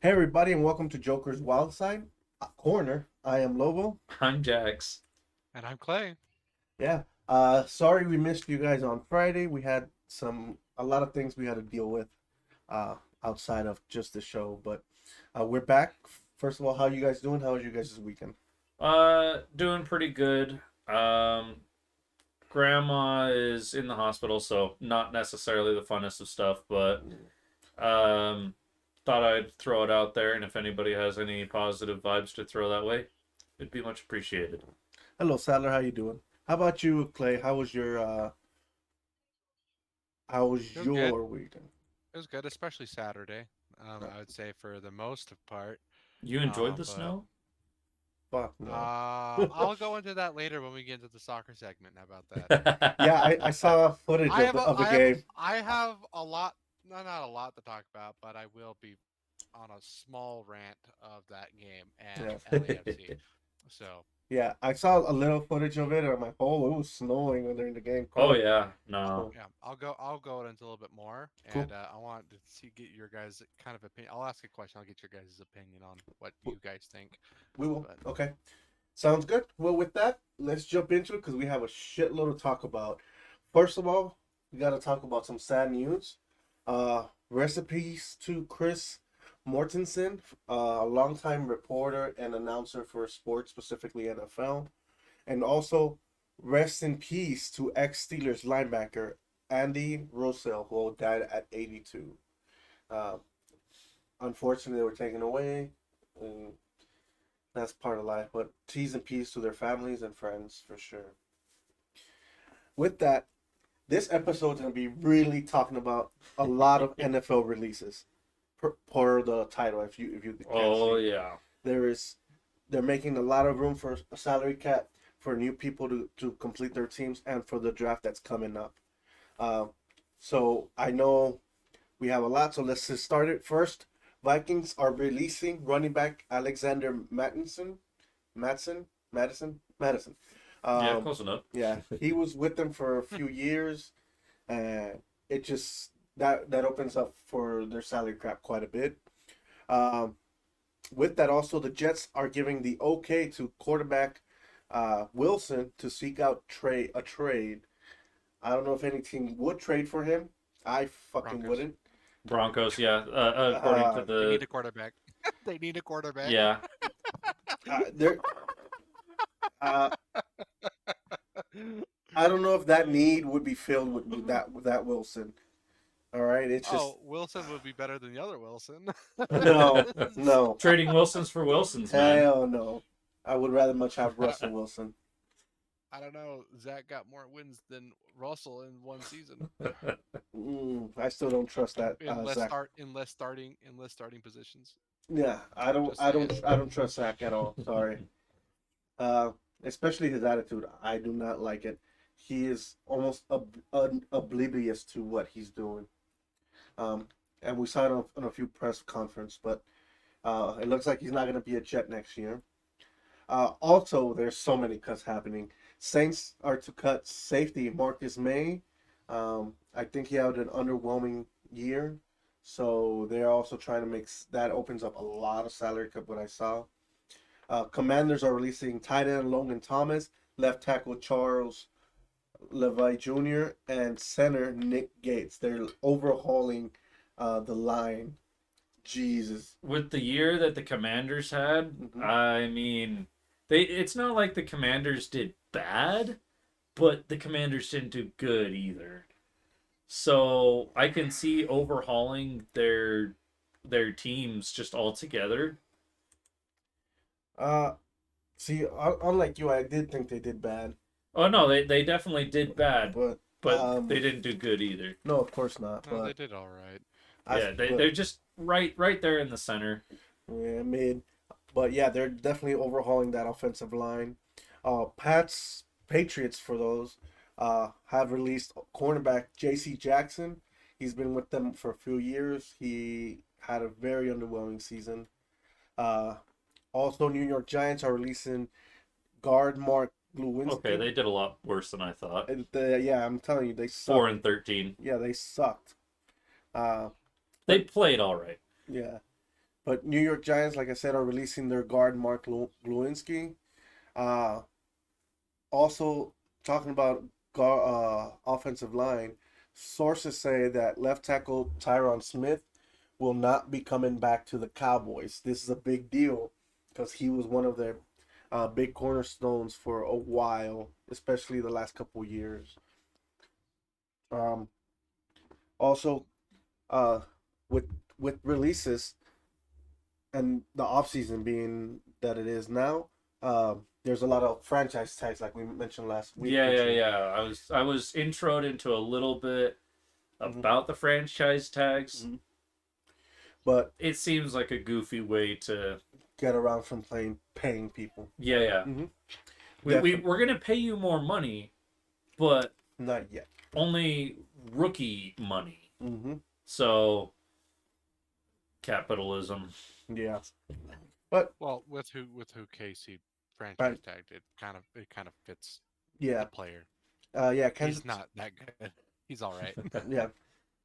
Hey everybody, and welcome to Joker's Wild Side Corner. I am Lobo. I'm Jax. And I'm Clay. Yeah. Sorry we missed you guys on Friday. We had a lot of things we had to deal with outside of just the show, but we're back. First of all, how you guys doing? How was you guys this weekend? Doing pretty good. Um, Grandma is in the hospital, so not necessarily the funnest of stuff, but um, thought I'd throw it out there, and if anybody has any positive vibes to throw that way, it'd be much appreciated. Hello, Sadler. How you doing? How about you, Clay? How was It was good. your weekend? It was good, especially Saturday. I would say for the most part. You enjoyed the But snow? Fuck no. I'll go into that later when we get into the soccer segment. How about that? Yeah, I saw footage of the game. I have a lot, no, not a lot to talk about, but I will be on a small rant of that game and Yeah. LAFC. So Yeah, I saw a little footage of it, and I'm like, oh, it was snowing during the game. Oh Cold. yeah, no. So, yeah, I'll go into a little bit more, cool. and I want to get your guys' kind of opinion. I'll ask a question. I'll get your guys' opinion on what you guys think. We will. But Okay. Sounds good. Well, with that, let's jump into it because we have a shitload to talk about. First of all, we got to talk about some sad news. Recipes to Chris Mortensen, a longtime reporter and announcer for sports, specifically NFL. And also, rest in peace to ex Steelers linebacker Andy Rosell, who died at 82. Uh, Unfortunately, they were taken away. And that's part of life. But T's and P's to their families and friends for sure. With that, this episode is going to be really talking about a lot of NFL releases per the title. If you can't Oh see, yeah. there is they're making a lot of room for a salary cap for new people to complete their teams and for the draft that's coming up. Uh, so I know we have a lot. So let's just start it first. Vikings are releasing running back Alexander Madison. Yeah, Um, close enough. yeah, he was with them for a few years, and it just that opens up for their salary cap quite a bit. Um, with that, also the Jets are giving the okay to quarterback Wilson to seek out a trade. I don't know if any team would trade for him. I fucking Broncos, wouldn't. Broncos, yeah. According to they need the a quarterback. They need a quarterback. yeah, There, uh, I don't know if that need would be filled with that Wilson. All right, it's just Oh, Wilson would be better than the other Wilson. no, no, trading Wilsons for Wilsons, man. hell no. I would rather much have Russell Wilson. I don't know. Zach got more wins than Russell in one season I still don't trust that in Zach. less starting positions. Yeah, I don't, Just I saying. don't, I don't trust Zach at all. Sorry. Uh, Especially his attitude. I do not like it. He is almost oblivious to what he's doing. Um, and we saw it on a few press conference, but it looks like he's not going to be a Jet next year. Also, there's so many cuts happening. Saints are to cut safety Marcus May. I think he had an underwhelming year, so they're also trying to that opens up a lot of salary cut. What I saw. Commanders are releasing tight end Logan Thomas, left tackle Charles Levi Jr., and center Nick Gates. They're overhauling the line. Jesus. With the year that the Commanders had, Hmm. I mean, it's not like the Commanders did bad, but the Commanders didn't do good either. So I can see overhauling their teams just altogether. Uh, See, unlike you, I did think they did bad, Oh no, they definitely did bad, but but they didn't do good either. no, of course not. No, they But did all right. I Yeah, but they're just right there in the center. yeah, mid. But yeah, they're definitely overhauling that offensive line. Patriots for those have released cornerback J.C. Jackson. He's been with them for a few years. He had a very underwhelming season. Uh, Also, New York Giants are releasing guard Mark Okay, Lewinsky. they did a lot worse than I thought. Yeah, I'm telling you, they 4-13. Yeah, they sucked. Uh, They but played all right. yeah, But New York Giants, like I said, are releasing their guard Mark Lewinsky. Uh, Also, talking about offensive line, sources say that left tackle Tyron Smith will not be coming back to the Cowboys. This is a big deal because he was one of their big cornerstones for a while, especially the last couple years. Um, Also, uh, with releases and the offseason being that it is now, there's a lot of franchise tags like we mentioned last week. Yeah. I was introed into a little bit about the franchise tags. Mhm. But It seems like a goofy way to. get around from paying people. Yeah. Mm-hmm. We're gonna pay you more money, but Not yet. only rookie money. Mm-hmm. So capitalism. Yeah. Well, with who Casey franchise Right. tagged, it kind of fits Yeah. the player. Yeah. Kansas. He's not that good. He's all right. Yeah.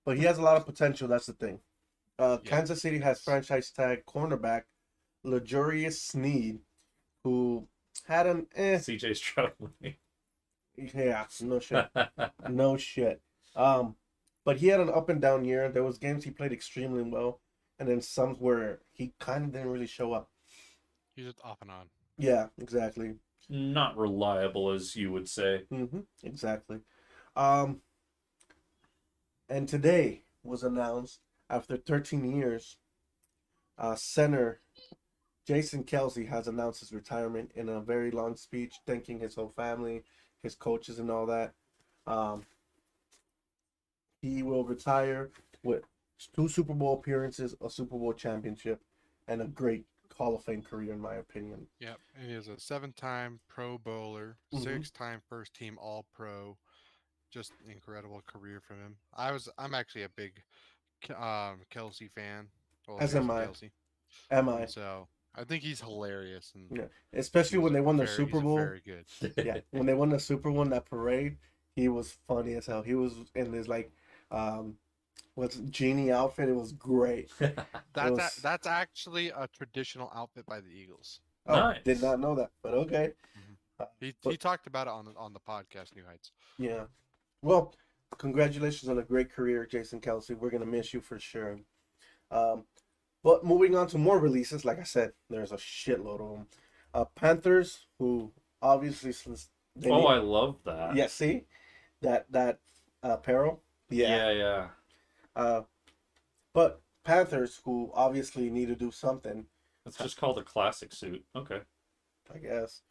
But he has a lot of potential. That's the thing. Yeah, Kansas City has franchise tag cornerback Lajurius Sneed, who had an CJ Stroud. Yeah, no shit. No shit. But he had an up and down year. There was games he played extremely well, and then some where he kind of didn't really show up. He's just off and on. Yeah, exactly. Not reliable, as you would say. Exactly. Um, and today was announced after 13 years, center Jason Kelsey has announced his retirement in a very long speech, thanking his whole family, his coaches, and all that. Um, he will retire with 2 Super Bowl appearances, a Super Bowl championship, and a great Hall of Fame career, in my opinion. Yep, and he is a 7-time Pro Bowler, 6-time First Team All Pro. Just incredible career from him. I'm actually a big Kelsey fan. Well, As Jason am I. Kelsey. Am I? And so I think he's hilarious, and Yeah. Especially when they won the Super Bowl. Very good. Yeah, when they won the Super Bowl in that parade, he was funny as hell. He was in his what's genie outfit. It was great. That's actually a traditional outfit by the Eagles. Oh, Nice. did not know that, but okay. He talked about it on the podcast New Heights. Yeah. Well, congratulations on a great career, Jason Kelsey. We're gonna miss you for sure. But moving on to more releases, like I said, there's a shitload of them. Panthers, who obviously I love that. Yeah, see that apparel. Yeah. But Panthers, who obviously need to do something, It's just called a classic suit. Okay. I guess.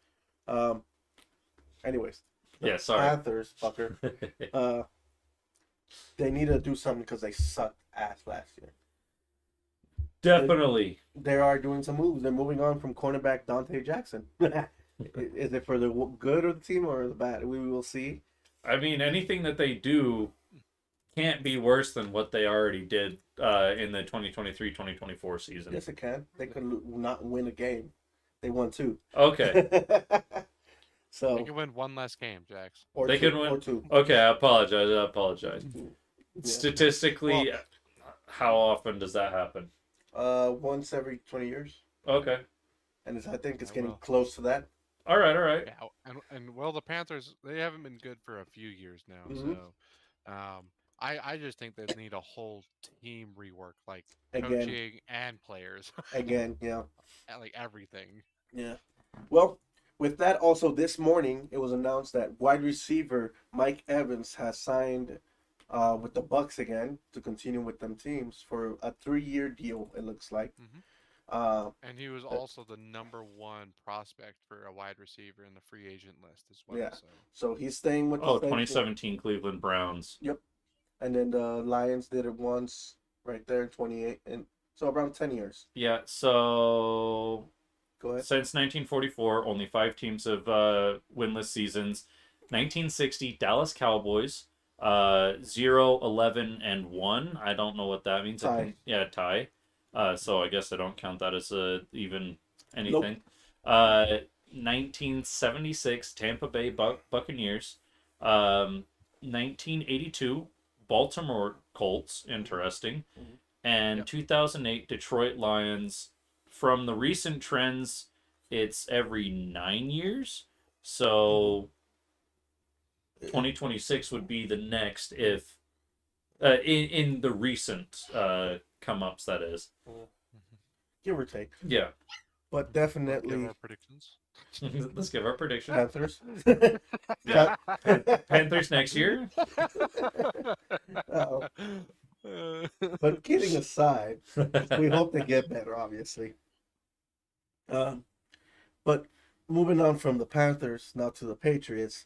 Anyways, Yeah, sorry. Panthers, fucker. They need to do something because they sucked ass last year. Definitely. They are doing some moves. They're moving on from cornerback Dante Jackson. Is it for the good of the team or the bad? We will see. I mean, anything that they do can't be worse than what they already did in the 2023-2024 season. Yes, it can. They could not win a game. They won 2. Okay. So They can win one less game, Jax. or They two, can win. or 2. Okay, I apologize. Yeah. Statistically, how often does that happen? Once every 20 years, Okay. and I think it's I getting will. close to that. All right. Yeah, and well, the Panthers, they haven't been good for a few years now. Mhm. So, I just think they need a whole team rework, like Again. coaching and players, Again, yeah. like everything. Yeah. Well, with that, also this morning it was announced that wide receiver Mike Evans has signed with the Bucks again to continue with them teams for a 3-year deal. It looks like. And he was also the #1 prospect for a wide receiver in the free agent list as well. Yeah. So So he's staying with the same team. 2017 Cleveland Browns. Yep. And then the Lions did it once, right there in 28, and so around 10 years. Yeah, so Go ahead. since 1944, only 5 teams have winless seasons. 1960, Dallas Cowboys, 0, 11, and 1. I don't know what that means. Tie. Tie. So I guess I don't count that as even anything. Nope. 1976, Tampa Bay Buccaneers. 1982, Baltimore Colts. Interesting. and Yep. 2008 Detroit Lions. From the recent trends, it's every 9 years. So 2026 would be the next if in the recent come ups, that is. Give or take. Yeah. But Give definitely our predictions. Let's give our prediction. Panthers. Yeah. Panthers next year. Uh-oh. But kidding aside, we hope they get better, obviously. But moving on from the Panthers now to the Patriots,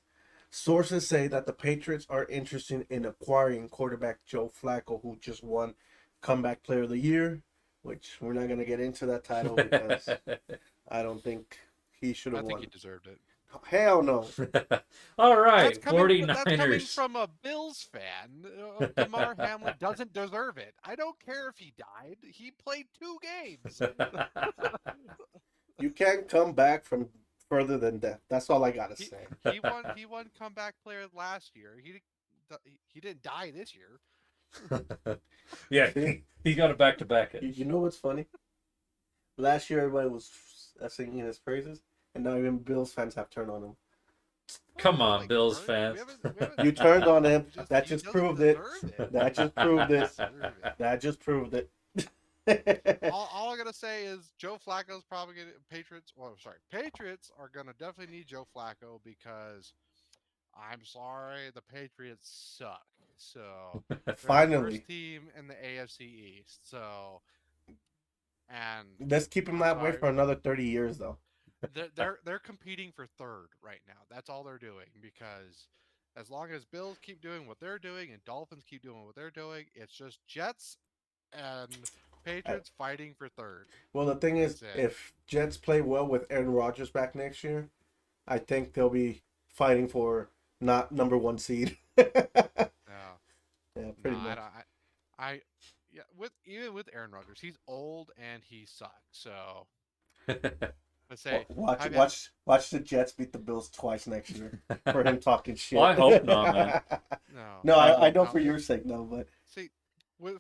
sources say that the Patriots are interested in acquiring quarterback Joe Flacco, who just won Comeback Player of the Year, which we're not going to get into that title because I don't think he should I have think he won. deserved it. Hell no. All right, That's coming 49ers. from a Bills fan. Damar Hamlin doesn't deserve it. I don't care if he died. He played 2 games. You can't come back from further than death. That's all I got to He, say. he won comeback player last year. He didn't die this year. Yeah, he got a back to back. You know what's funny? Last year, everybody was singing his praises, and now even Bills fans have turned on him. Come Oh, on, like, Bills we fans. haven't- You turned on him. he That he just doesn't proved it. deserve it. That just proved it. Deserve it. That just proved it. All I'm gonna say is Joe Flacco's probably gonna Patriots are gonna definitely need Joe Flacco because I'm sorry, the Patriots suck. So they're the Finally, worst team in the AFC East. So and let's keep him I'm that way sorry, for another 30 years, though. they're competing for third right now. That's all they're doing because as long as Bills keep doing what they're doing and Dolphins keep doing what they're doing, it's just Jets and Patriots fighting for third. Well, the thing is, That's it. if Jets play well with Aaron Rodgers back next year, I think they'll be fighting for not number 1 seed. Yeah, No, pretty I much. don't. Yeah, even with Aaron Rodgers, he's old and he sucks. So let's say Watch, I've had watch, watch the Jets beat the Bills twice next year for him talking shit. Well, I hope not, man. no, No, I I hope know not. for your sake, no, but See,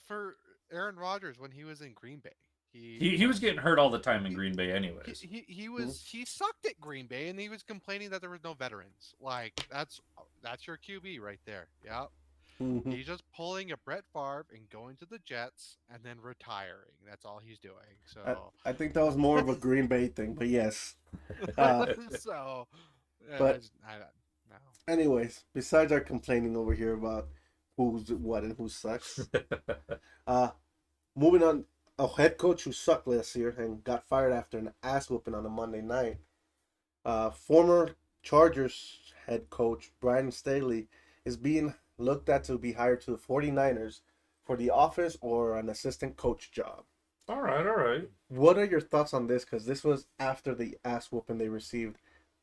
for Aaron Rodgers when he was in Green Bay, He was getting hurt all the time in Green Bay, anyways. he sucked at Green Bay and he was complaining that there was no veterans. Like that's your QB right there. Yeah. mhm. He's just pulling a Brett Favre and going to the Jets and then retiring. That's all he's doing. So I think that was more of a Green Bay thing, but yes. Uh, so but I don't know. anyways, besides our complaining over here about who's what and who sucks, uh, moving on, a head coach who sucked last year and got fired after an ass whooping on a Monday night. Former Chargers head coach Brian Staley is being looked at to be hired to the 49ers for the office or an assistant coach job. All right. What are your thoughts on this? Because this was after the ass whooping they received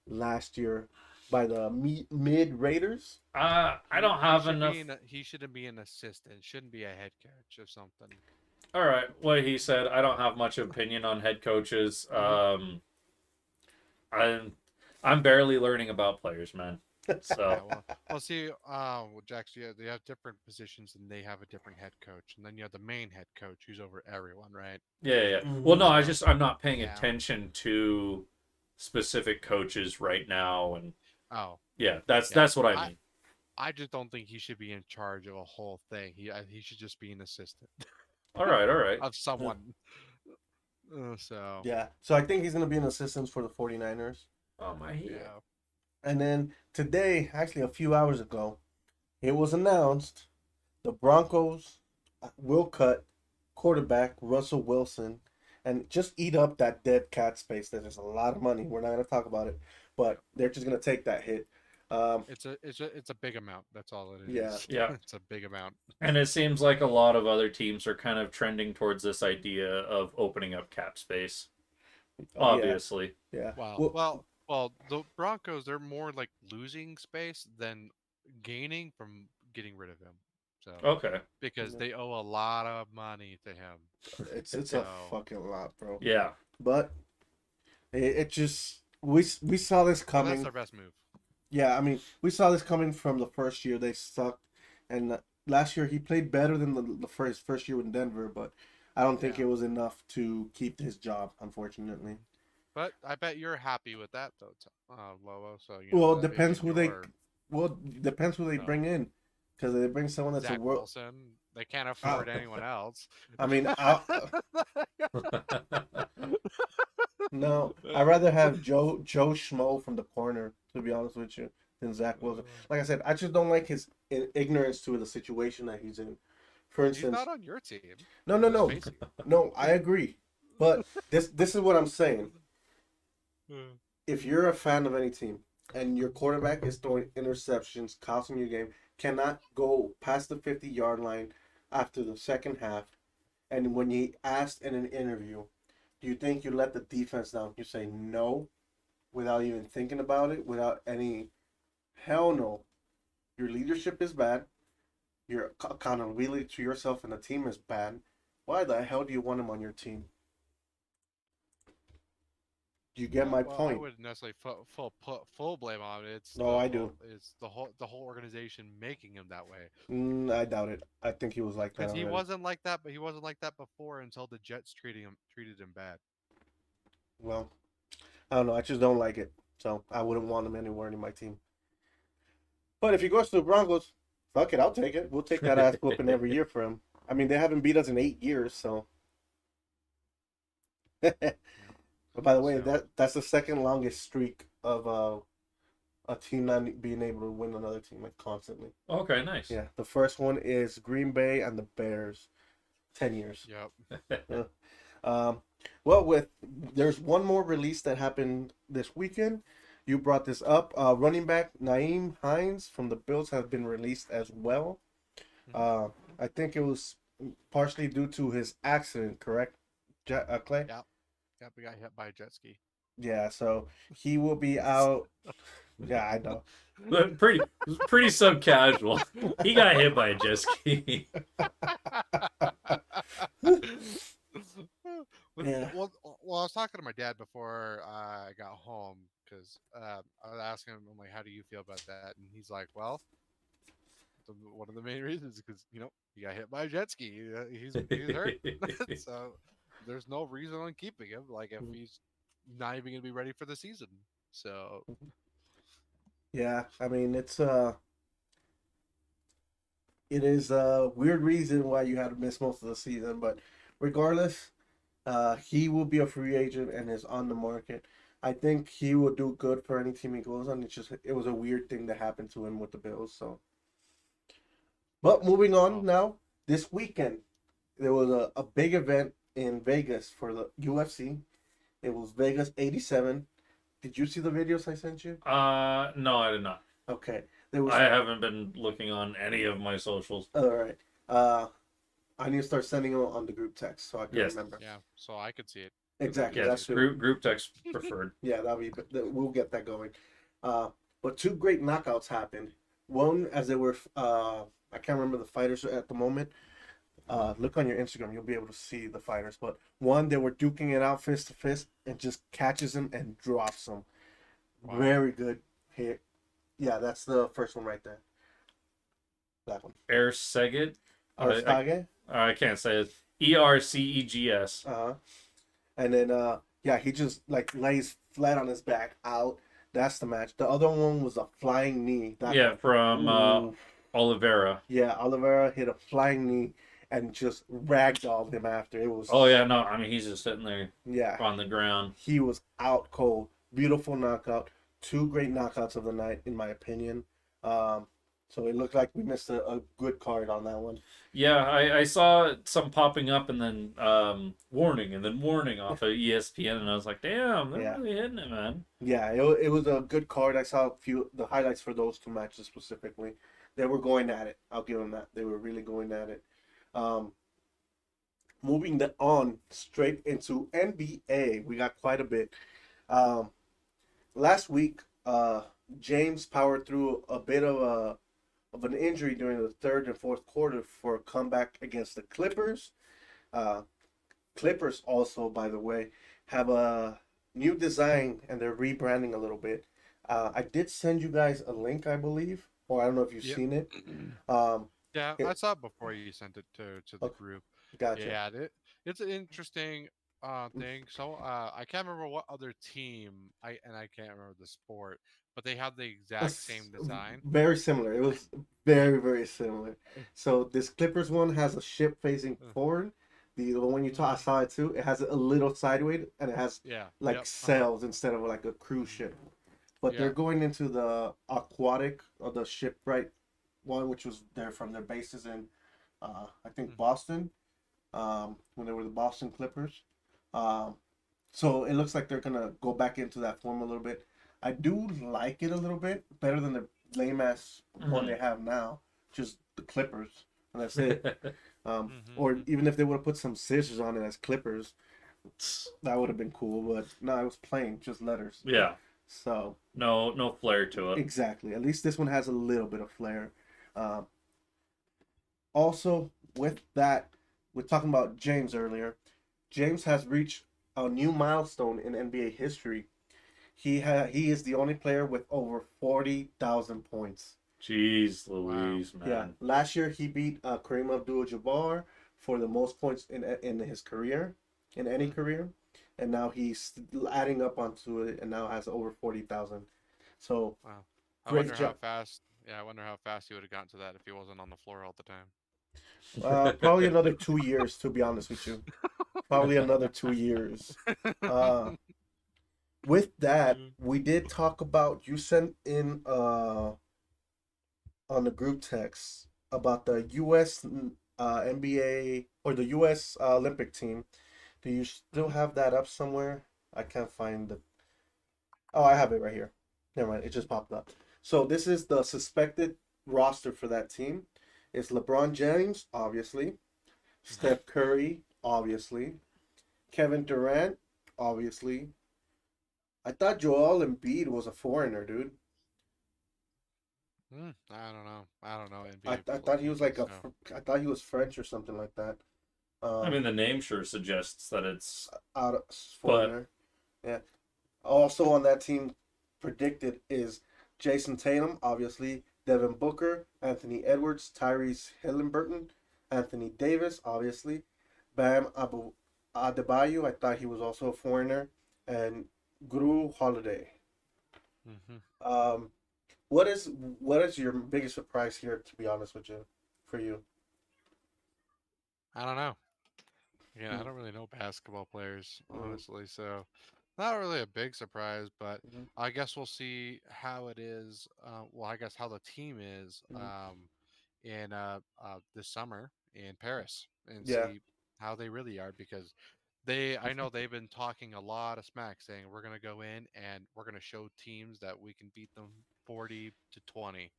last year by the mid Raiders. I don't have enough. He shouldn't be an assistant. Shouldn't be a head coach or something. All right, what he said. I don't have much opinion on head coaches. I'm barely learning about players, man. Yeah, So well, see, Jax, yeah, they have different positions and they have a different head coach, and then you have the main head coach who's over everyone, right? yeah. Mhm. Well, no, I'm not paying Yeah. attention to specific coaches right now, and Oh, yeah, yeah. that's what I mean. I just don't think he should be in charge of a whole thing. He should just be an assistant All right. of someone. So Yeah. So I think he's going to be an assistant for the 49ers. Oh my head. yeah, And then today, actually a few hours ago, it was announced the Broncos will cut quarterback Russell Wilson and just eat up that dead cat space. There's a lot of money. We're not going to talk about it, but they're just going to take that hit. it's a big amount. That's all it is. Yeah. Yeah. It's a big amount. And it seems like a lot of other teams are kind of trending towards this idea of opening up cap space. Obviously. Yeah. Well, the Broncos, they're more like losing space than gaining from getting rid of him. So Okay. because Yeah. they owe a lot of money to him. It's a So- fucking lot, bro. Yeah. But it just we saw this Well, coming. that's their best move. Yeah, I mean, we saw this coming from the first year they sucked, and last year he played better than the first year in Denver, but I don't think Yeah. it was enough to keep his job, unfortunately. But I bet you're happy with that though, Lobo. So Well, it that'd be depends in who they your depends who they no bring in, because they bring someone that's a Zach world. Wilson. They can't Uh, afford anyone else. I mean, no, I'd rather have Joe Schmo from the corner, to be honest with you, than Zach Wilson. Like I said, I just don't like his ignorance to the situation that he's in. For He's not instance, on your team. no, no, Let's no, face it. no, I agree, but this is what I'm saying. If you're a fan of any team and your quarterback is throwing interceptions, costing you a game, cannot go past the 50-yard line after the second half, and when you asked in an interview, do you think you let the defense down? You say no without even thinking about it, without any hell no. Your leadership is bad. Your accountability to yourself and the team is bad. Why the hell do you want him on your team? Do you get my Well, I point? wouldn't necessarily put full blame on it. No, I do. It's the whole organization making him that way. I doubt it. I think he was like that Because he already. wasn't like that, but he wasn't like that before until the Jets treated him bad. Well, I don't know. I just don't like it. So I wouldn't want him anywhere in my team. But if he goes to the Broncos, fuck it. I'll take it. We'll take that ass whooping every year for him. I mean, they haven't beat us in 8 years, so. But by the way, So that's the second longest streak of a team not being able to win another team like constantly. Okay, nice. Yeah, the first one is Green Bay and the Bears, 10 years. yep. Yeah. Um, well, there's one more release that happened this weekend. You brought this up. Running back Naeem Hines from the Bills has been released as well. Uh, I think it was partially due to his accident, correct, Clay? Yep. Yep. We got hit by a jet ski. Yeah, so he will be out. Yeah, I know. But pretty sub casual. He got hit by a jet ski. Yeah. Well, I was talking to my dad before I got home because I was asking him, I'm like, how do you feel about that? And he's like, well, one of the main reasons is because he got hit by a jet ski. He's hurt, so there's no reason on keeping him. Like if he's not even gonna be ready for the season, so Yeah, I mean it is a weird reason why you had to miss most of the season, but regardless, he will be a free agent and is on the market. I think he will do good for any team he goes on. It was a weird thing that happened to him with the Bills. So, but moving on oh now, this weekend there was a big event in Vegas for the UFC. It was Vegas 87. Did you see the videos I sent you? No, I did not. Okay, there was. I haven't been looking on any of my socials. All right. I need to start sending them on the group text so I can Yes. remember. yeah, so I could see it. Exactly. Yeah, That's Yes, true. group text preferred. Yeah, we'll get that going. But two great knockouts happened. One, as they were, I can't remember the fighters at the moment. Look on your Instagram, you'll be able to see the fighters. But one, they were duking it out fist to fist and just catches him and drops him. Wow. Very good hit. Yeah, that's the first one right there. That one. Erceget. Arstage. I can't say it. ERCEGS. And then yeah, he just like lays flat on his back out. That's the match. The other one was a flying knee. Yeah, from Ooh. Oliveira. Yeah, Oliveira hit a flying knee and just ragdolled him after. It was Oh yeah, no, I mean he's just sitting there yeah. on the ground. He was out cold. Beautiful knockout. Two great knockouts of the night, in my opinion. So it looked like we missed a good card on that one. Yeah, I saw some popping up and then warning and then warning off of ESPN, and I was like, damn, they're Yeah. really hitting it, man. Yeah, it was a good card. I saw the highlights for those two matches specifically. They were going at it. I'll give them that. They were really going at it. Moving on straight into NBA, we got quite a bit. Last week, James powered through a bit of an injury during the third and fourth quarter for a comeback against the Clippers. Clippers also, by the way, have a new design and they're rebranding a little bit. I did send you guys a link, I believe, or I don't know if you've Yep. seen it. Yeah, I It, saw it before you sent it to the okay, group. gotcha. Yeah, it's an interesting thing. So I can't remember what other team I can't remember the sport, but they have the exact It's same design. very similar. It was very, very similar. So this Clippers one has a ship facing forward. The one you saw, I Mm-hmm. saw it too. It has a little sideways and it has Yeah. like Yep. Uh-huh. sails instead of like a cruise ship. But they're Yeah. going into the aquatic or the shipwright one, which was there from their bases in, I think Mm-hmm. Boston, when they were the Boston Clippers. Um, so it looks like they're gonna go back into that form a little bit. I do like it a little bit better than the lame ass one they have now, just the Clippers, and that's it. Or Mm-hmm. even if they would have put some scissors on it as Clippers, that would have been cool. But no, it was plain, just letters. Yeah. So No flair to it. exactly, at least this one has a little bit of flair. Um, Also, with that, we're talking about James earlier. James has reached a new milestone in NBA history. He is the only player with over 40,000 points. Jeez Wow. Louise, Yeah, man. last year he beat Kareem Abdul-Jabbar for the most points in his career, in any Mm-hmm. career, and now he's adding up onto it, and now has over 40,000. So Wow. I great wonder how job. fast. Yeah, I wonder how fast he would have gotten to that if he wasn't on the floor all the time. Probably another 2 years, to be honest with you. Probably another 2 years. Uh, with that, Mm. we did talk about you sent in on the group text about the U.S. NBA or the U.S. Olympic team. Do you still Mhm. have that up somewhere? I can't find the. Oh, I have it right here. Never mind, it just popped up. So this is the suspected roster for that team. It's LeBron James, obviously. Steph Curry, obviously. Kevin Durant, obviously. I thought Joel Embiid was a foreigner, dude. I don't know. I don't know I, NBA I thought he was like people, a. so I thought he was French or something like that. I Um, mean, the name sure suggests that it's, out of but foreigner. Yeah. Also on that team, predicted is Jason Tatum, obviously. Devin Booker, Anthony Edwards, Tyrese Halliburton, Anthony Davis, obviously. Bam Adebayo, I thought he was also a foreigner, and Guru Holiday. hmm Um, what is your biggest surprise here? To be honest with you, for you. I don't know. Yeah, I Mm-hmm. don't really know basketball players, honestly, so not really a big surprise, but Mm-hmm. I guess we'll see how it is. Well, I guess how the team is Mm-hmm. in this summer in Paris and Yeah, see how they really are because I know they've been talking a lot of smack saying we're going to go in and we're going to show teams that we can beat them 40 to 20,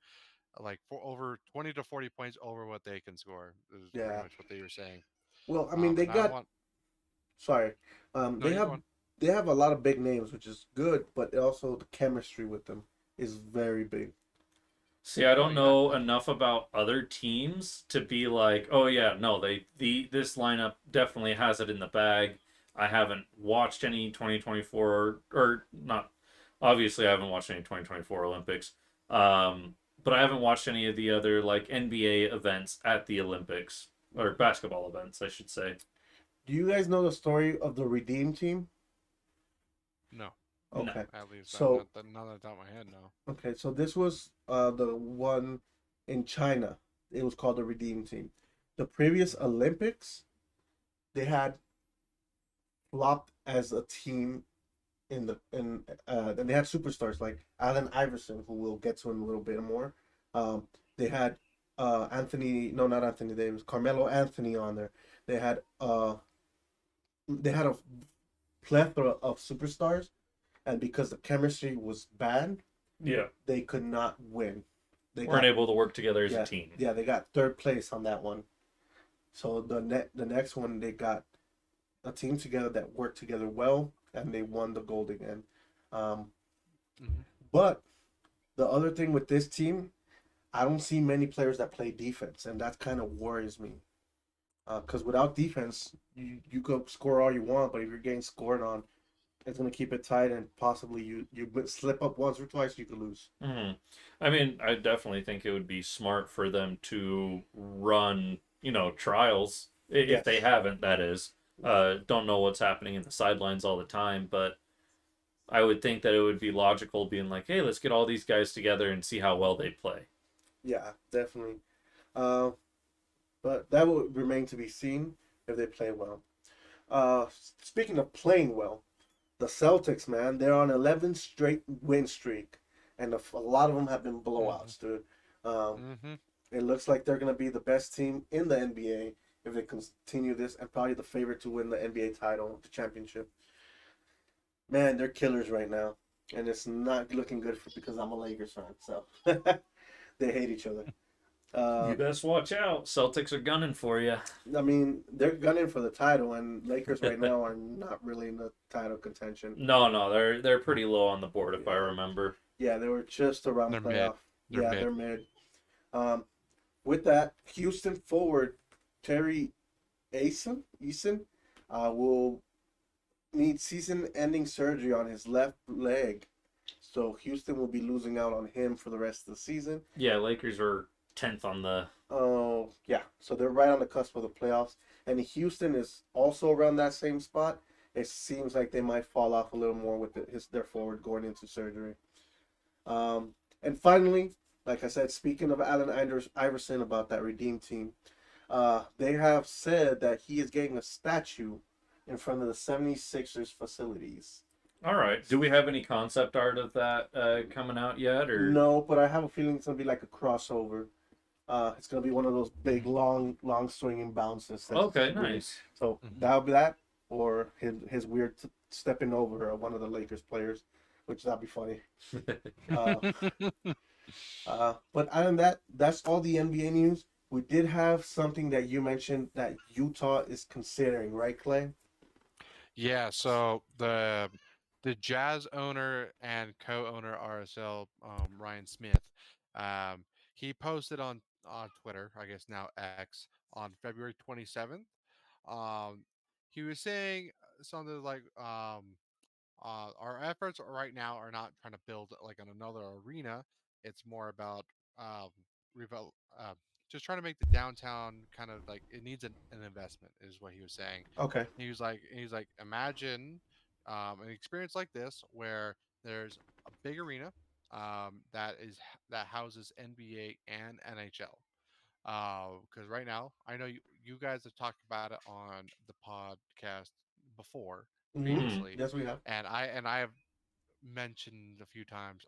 like for over 20 to 40 points over what they can score is pretty yeah. much what they were saying. Well, I mean, they And I got. want Sorry, no, you go on. they have a lot of big names, which is good, but also the chemistry with them is very big. see, I Oh don't yeah, know definitely. enough about other teams to be like, oh yeah, no, this lineup definitely has it in the bag. I haven't watched any 2024 or not. Obviously, I haven't watched any 2024 Olympics. But I haven't watched any of the other like NBA events at the Olympics or Mhm. basketball events, I should say. Do you guys know the story of the Redeem team? No, No. Okay, at least so not on the top of my head. No. this was the one in China. It was called the Redeem team. The previous Mhm. Olympics, they had flopped as a team and they had superstars like Allen Iverson, who we'll get to in a little bit more. They had not Anthony Davis, Carmelo Anthony on there. They had uh they had a plethora of superstars, and because the chemistry was bad, Yeah. they could not win. They Weren't got able to work together as a yeah team. yeah they got third place on that one. So the next one they got a team together that worked together well, and they won the gold again. Um, hmm but the other thing with this team, I don't see many players that play defense, and that kind of worries me. Because without defense, you could score all you want, but if you're getting scored on, It's gonna keep it tight, and possibly you slip up once or twice, you could lose. Hmm. I mean, I definitely think it would be smart for them to run, trials if they Yes. haven't. That is, don't know what's happening in the sidelines all the time, but I would think that it would be logical being like, hey, let's get all these guys together and see how well they play. Yeah, definitely. Uh, but that will remain to be seen if they play well. Speaking of playing well, the Celtics, man, they're on 11 straight win streak, and a lot of them have been Hmm. blowouts, dude. Um, Hmm. it looks like they're going to be the best team in the NBA if they continue this, and probably the favorite to win the NBA title, the championship. Man, they're killers right now, and it's not looking good for because I'm a Lakers fan, so they hate each other. Uh, You best watch out. Celtics are gunning for you. I mean, they're gunning for the title, and Lakers right now are not really in the title contention. No, no, they're pretty low on the board if I Yeah, remember. yeah, they were just around They're mid. playoff. They're Yeah, mid. they're mid. Um, with that, Houston forward Terry Eason, will need season-ending surgery on his left leg, so Houston will be losing out on him for the rest of the season. Yeah, Lakers are 10th on the. Oh, yeah. So they're right on the cusp of the playoffs. And Houston is also around that same spot. It seems like they might fall off a little more with their forward going into surgery. And finally, like I said, speaking of Allen Iverson about that Redeem team, they have said that he is getting a statue in front of the 76ers facilities. All right. Do we have any concept art of that coming out yet, or? No, but I have a feeling it's going to be like a crossover. It's gonna be one of those big, long swinging bounces. That's Okay, really nice. so. Hmm. That'll be that, or his weird stepping over one of the Lakers players, which that'd be funny. Uh, but other than that, that's all the NBA news. We did have something that you mentioned that Utah is considering, right, Clay? Yeah, so the Jazz owner and co-owner RSL, Ryan Smith, um, he posted on Twitter, I guess now X, on February 27th. Um, he was saying something like, our efforts right now are not trying to build like on another arena. It's more about um, revel- uh, just trying to make the downtown kind of like it needs an investment, is what he was saying. Okay. He was like, imagine an experience like this where there's a big arena that houses NBA and NHL. Because right now, I know you guys have talked about it on the podcast before Mm-hmm. Hmm. previously, Yes, we have. and I have mentioned a few times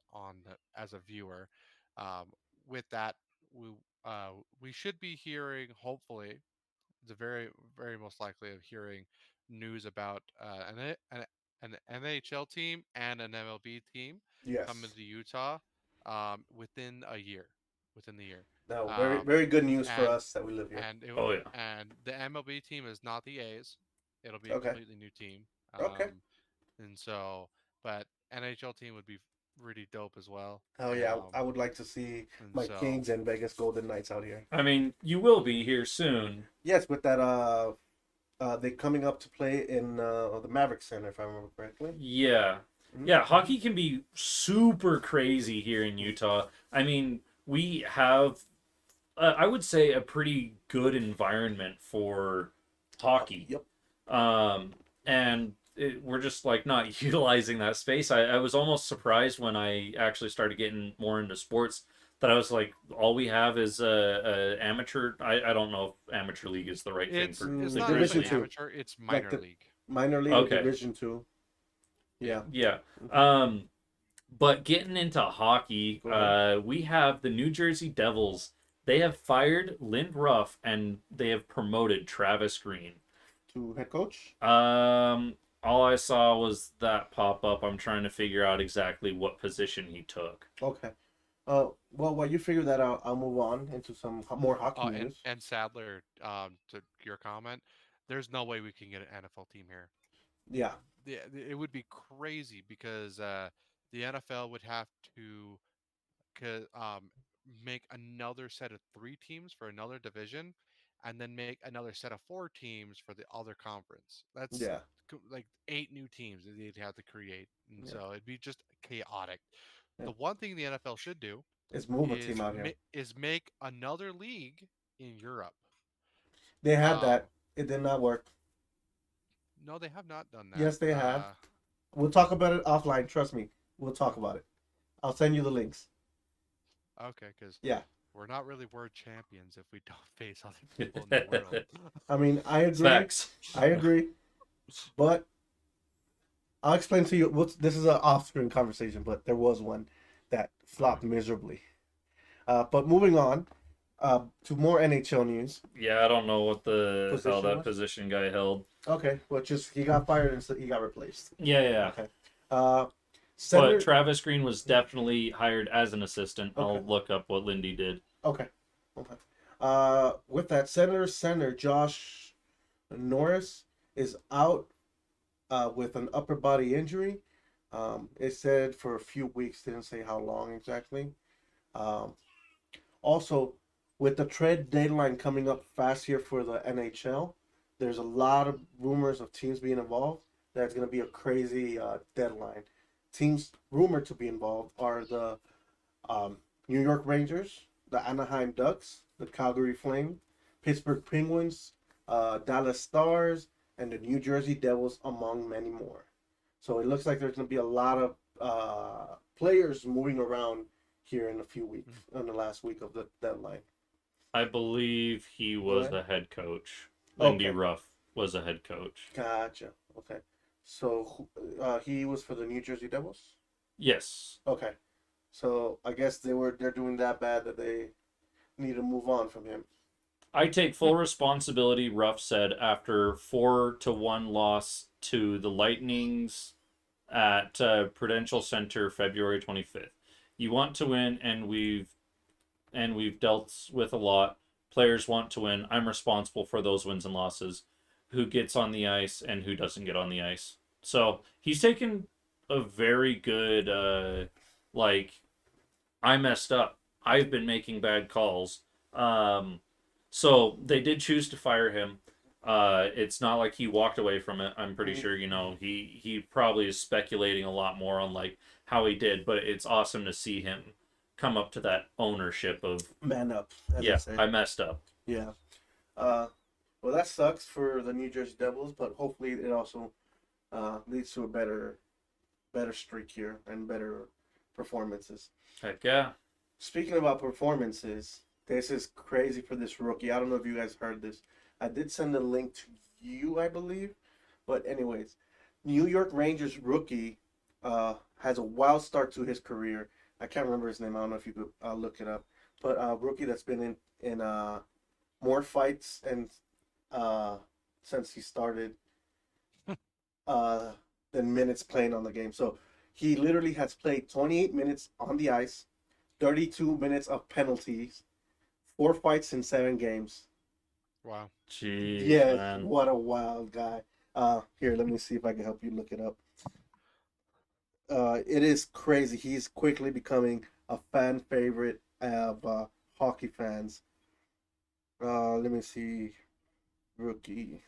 as a viewer. Um, with that, we we should be hearing, hopefully, the very most likely of hearing news about an NHL team and an MLB team coming Yes. to Utah within a year, within the year. No, very Um, very good news for and us that we live here. Oh yeah. and the MLB team is not the A's. It'll be a Okay. completely new team. Okay. And so, but NHL team would be really dope as well. Oh yeah, I would like to see And my so Kings and Vegas Golden Knights out here. I mean, you will be here soon. Yes, with that they coming up to play in the Maverick Center, if I remember correctly. Yeah. Mhm. Yeah, hockey can be super crazy here in Utah. I mean, we have, I would say, a pretty good environment for hockey. Yep. And we're just like not utilizing that space. I was almost surprised when I actually started getting more into sports that I was like, all we have is amateur. I don't know if amateur league is the right thing for it's the not Division actually Grizzlies. two, amateur, it's like minor the league. minor league or Okay. Division two. Yeah. Yeah. Yeah. Mhm. Um, but getting into hockey, Go ahead. we have the New Jersey Devils. They have fired Lind Ruff and they have promoted Travis Green. To head coach. All I saw was that pop up. I'm trying to figure out exactly what position he took. Okay. Well, while you figure that out, I'll move on into some more hockey And news. and Sadler, to your comment, there's no way we can get an NFL team here. Yeah. It would be crazy because the NFL would have to make another set of three teams for another division. and then make another set of 4 teams for the other conference. That's Yeah. like 8 new teams that they'd have to create, and Yeah. so it'd be just chaotic. Yeah. The one thing the NFL should do Let's move a team out here. is make another league in Europe. They had Um, that. It did not work. no, they have not done that. Yes, they have. We'll talk about it offline. Trust me. We'll talk about it. I'll send you the links. Okay, because Yeah. we're not really world champions if we don't face other people in the world. I mean, I agree. Facts. I agree. But I'll explain to you. This is an off-screen conversation, but there was one that flopped miserably. But moving on to more NHL news. Yeah, I don't know what the hell Position that was? position guy held. Okay, well, just he got fired and so he got replaced. Yeah. Okay. But Senator. Travis Green was definitely hired as an assistant. I'll Okay. look up what Lindy did. Okay. With that, Center Josh Norris is out with an upper body injury. It said for a few weeks, didn't say how long exactly. Also, with the trade deadline coming up fast here for the NHL, there's a lot of rumors of teams being involved. That's going to be a crazy deadline. Teams rumored to be involved are the New York Rangers, the Anaheim Ducks, the Calgary Flame, Pittsburgh Penguins, Dallas Stars, and the New Jersey Devils, among many more. So it looks like there's going to be a lot of players moving around here in a few weeks, in the last week of the deadline. I believe he was What? the head coach. Lindy Okay. Ruff was a head coach. Gotcha. Okay. So he was for the New Jersey Devils? Yes. Okay. So I guess they're doing that bad that they need to move on from him. I take full responsibility, Ruff said, after 4-1 loss to the Lightnings at Prudential Center February 25th. You want to win, and we've dealt with a lot. Players want to win. I'm responsible for those wins and losses. Who gets on the ice and who doesn't get on the ice. So he's taken a very good I messed up. I've been making bad calls. So they did choose to fire him. It's not like he walked away from it. I'm pretty sure, he probably is speculating a lot more on like how he did, but it's awesome to see him come up to that ownership of Man up. As yeah, I say. I messed up. Yeah. Well, that sucks for the New Jersey Devils, but hopefully it also leads to a better streak here and better performances. Heck yeah. Speaking about performances, this is crazy for this rookie. I don't know if you guys heard this. I did send a link to you, I believe. But anyways, New York Rangers rookie has a wild start to his career. I can't remember his name. I don't know if you could look it up. But a rookie that's been in more fights and since he started than minutes playing on the game. So he literally has played 28 minutes on the ice, 32 minutes of penalties, 4 fights in 7 games. Wow. Jeez, Yeah, man. what a wild guy. Here, let me see if I can help you look it up. It is crazy. He's quickly becoming a fan favorite of hockey fans. Let me see. Rookie.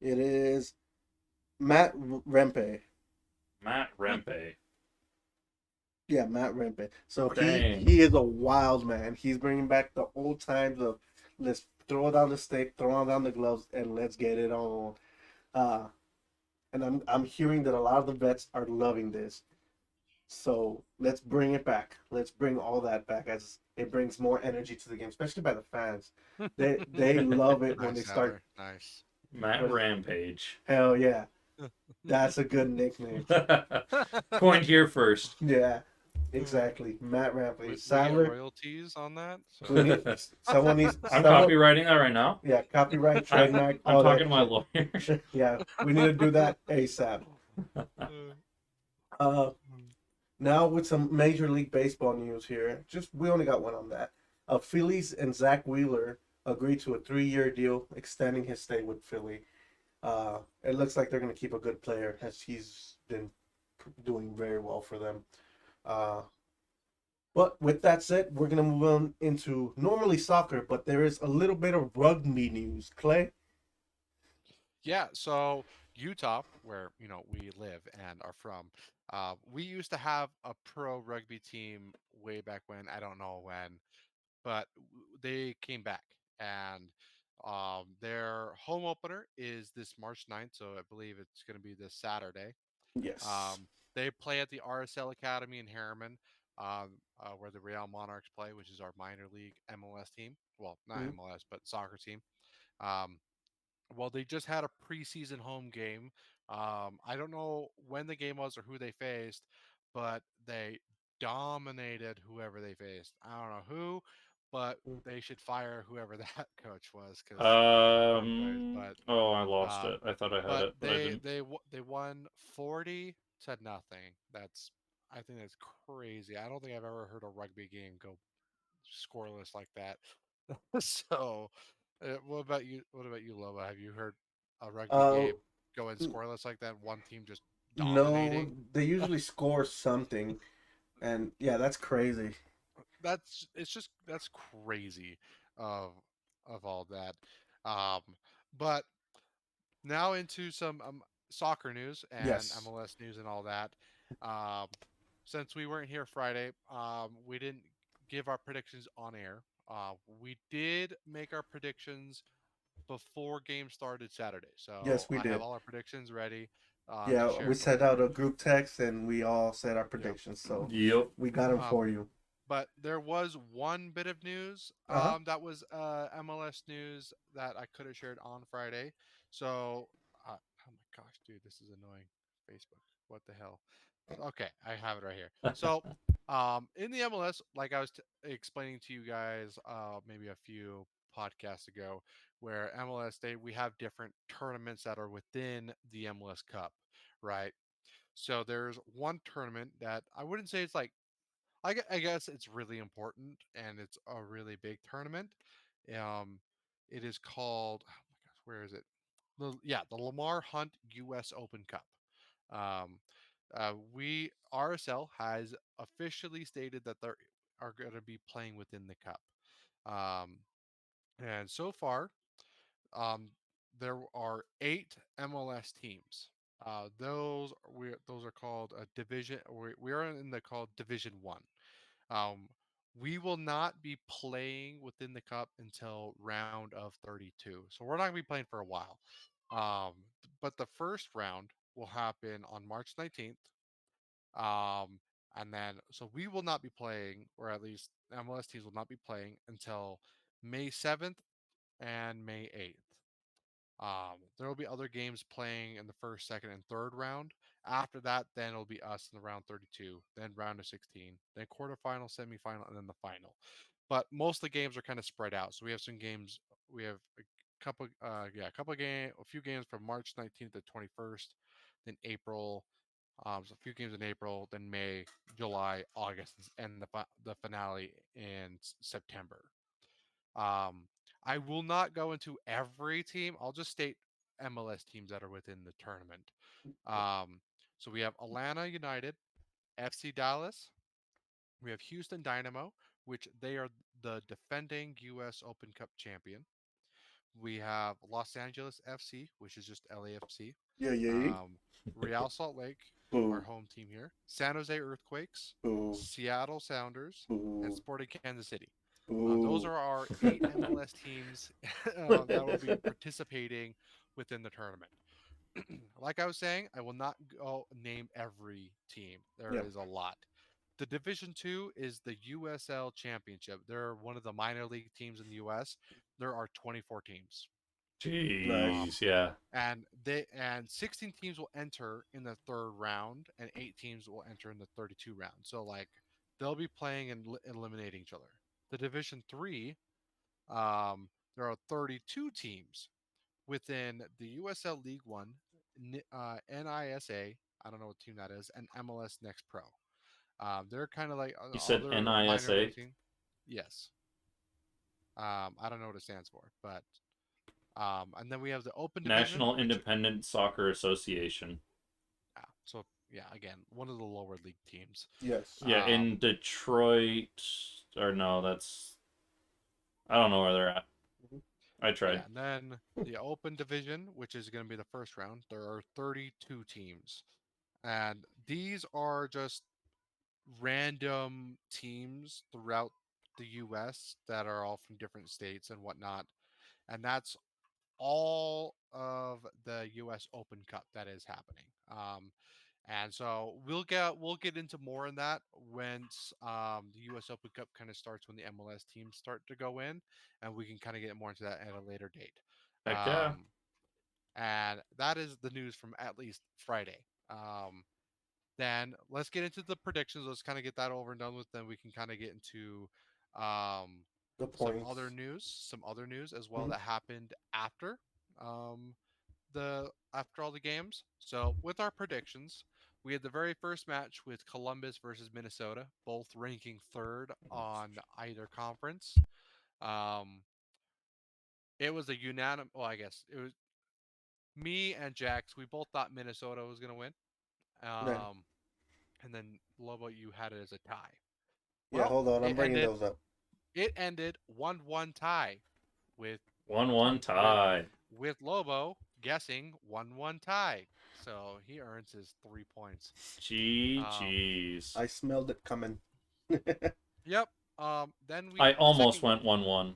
It is Matt Rempe. Matt Rempe. Yeah, Matt Rempe. So Dang. he is a wild man. He's bringing back the old times of let's throw down the stick, throw down the gloves, and let's get it on. And I'm hearing that a lot of the vets are loving this. So let's bring it back. Let's bring all that back as it brings more energy to the game, especially by the fans. They love it when they Nice, start. Heather. Nice. Matt Rampage. Hell yeah, that's a good nickname. Coined here first. Yeah, exactly. Matt We Rampage. get Sadler. royalties on that. We need, someone needs. I'm someone- copywriting that right now. Yeah, copyright, I'm trademark. all talking that to my lawyer. shit. Yeah, we need to do that ASAP. Now with some Major League Baseball news here. We only got one on that. Phillies and Zach Wheeler agreed to a 3-year deal, extending his stay with Philly. It looks like they're going to keep a good player as he's been doing very well for them. But with that said, we're gonna move on into normally soccer, but there is a little bit of rugby news. Clay. Yeah, so Utah, where we live and are from, we used to have a pro rugby team way back when. I don't know when, but they came back, and their home opener is this March 9th, so I believe it's going to be this Saturday. Yes. They play at the RSL Academy in Harriman, where the Real Monarchs play, which is our minor league MLS team. Well, not Mm-hmm. MLS, but soccer team. Um, well, they just had a preseason home game. I don't know when the game was or who they faced, but they dominated whoever they faced. I don't know who, but they should fire whoever that coach was because them guys. Oh, I lost Um, it. I thought I had but it, but I didn't. they won 40-0. That's I think that's crazy. I don't think I've ever heard a rugby game go scoreless like that. So, what about you? What about you, Loba? Have you heard a rugby Uh, game going scoreless like that? One team just no, dominating. they usually score something, and yeah, that's crazy. That's crazy of all that. Um, but now into some soccer news and Yes, MLS news and all that. Um, since we weren't here Friday, we didn't give our predictions on air. We did make our predictions before game started Saturday. So yes, we I have did. all our predictions ready to Yeah, we share with sent you. out a group text and we all said our Yep. predictions, so Yep. we got them Um, for you. but there was one bit of news Uh huh. that was MLS news that I could have shared on Friday. So, oh my gosh, dude, this is annoying. Facebook, what the hell? Okay, I have it right here. So, in the MLS, like I was explaining to you guys, maybe a few podcasts ago, where MLS we have different tournaments that are within the MLS Cup, right? So there's one tournament that I wouldn't say it's like I guess it's really important and it's a really big tournament. Um, it is called, oh my gosh, where is it? The Lamar Hunt U.S. Open Cup. Um, we RSL has officially stated that they are going to be playing within the cup. Um, and so far, um, there are 8 MLS teams. Those are called a division. We are in the called Division One. Um, we will not be playing within the cup until round of 32. So we're not going to be playing for a while. Um, but the first round will happen on March 19th. And then, so we will not be playing, or at least MLS teams will not be playing until May 7th and May 8th. There will be other games playing in the first, second, and third round. After that, then it'll be us in the round 32, then round of 16, then quarterfinal, semifinal, and then the final. But most of the games are kind of spread out. So we have some games. We have a couple of a few games from March 19th to 21st, then April. So a few games in April, then May, July, August, and the finale in September. Um, I will not go into every team. I'll just state MLS teams that are within the tournament. Um, so we have Atlanta United, FC Dallas. We have Houston Dynamo, which they are the defending U.S. Open Cup champion. We have Los Angeles FC, which is just LAFC. Yeah, yeah. Um, Real Salt Lake, our Boo, home team here. San Jose Earthquakes, boo, Seattle Sounders, and boo, Sporting Kansas City. Those boo. are our 8 MLS teams that will be participating within the tournament. Like I was saying, I will not go name every team. There Yep. is a lot. The Division Two is the USL Championship. They're one of the minor league teams in the US. There are 24 teams. Nice. Um, Jeez, yeah. and 16 teams will enter in the third round, and 8 teams will enter in the 32 round. So like they'll be playing and eliminating each other. The Division Three, there are 32 teams within the USL League One, NISA. I don't know what team that is, and MLS Next Pro. They're kind of like You said other minor NISA, league team. Yes. I don't know what it stands for, but and then we have the Open Division, National which Independent Soccer Association. so yeah, again, one of the lower league teams. Yes. Yeah, in Detroit, or no, that's I don't know where they're at. Mhm. I tried. Yeah, and then the Open Division, which is going to be the first round, there are 32 teams. And these are just random teams throughout the US that are all from different states and whatnot. And that's all of the US Open Cup that is happening. And so we'll get into more in that once the U.S. Open Cup kind of starts when the MLS teams start to go in, and we can kind of get more into that at a later date. Heck yeah. Um, and that is the news from at least Friday. Um, then let's get into the predictions. Let's kind of get that over and done with. Then we can kind of get into um, The points. some other news as well Mhm. that happened after um, the after all the games. So with our predictions, we had the very first match with Columbus versus Minnesota, both ranking third on either conference. Um, it was a unanimous. Well, I guess it was me and Jax. We both thought Minnesota was going to win. Yeah. Um, and then Lobo, you had it as a tie. Yeah. Well, Hold on. I'm it bringing ended. those up. It ended 1-1 tie with 1-1 with tie. Lobo guessing 1-1 tie. So he earns his 3 points. Um, GG's. I smelled it coming. yep. Then we I the almost second went 1-1.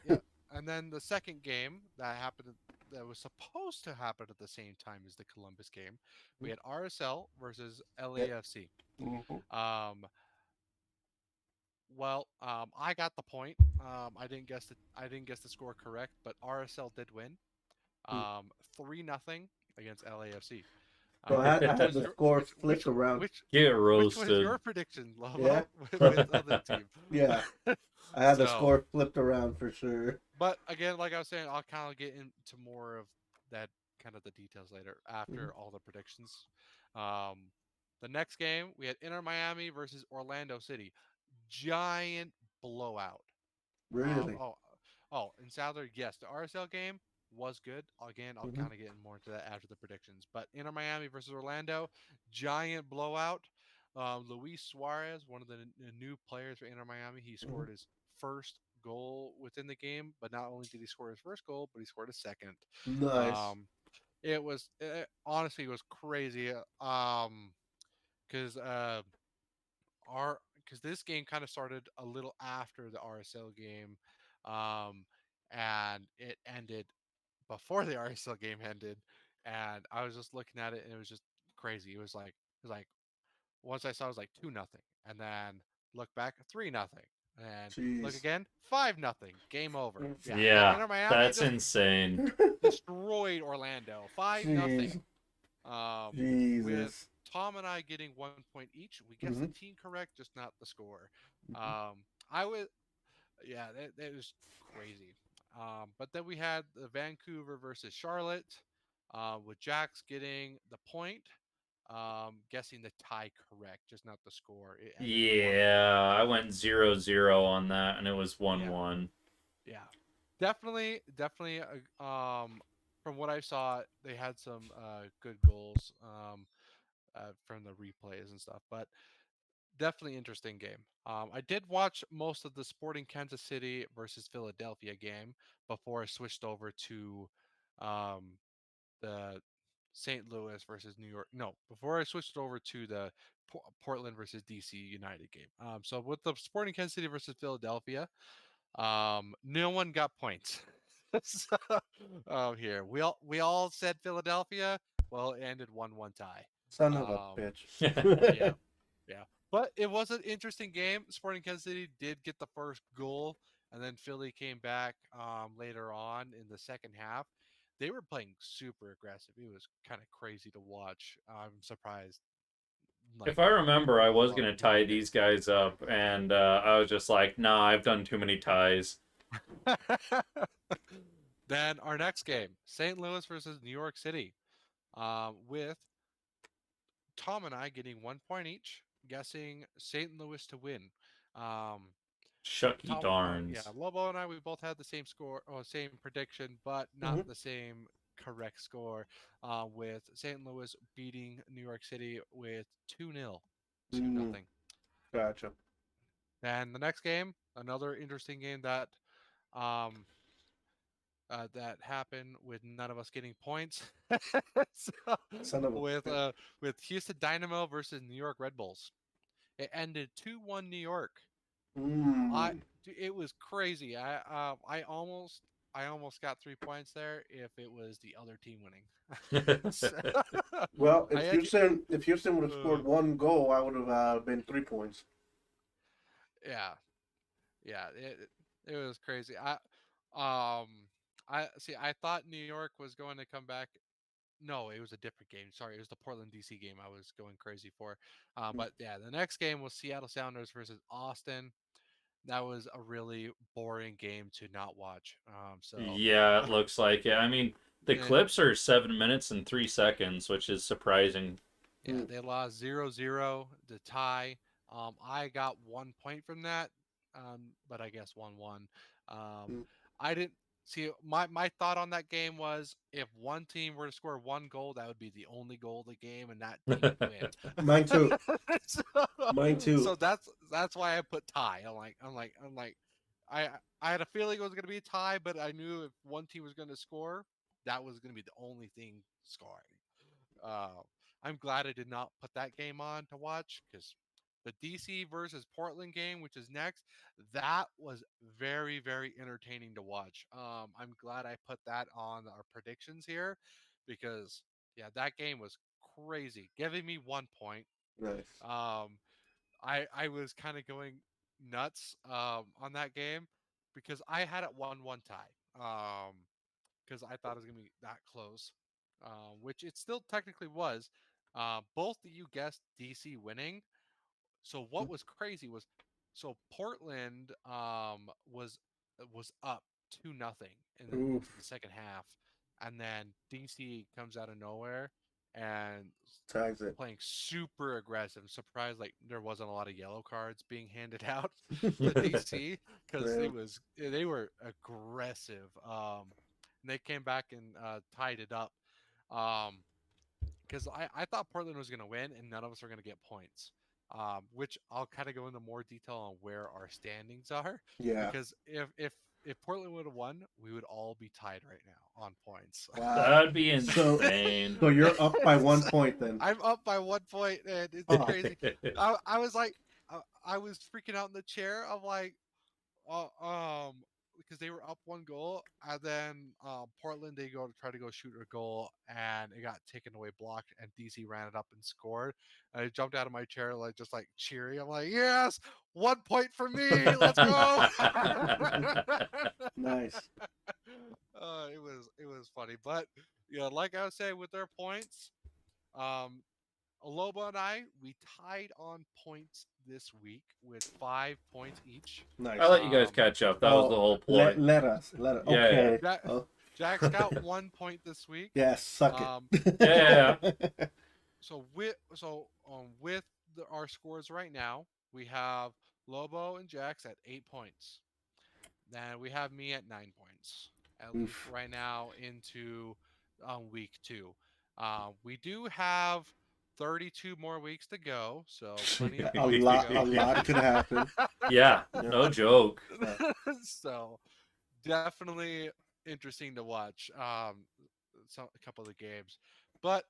yeah, and then the second game that happened that was supposed to happen at the same time as the Columbus game, we had RSL versus Yep. LAFC. Mhm. Um, I got the point. I didn't guess the score correct, but RSL did win. Mm. 3-0 against LAFC. So I Which had was the your score flipped around. Get which was roasted. your prediction, Yeah. Lobo, with other team? Yeah. I had the So, score flipped around for sure. but again, like I was saying, I'll kind of get into more of that kind of the details later Mhm. after all the predictions. Um, the next game we had Inter Miami versus Orlando City, giant blowout. Um, Really. oh, and Sadler, yes, the RSL game was good. Again, I'll Hmm. kind of get more into that after the predictions. But Inter Miami versus Orlando, giant blowout. Luis Suarez, one of the new players for Inter Miami, he Hmm. scored his first goal within the game. But not only did he score his first goal, but he scored a second. Nice. Um, honestly it was crazy. Because our because this game kind of started a little after the RSL game, um, and it ended before the RSL game ended, and I was just looking at it and it was just crazy. It was like once I saw it was like 2-0, and then look back 3-0, and look Jeez. again 5-0, game over. Yeah, Yeah, Inter Miami that's just insane. destroyed Orlando 5-0. Jeez. With Jesus. Tom and I getting 1 point each. We guessed the Hmm. team correct, just not the score. Hmm. I was, yeah, that was crazy. But then we had the Vancouver versus Charlotte, with Jax getting the point, guessing the tie correct, just not the score. It ended 1-1. Yeah, I went 0-0 on that, and it was Yeah, 1-1. yeah, definitely. From what I saw, they had some good goals. From the replays and stuff. But definitely interesting game. I did watch most of the Sporting Kansas City versus Philadelphia game before I switched over to um, the St. Louis versus New York. No, before I switched over to the Portland versus DC United game. So with the Sporting Kansas City versus Philadelphia, no one got points. So, here we all said Philadelphia. Well, it ended 1-1 tie. Son of a Um, bitch. yeah, yeah. But it was an interesting game. Sporting Kansas City did get the first goal, and then Philly came back later on in the second half. They were playing super aggressive. It was kind of crazy to watch. I'm surprised. If Like I remember, I a was lot of gonna people tie didn't. these guys up, and I was just like, nah, I've done too many ties. Then our next game, St. Louis versus New York City, with Tom and I getting 1 point each, guessing St. Louis to win. Um, Shucky Tom, yeah, darns. Lobo and I, we both had the same score or same prediction, but not Hmm. the same. correct score, with St. Louis beating New York City with 2-0 to Mm, nothing. gotcha. And the next game, another interesting game um, that happened with none of us getting points. So, Son of a with bitch. uh, with Houston Dynamo versus New York Red Bulls, it ended 2-1 New York. I Mm. it was crazy. I almost got 3 points there if it was the other team winning. So, Well, I actually, If Houston would have uh, scored one goal, I would have been 3 points. yeah, yeah, it was crazy. Um, I see. I thought New York was going to come back. No, it was a different game. Sorry, it was the Portland DC game I was going crazy for. But yeah, the next game was Seattle Sounders versus Austin. That was a really boring game to not watch. So Yeah, it looks like it. I mean, the eh, clips are 7 minutes and 3 seconds, which is surprising. yeah, they lost 0-0 to tie. I got 1 point from that, but I guess 1-1. Um, Mm. I didn't see my thought on that game was if one team were to score one goal, that would be the only goal of the game, and that team would Mine too. win. so, Mine too. so that's why I put tie. I'm like, I I had a feeling it was gonna be a tie, but I knew if one team was gonna score, that was gonna be the only thing scoring. Uh, I'm glad I did not put that game on to watch because the DC versus Portland game, which is next, that was very, very entertaining to watch. I'm glad I put that on our predictions here because, yeah, that game was crazy, giving me 1 point. Nice. Um, I was kind of going nuts on that game because I had it 1-1 tie. Because I thought it was gonna be that close, which it still technically was. Both of you guessed DC winning. So what was crazy was, so Portland was up 2-0 into Oof. the second half, and then DC comes out of nowhere and Tags it. playing super aggressive. I'm surprised like there wasn't a lot of yellow cards being handed out to DC because Yeah. they were aggressive. And they came back and tied it up. Um, because I thought Portland was going to win and none of us are going to get points. Which I'll kind of go into more detail on where our standings are. Yeah. Because if Portland would have won, we would all be tied right now on points. Wow. That would be So, insane. so you're up by 1 point then. I'm up by 1 point, and it's Oh. crazy. I was like, I was freaking out in the chair. I'm like, uh, um, because they were up 1 goal, and then Portland they go to try to go shoot a goal, and it got taken away, blocked, and DC ran it up and scored. And I jumped out of my chair like just like cheering. I'm like, yes, 1 point for me. Let's go. Nice. It was funny, but yeah, like I was saying with their points, um, Aloba and I, we tied on points this week with 5 points each. Nice. I let you guys Um, catch up. That was the Oh, whole point. let us. Yeah, yeah, Okay. Jack, Oh, Jack's got 1 point this week. yeah, suck Um, yeah. it. with our scores right now, we have Lobo and Jax at 8 points. Then we have me at 9 points. At least Oof. right now into week 2. We do have 32 more weeks to go, so plenty of points to A go. lot could happen. Yeah, Yeah. no joke. So definitely interesting to watch a couple of the games. But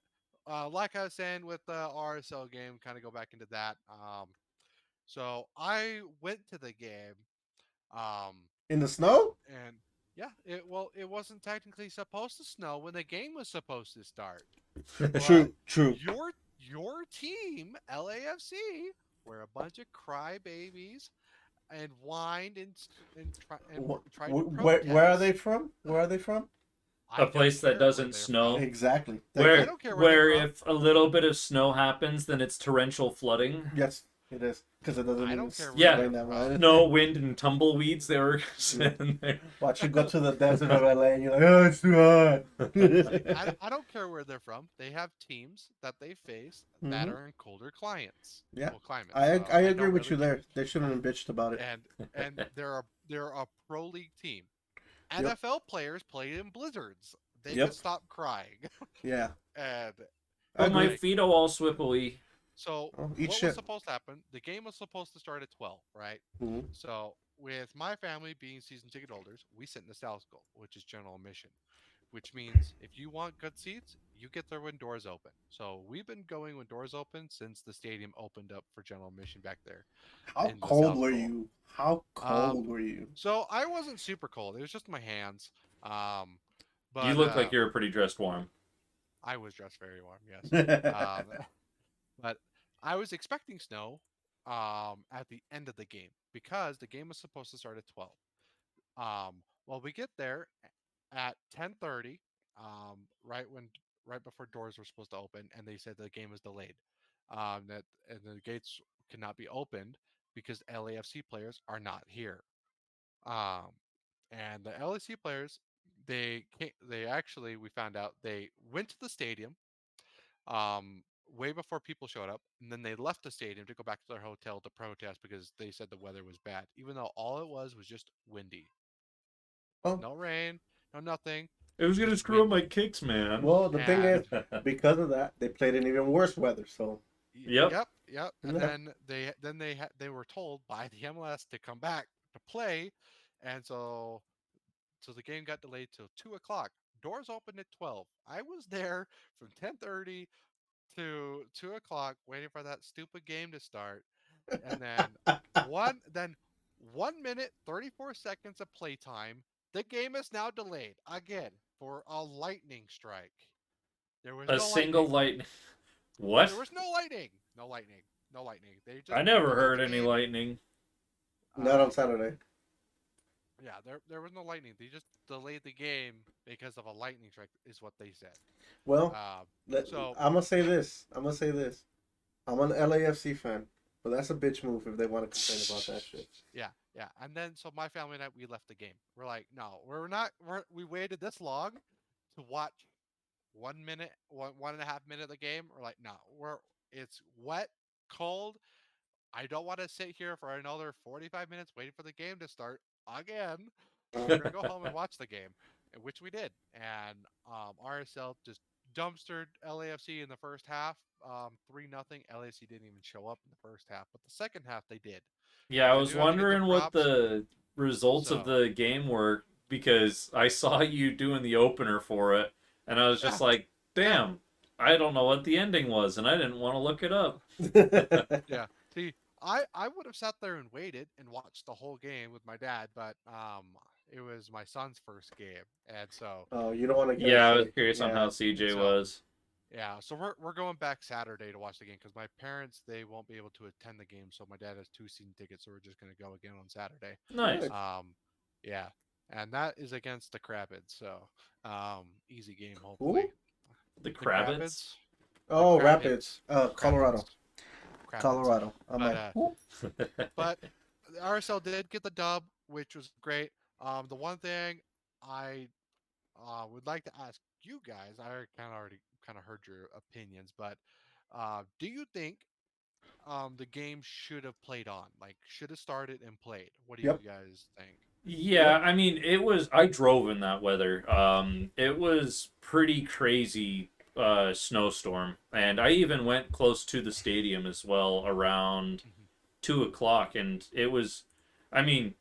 like I was saying with the RSL game, kind of go back into that. So I went to the game, um, In the snow? and yeah, it wasn't technically supposed to snow when the game was supposed to start, but True. your team LAFC were a bunch of crybabies and whined and tried to Where are they protest. from? Where are they from? I A don't place that care where doesn't they're snow. from. Exactly. I Where don't care where they're where from. if a little bit of snow happens, then it's torrential flooding. Yes, it is. Because it doesn't I even don't care where Yeah. rain they're that from. much. Snow, wind, and tumbleweeds. They were sitting there. Watch you go to the desert of LA and you're like, oh, it's too hot. I don't care where they're from. They have teams that they face that Mhm. are in colder climates. Yeah. Well, climates. I agree don't with you really there. They shouldn't have bitched about it. and they're a pro league team. Yep. NFL players play in blizzards. they could Yep. stop crying. Yeah. And I But my agree. like, feet are all swippily. so Oh, eat what was shit. supposed to happen? The game was supposed to start at 12, right? Hmm. So with my family being season ticket holders, we sit in the South School, which is general admission, which means if you want good seats, you get there when doors open. So we've been going when doors open since the stadium opened up for general admission back there How in the cold South were School. you? How Um, cold were you? so I wasn't super cold. It was just my hands. Um, You but look like you're pretty dressed warm. I was dressed very warm, yes. Um, but I was expecting snow at the end of the game because the game was supposed to start at 12. Well, we get there at 10:30, right before doors were supposed to open, and they said the game was delayed. That and the gates cannot be opened because LAFC players are not here. Um, and the LAC players, they actually, we found out they went to the stadium way before people showed up, and then they left the stadium to go back to their hotel to protest because they said the weather was bad, even though all it was just windy. well, No rain, no nothing, It was gonna just screw up my windy. kicks, man. well, the thing And is, because of that, they played in even worse weather. So, Yep. yep, yep. And yeah. then they were told by the MLS to come back to play, and so the game got delayed till 2 o'clock. Doors opened at 12. I was there from 10:30 to 2 o'clock waiting for that stupid game to start, and then 1 minute 34 seconds of playtime. The game is now delayed again for a lightning strike. There was A no single lightning. lightning. There What? was no lightning. No lightning. No lightning. They just I never delayed heard the any game. lightning. Not on Um, Saturday. yeah, there was no lightning. They just delayed the game because of a lightning strike, is what they said. Well, Um, so I'm gonna say this. I'm gonna say this. I'm an LAFC fan, but that's a bitch move if they want to complain about that shit. yeah, yeah. And then so my family and I, we left the game. We're like, no, we're not. We waited this long to watch 1 minute, 1.5 minute of the game. We're like, no, it's wet, cold. I don't want to sit here for another 45 minutes waiting for the game to start again. We're gonna go home and watch the game, which we did. And RSL just dumpstered LAFC in the first half, 3-0. LAFC didn't even show up in the first half, but the second half they did, Yeah, I and I was do have to give them wondering what props. the results of So the game were because I saw you doing the opener for it, and I was just yeah, like, yeah, damn, I don't know what the ending was, and I didn't want to look it up. yeah. See, I would have sat there and waited and watched the whole game with my dad, but it was my son's first game, and so Oh, you don't want to get a Yeah, I was say. curious on Yeah. how and CJ so was. yeah, so we're going back Saturday to watch the game because my parents, they won't be able to attend the game, so my dad has two season tickets, so we're just gonna go again on Saturday. Nice. Good. Yeah, and that is against the Crabbeds, so easy game hopefully. Who? The The Kravitz. Crabbeds, the Oh, Rapids. Crabbeds, Colorado. Crabbeds, Crabbeds, Colorado. I'm but like, who? but the RSL did get the dub, which was great. The one thing I would like to ask you guys, I already kind of heard your opinions, but do you think the game should have played on? Like, should have started and played? What do you Yep. guys think? Yeah, Yep. I mean, it was. I drove in that weather. It was pretty crazy snowstorm, and I even went close to the stadium as well around Mhm. 2 o'clock, and it was. I mean,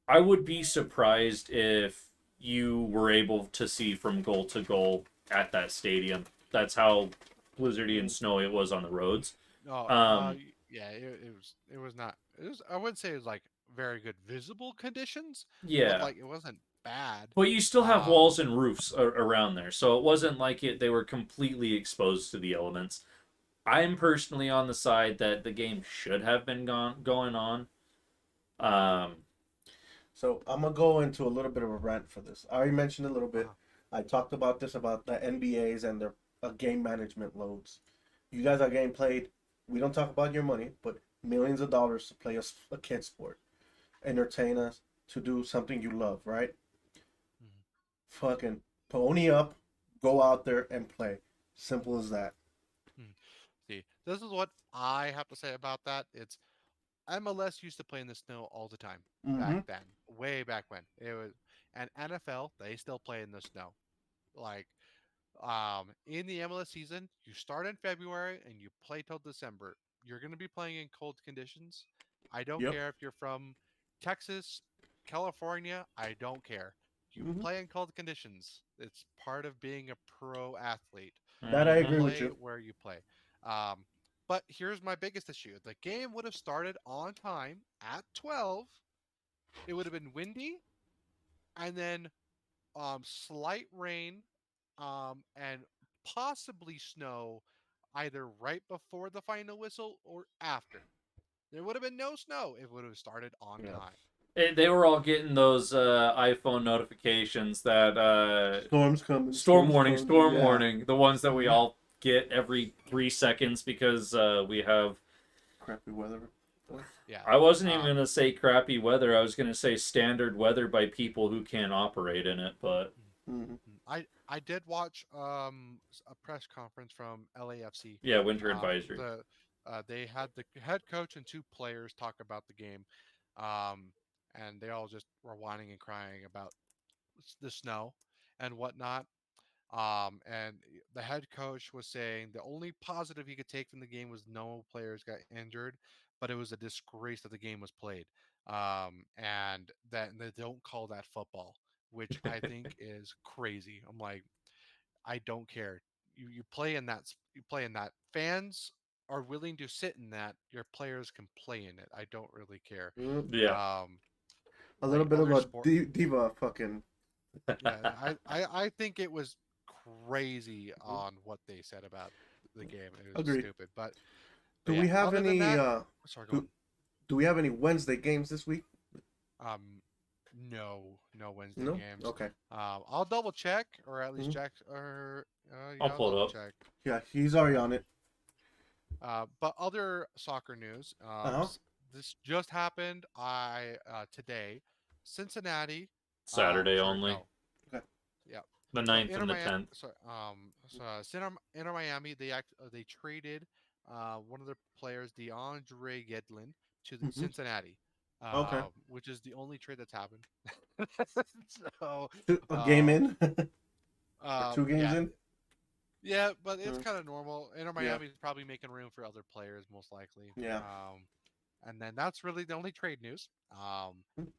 I would be surprised if you were able to see from goal to goal at that stadium. That's how blizzardy and Mm. snowy it was on the roads. No, Um, yeah, it was not. It was, I wouldn't say it was like very good visible conditions, but yeah, like it wasn't bad. but you still have Um, walls and roofs around there, so it wasn't like they were completely exposed to the elements. I'm personally on the side that the game should have been going on. Um, So I'm gonna go into a little bit of a rant for this. I already mentioned a little bit. uh, I talked about this about the NBAs and their game management loads. You guys are getting played. We don't talk about your money, but millions of dollars to play a kid sport, entertain us, to do something you love, right? mhm, Fucking pony up, go out there and play. Simple as that. mhm. See, this is what I have to say about that. It's MLS used to play in the snow all the time back Mm-hmm. then, way back when. It was, And NFL, they still play in the snow. Like in the MLS season, you start in February and you play till December. You're going to be playing in cold conditions. I don't Yep. care if you're from Texas, California. I don't care. You Hmm. play in cold conditions. It's part of being a pro athlete. That I You agree Hmm. with play you. where you play. Um, but here's my biggest issue: the game would have started on time at 12. It would have been windy, and then slight rain, and possibly snow either right before the final whistle or after. There would have been no snow. It would have started on Yeah. time. They were all getting those iPhone notifications that Storms coming. Storms coming. storm Yeah. warning, the ones that we Hmm. all get every 3 seconds because we have. Crappy weather. Yeah. I wasn't even Um, gonna say crappy weather. I was gonna say standard weather by people who can't operate in it. But Hmm. I did watch a press conference from LAFC. yeah, winter advisory. They had the head coach and two players talk about the game, um, and they all just were whining and crying about the snow and whatnot. And the head coach was saying the only positive he could take from the game was no players got injured, but it was a disgrace that the game was played. And that they don't call that football, which I think is crazy. I'm like, I don't care. You play in that you play in that. Fans are willing to sit in that. Your players can play in it. I don't really care. Hmm. Yeah. Um, A little like bit of other a sport, diva fucking. yeah, I think it was crazy on what they said about the game. It was just Agreed. stupid. But Do yeah, we have other than any? that, sorry, go on. Do do we have any Wednesday games this week? No Wednesday No. games. Okay. I'll double check, or at least Hmm. check, or I'll yeah, I'll pull double it up. check. Yeah, he's already on Um, it. but other soccer news. Uh huh. This just happened. Today, Cincinnati. Saturday Sorry, only. no, Okay. yeah. The So ninth and the 10th. Inter Miami, they traded one of their players, DeAndre Yedlin, to Hmm. Cincinnati, Okay. which is the only trade that's happened. so, A game um, in or two games yeah, in. yeah, but it's Mm. kind of normal. Inter Yeah. Miami is probably making room for other players, most likely. Yeah. And then that's really the only trade news.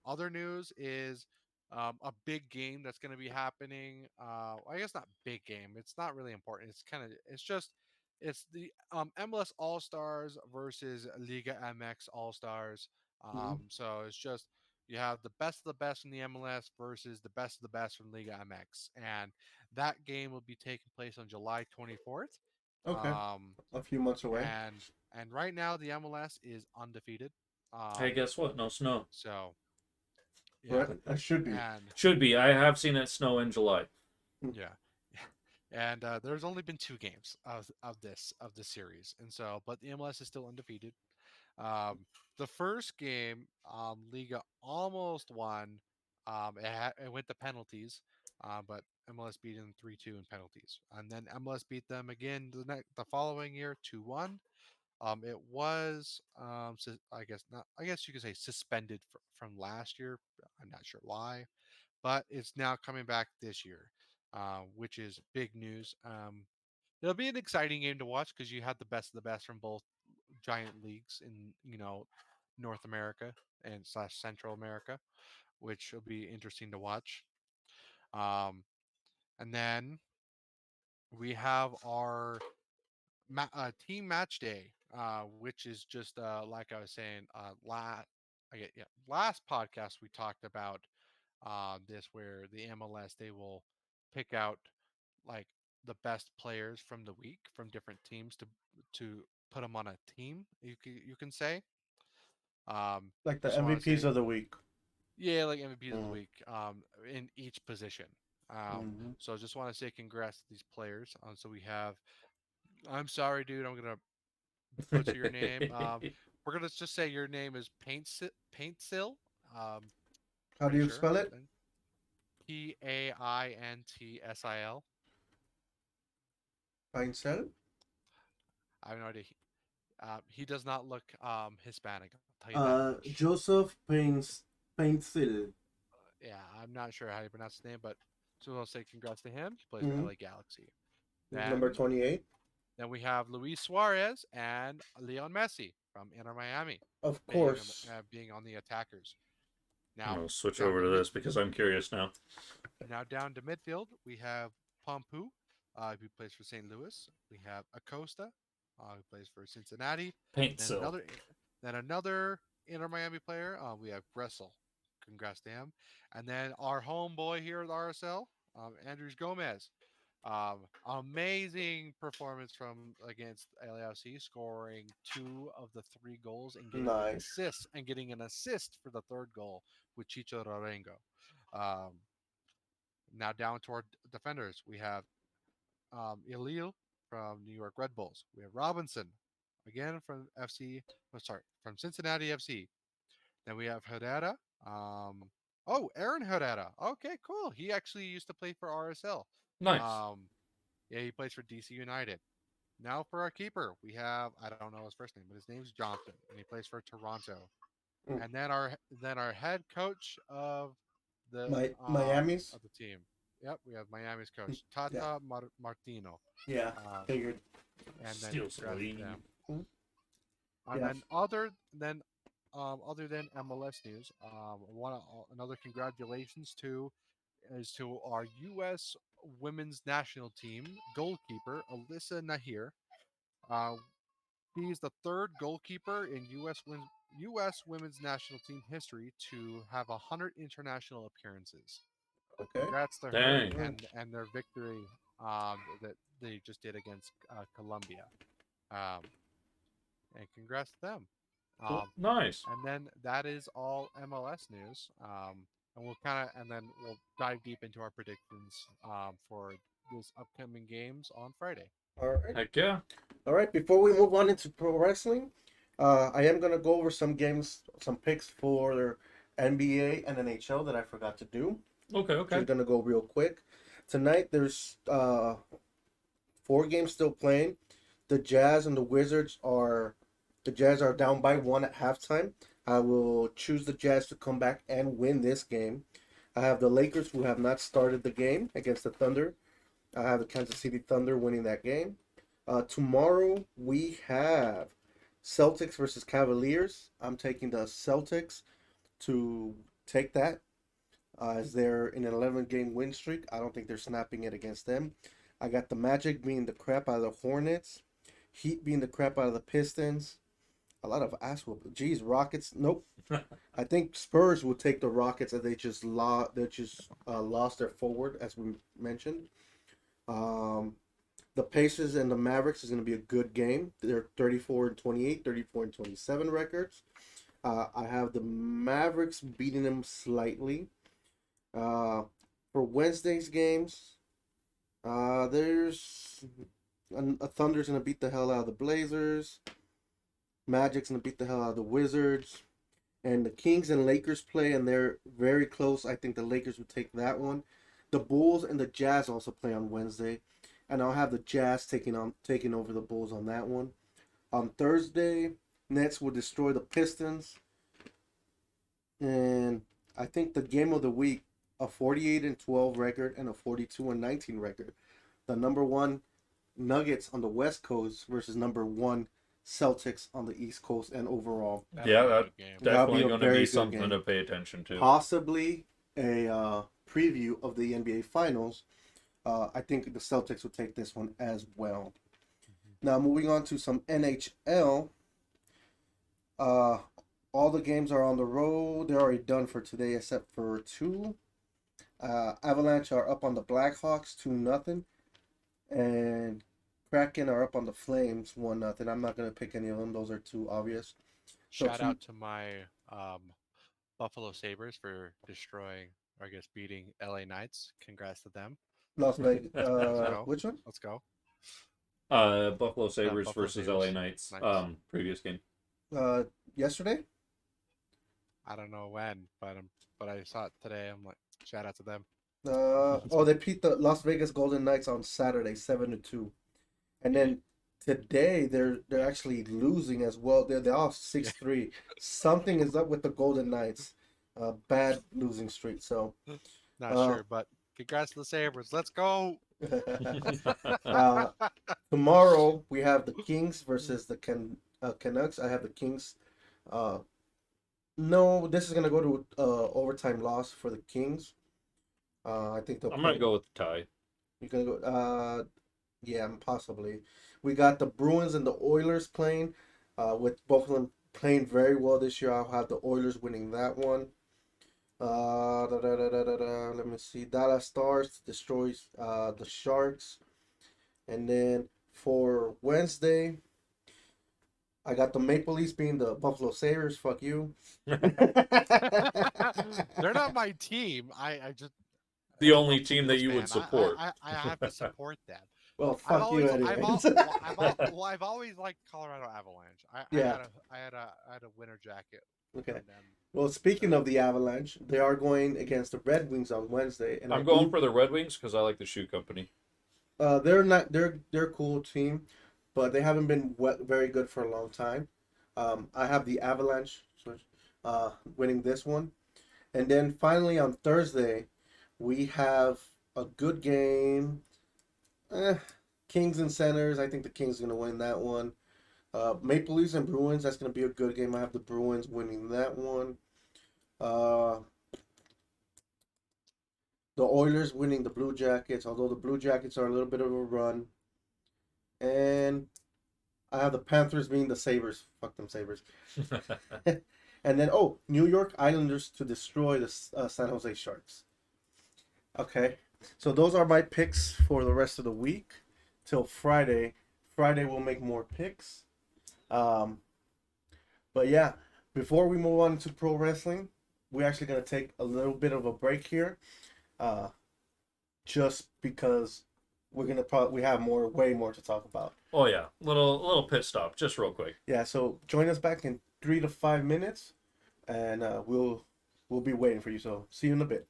Other news is a big game that's going to be happening. I guess not big game. It's not really important. It's the MLS All Stars versus Liga MX All Stars. Hmm. So it's just you have the best of the best from the MLS versus the best of the best from Liga MX, and that game will be taking place on July 24th. Okay. Um, A few months away. and right now the MLS is undefeated. Hey, Um, guess what? No snow. so yeah, Right. That should be. and Should be. I have seen it snow in July. yeah, and there's only been two games of this series, and so but the MLS is still undefeated. Um, the first game, Liga almost won. It went to penalties, but MLS beat them 3-2 in penalties, and then MLS beat them again the following year 2-1. It was I guess not. I guess you could say suspended from last year. I'm not sure why, but it's now coming back this year, which is big news. It'll be an exciting game to watch because you had the best of the best from both giant leagues in North America and slash Central America, which will be interesting to watch. Um, and then we have our team match day, which is just like I was saying, last podcast we talked about this where the MLS they will pick out like the best players from the week from different teams to put them on a team. You can say. Like the Just want to MVPs say, of the week. yeah, like MVPs of the Mm. week in each position. Um, Hmm. so just want to say congrats to these players. So we have. I'm sorry, dude. I'm gonna butcher your name. We're gonna just say your name is Paintsil. How do Pretty you sure. spell it? Paintsil. Pincel? I have no idea. He does not look Hispanic. I'll tell you that much. Joseph Painsil. yeah, I'm not sure how you pronounce his name, but so I'll say congrats to him. He plays for Hmm. LA Galaxy. Number Then 28. then we have Luis Suarez and Leon Messi from Inter Miami, Of being course. being on the attackers. Now I'll switch down over to to mid this because I'm curious now. now down to midfield we have Pompu, who plays for St. Louis. We have Acosta, who plays for Cincinnati. Then Paintsill. another Inter Miami player. We have Gressel. Congrats to him. And then our homeboy here at RSL, Andrews Gomez. Amazing performance from against LAFC, scoring 2 of the 3 goals and Nice. getting an assist for the third goal with Chicho Rarengo. Um, Now down to our defenders, we have Ilil from New York Red Bulls. We have Robinson, again from FC. Oh, sorry, from Cincinnati FC. Then we have Herrera. Aaron Herrera. Okay, cool. He actually used to play for RSL. Nice. Yeah, he plays for DC United. Now for our keeper, we have I don't know his first name, but his name's Johnson, and he plays for Toronto. Mm. And then our head coach Miami's. of the team. Yep, we have Miami's coach Yeah. Tata Martino. Yeah. Um, Figured. and then Steel congrats to City. them. Mm. And Yeah. then other than MLS news, another congratulations to our U.S. women's national team goalkeeper Alyssa Nahir. Uh, He's the third goalkeeper in U.S. women's national team history to have 100 international appearances. Okay. Congrats to her Dang. and their victory that they just did against Colombia. Um, and congrats to them. Cool. Nice. And then that is all MLS news. And then we'll dive deep into our predictions for this upcoming games on Friday. All right. Heck yeah. All right. Before we move on into pro wrestling, I am gonna go over some games, some picks for NBA and NHL that I forgot to do. Okay. Just gonna go real quick. Tonight there's 4 games still playing. The Jazz and the Wizards are the Jazz are down by 1 at halftime. I will choose the Jazz to come back and win this game. I have the Lakers who have not started the game against the Thunder. I have the Kansas City Thunder winning that game. Tomorrow we have Celtics versus Cavaliers. I'm taking the Celtics to take that as they're in an 11-game win streak. I don't think they're snapping it against them. I got the Magic being the crap out of the Hornets, Heat being the crap out of the Pistons. A lot of ass whoop. Geez, Rockets. Nope. I think Spurs will take the Rockets as they just lost their forward, as we mentioned. Um, the Pacers and the Mavericks is going to be a good game. They're 34-28, 34-27 records. I have the Mavericks beating them slightly. For Wednesday's games, there's a Thunder's going to beat the hell out of the Blazers. Magic's going to beat the hell out of the Wizards. And the Kings and Lakers play, and they're very close. I think the Lakers would take that one. The Bulls and the Jazz also play on Wednesday. And I'll have the Jazz taking over the Bulls on that one. On Thursday, Nets will destroy the Pistons. And I think the game of the week, a 48-12 record and a 42-19 record. The number 1 Nuggets on the West Coast versus number 1 Celtics on the East Coast and overall. Yeah, That'll be a that good game. That'll definitely be a going to very be good something game. to pay attention to. Possibly a preview of the NBA Finals. I think the Celtics will take this one as well. Now moving on to some NHL. All the games are on the road. They're already done for today except for 2. Avalanche are up on the Blackhawks 2-0. And Kraken are up on the Flames 1-0. I'm not going to pick any of them. Those are too obvious. Shout out to my Buffalo Sabres for destroying, or I guess beating LA Knights. Congrats to them. Las Vegas. Let's go. Which one? Let's go. Buffalo Sabres Buffalo versus Sabres. LA Knights. Nice. Previous game. Yesterday? I don't know when, but I saw it today. I'm like, shout out to them. They beat the Las Vegas Golden Knights on Saturday 7-2. And then today they're actually losing as well. They're all 6-3. Something is up with the Golden Knights. a bad losing streak. So Not uh, sure, but congrats to the Sabres. Let's go. uh, tomorrow we have the Kings versus the Canucks. I have the Kings. Uh, no, this is gonna go to overtime loss for the Kings. I think they'll I'm gonna play. go with the tie. You're gonna go. Yeah, possibly. We got the Bruins and the Oilers playing. With both of them playing very well this year, I'll have the Oilers winning that one. Let me see. Dallas Stars destroys the Sharks, and then for Wednesday, I got the Maple Leafs being the Buffalo Sabres. Fuck you. They're not my team. I just The as a only Buffalo team that Bills you would fan, support. I have to support them. Well, I've fuck you always anyways. I've always liked Colorado Avalanche. Yeah. I had a winter jacket Okay. from them. Well, speaking of the Avalanche, they are going against the Red Wings on Wednesday, and I'm going for the Red Wings because I like the shoe company. they're not they're a cool team, but they haven't been very good for a long time. I have the Avalanche winning this one, and then finally on Thursday, we have a good game. Kings and Senators. I think the Kings are gonna win that one. Maple Leafs and Bruins. That's gonna be a good game. I have the Bruins winning that one. Uh, the Oilers winning the Blue Jackets, although the Blue Jackets are a little bit of a run. And I have the Panthers being the Sabres. Fuck them Sabres. And then, New York Islanders to destroy the San Jose Sharks. Okay. So those are my picks for the rest of the week till Friday. Friday we'll make more picks. But yeah, before we move on to pro wrestling, we're actually going to take a little bit of a break here. Just because we're gonna we have way more to talk about. Oh yeah, little pit stop, just real quick. Yeah, so join us back in 3 to 5 minutes, and we'll be waiting for you. So see you in a bit.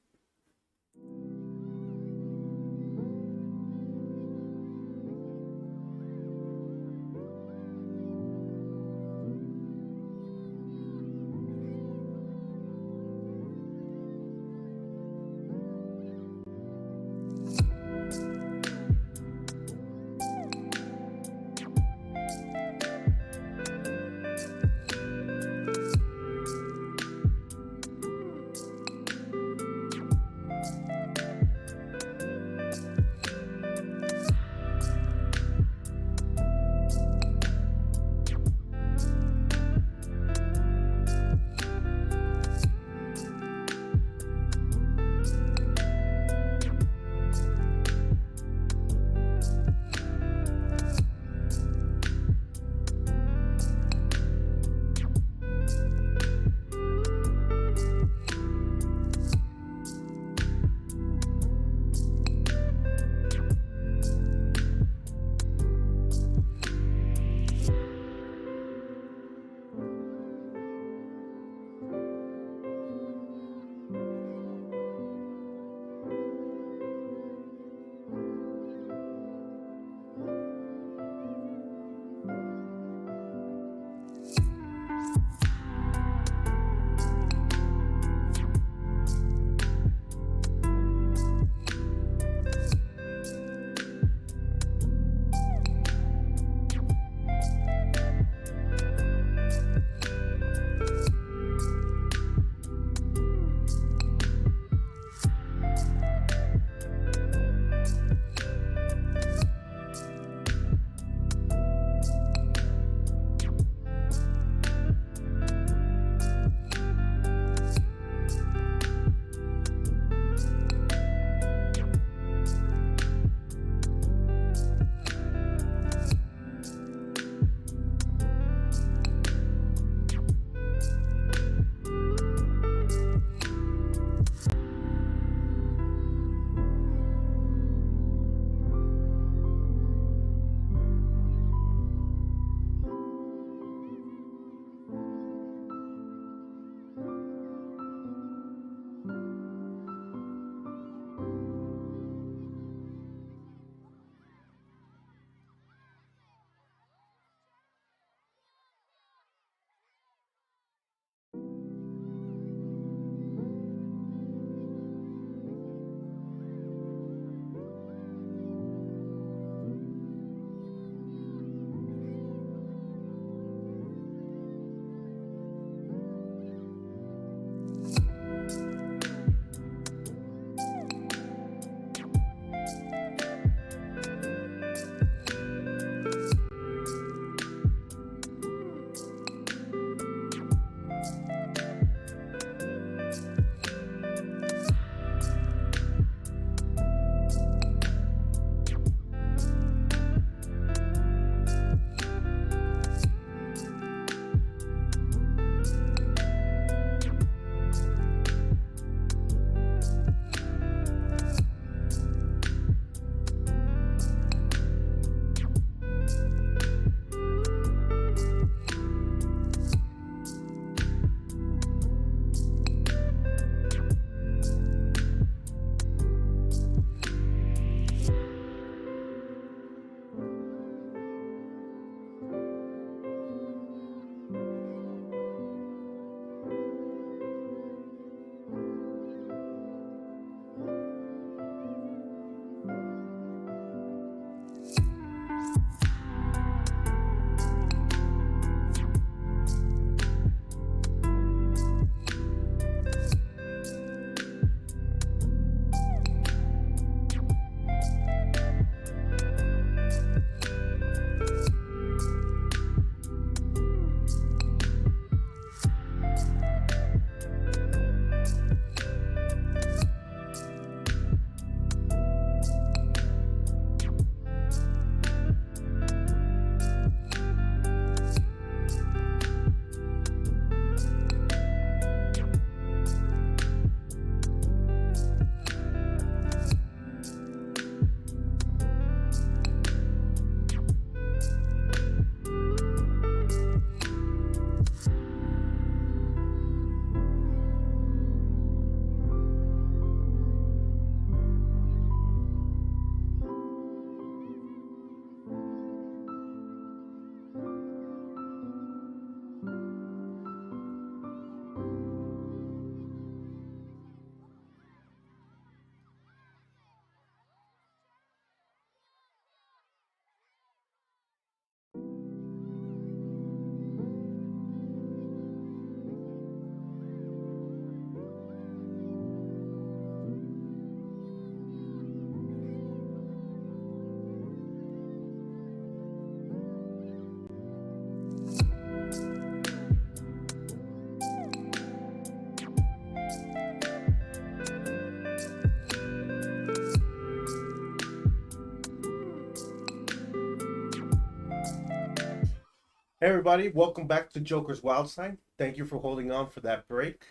Hey everybody, welcome back to Joker's Wild Side. Thank you for holding on for that break.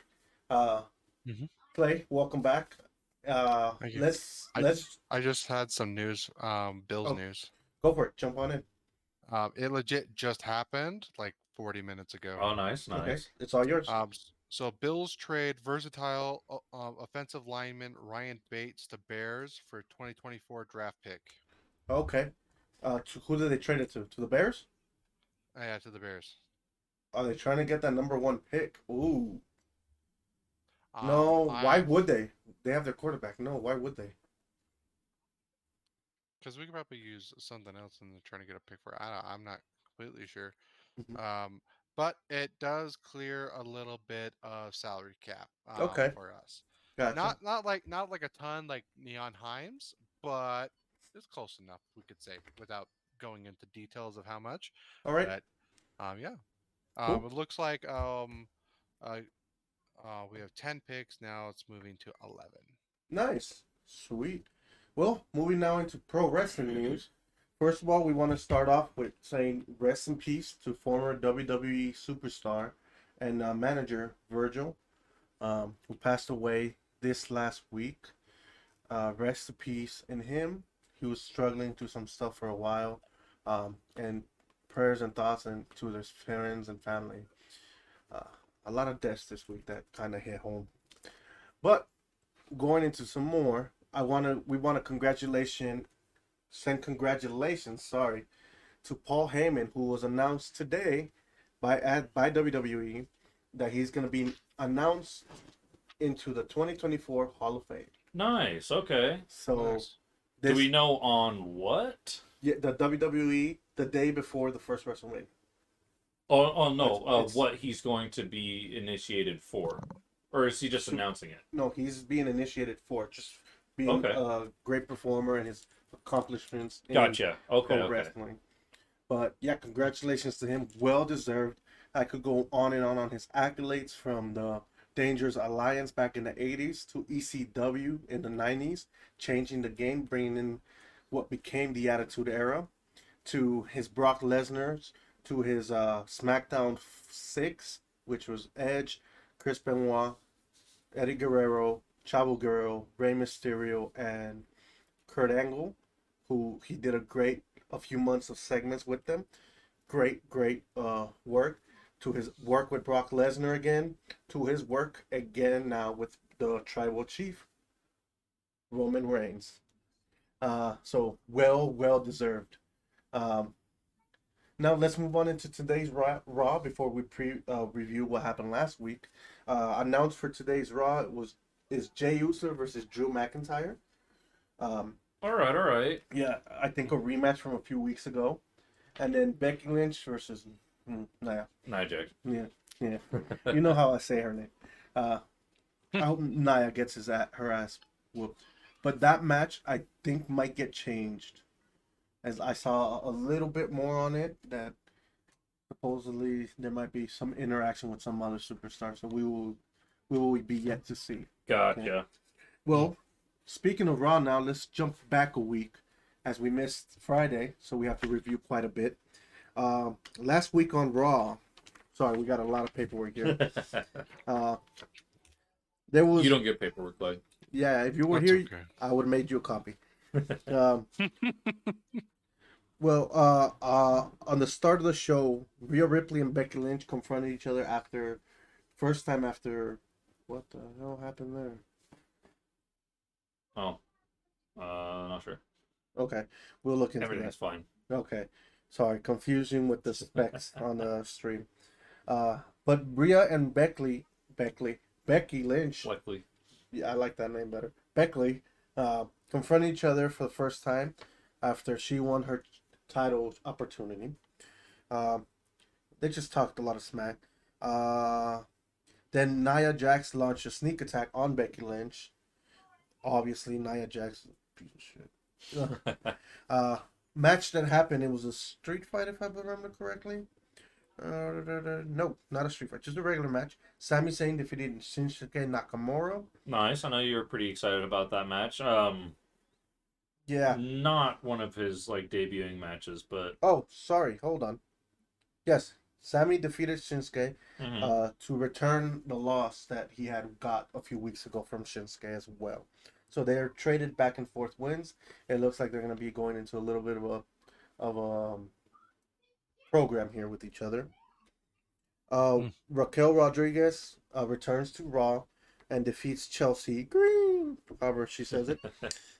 Uh, Hmm. Clay, welcome back. Uh, Thank you. let's I let's I just had some news. Bills oh, news. go for it. Jump on in. It legit just happened like 40 minutes ago. Oh, nice, Okay, nice. it's all yours. So Bills trade versatile offensive lineman Ryan Bates to Bears for 2024 draft pick. Okay. Who did they trade it to? To the Bears? Yeah, to the Bears. Are they trying to get that number one pick? Ooh, Um, no. Why I would they? They have their quarterback. No, why would they? because we could probably use something else and they're trying to get a pick for. I'm not completely sure. Mhm. Um, but it does clear a little bit of salary cap Okay, for us. gotcha. Not like a ton like Neon Himes, but it's close enough we could say without going into details of how much. All right, But yeah, cool. it looks like uh, we have 10 picks now. It's moving to 11. Nice. Sweet. Well, moving now into pro wrestling news. First of all, we want to start off with saying rest in peace to former WWE superstar and manager Virgil, who passed away this last week. Rest in peace in him. He was struggling through some stuff for a while, and prayers and thoughts and to his friends and family. Uh, a lot of deaths this week that kind of hit home. But going into some more, we want to send congratulations, sorry, to Paul Heyman, who was announced today by WWE that he's going to be announced into the 2024 Hall of Fame. Nice. Okay. So Nice. Do we this know on what? yeah, the WWE the day before the first WrestleMania. Oh, It's, no. it's What he's going to be initiated for, or is he just so, announcing it? no, he's being initiated for just being Okay. a great performer and his accomplishments in Gotcha. Okay. pro Okay. wrestling. But yeah, congratulations to him. Well deserved. I could go on and on his accolades from the Dangerous Alliance back in the 80s to ECW in the 90s, changing the game, bringing in what became the Attitude Era, to his Brock Lesnar's, to his SmackDown 6, which was Edge, Chris Benoit, Eddie Guerrero, Chavo Guerrero, Rey Mysterio, and Kurt Angle, who he did a few months of segments with them. Great work. To his work with Brock Lesnar again, to his work again now with the Tribal Chief Roman Reigns. So well deserved. Um, Now let's move on into today's Raw before we review what happened last week. Announced for today's Raw is Jey Uso versus Drew McIntyre. Um, All right. All right. yeah, I think a rematch from a few weeks ago, and then Becky Lynch versus Nia. Najak. Yeah, yeah. You know how I say her name. Uh, I hope Nia gets her ass whooped. But that match I think might get changed, as I saw a little bit more on it that supposedly there might be some interaction with some other superstar. So we will be yet to see. Okay. Gotcha. Well, speaking of Raw now, let's jump back a week as we missed Friday, so we have to review quite a bit. Last week on Raw, sorry, we got a lot of paperwork here. Uh, there You was, don't get paperwork, Clay. yeah, if you were That's here, okay. I would have made you a copy. Um, well, on the start of the show, Rhea Ripley and Becky Lynch confronted each other first time after, what the hell happened there? Oh, not sure. Okay, we'll look into Everything's fine. that. Okay, sorry, confusion with the specs on the stream. But Rhea and Becky Lynch, Likely. yeah, I like that name better. Beckley, confronted each other for the first time after she won her title opportunity. Um, they just talked a lot of smack. Then Nia Jax launched a sneak attack on Becky Lynch. Obviously, Nia Jax, piece of shit. Uh, Match that happened. It was a street fight, if I remember correctly. No, not a street fight, just a regular match. Sami Zayn defeated Shinsuke Nakamura. Nice. I know you were pretty excited about that match. Yeah. Not one of his like debuting matches, but Oh, sorry. Hold on. Yes, Sammy defeated Shinsuke Hmm. to return the loss that he had got a few weeks ago from Shinsuke as well. So they're traded back and forth wins. It looks like they're going to be going into a little bit of a program here with each other. Mm. Raquel Rodriguez returns to Raw and defeats Chelsea Green, however she says it.